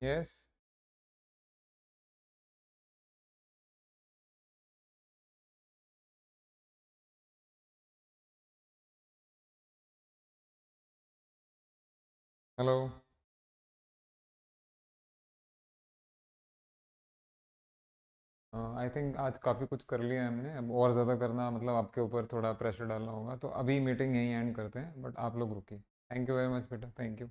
यस। हेलो। आई थिंक आज काफ़ी कुछ कर लिया है हमने, अब और ज़्यादा करना मतलब आपके ऊपर थोड़ा प्रेशर डालना होगा, तो अभी मीटिंग यहीं एंड करते हैं, बट आप लोग रुकिए। थैंक यू वेरी मच बेटा, थैंक यू।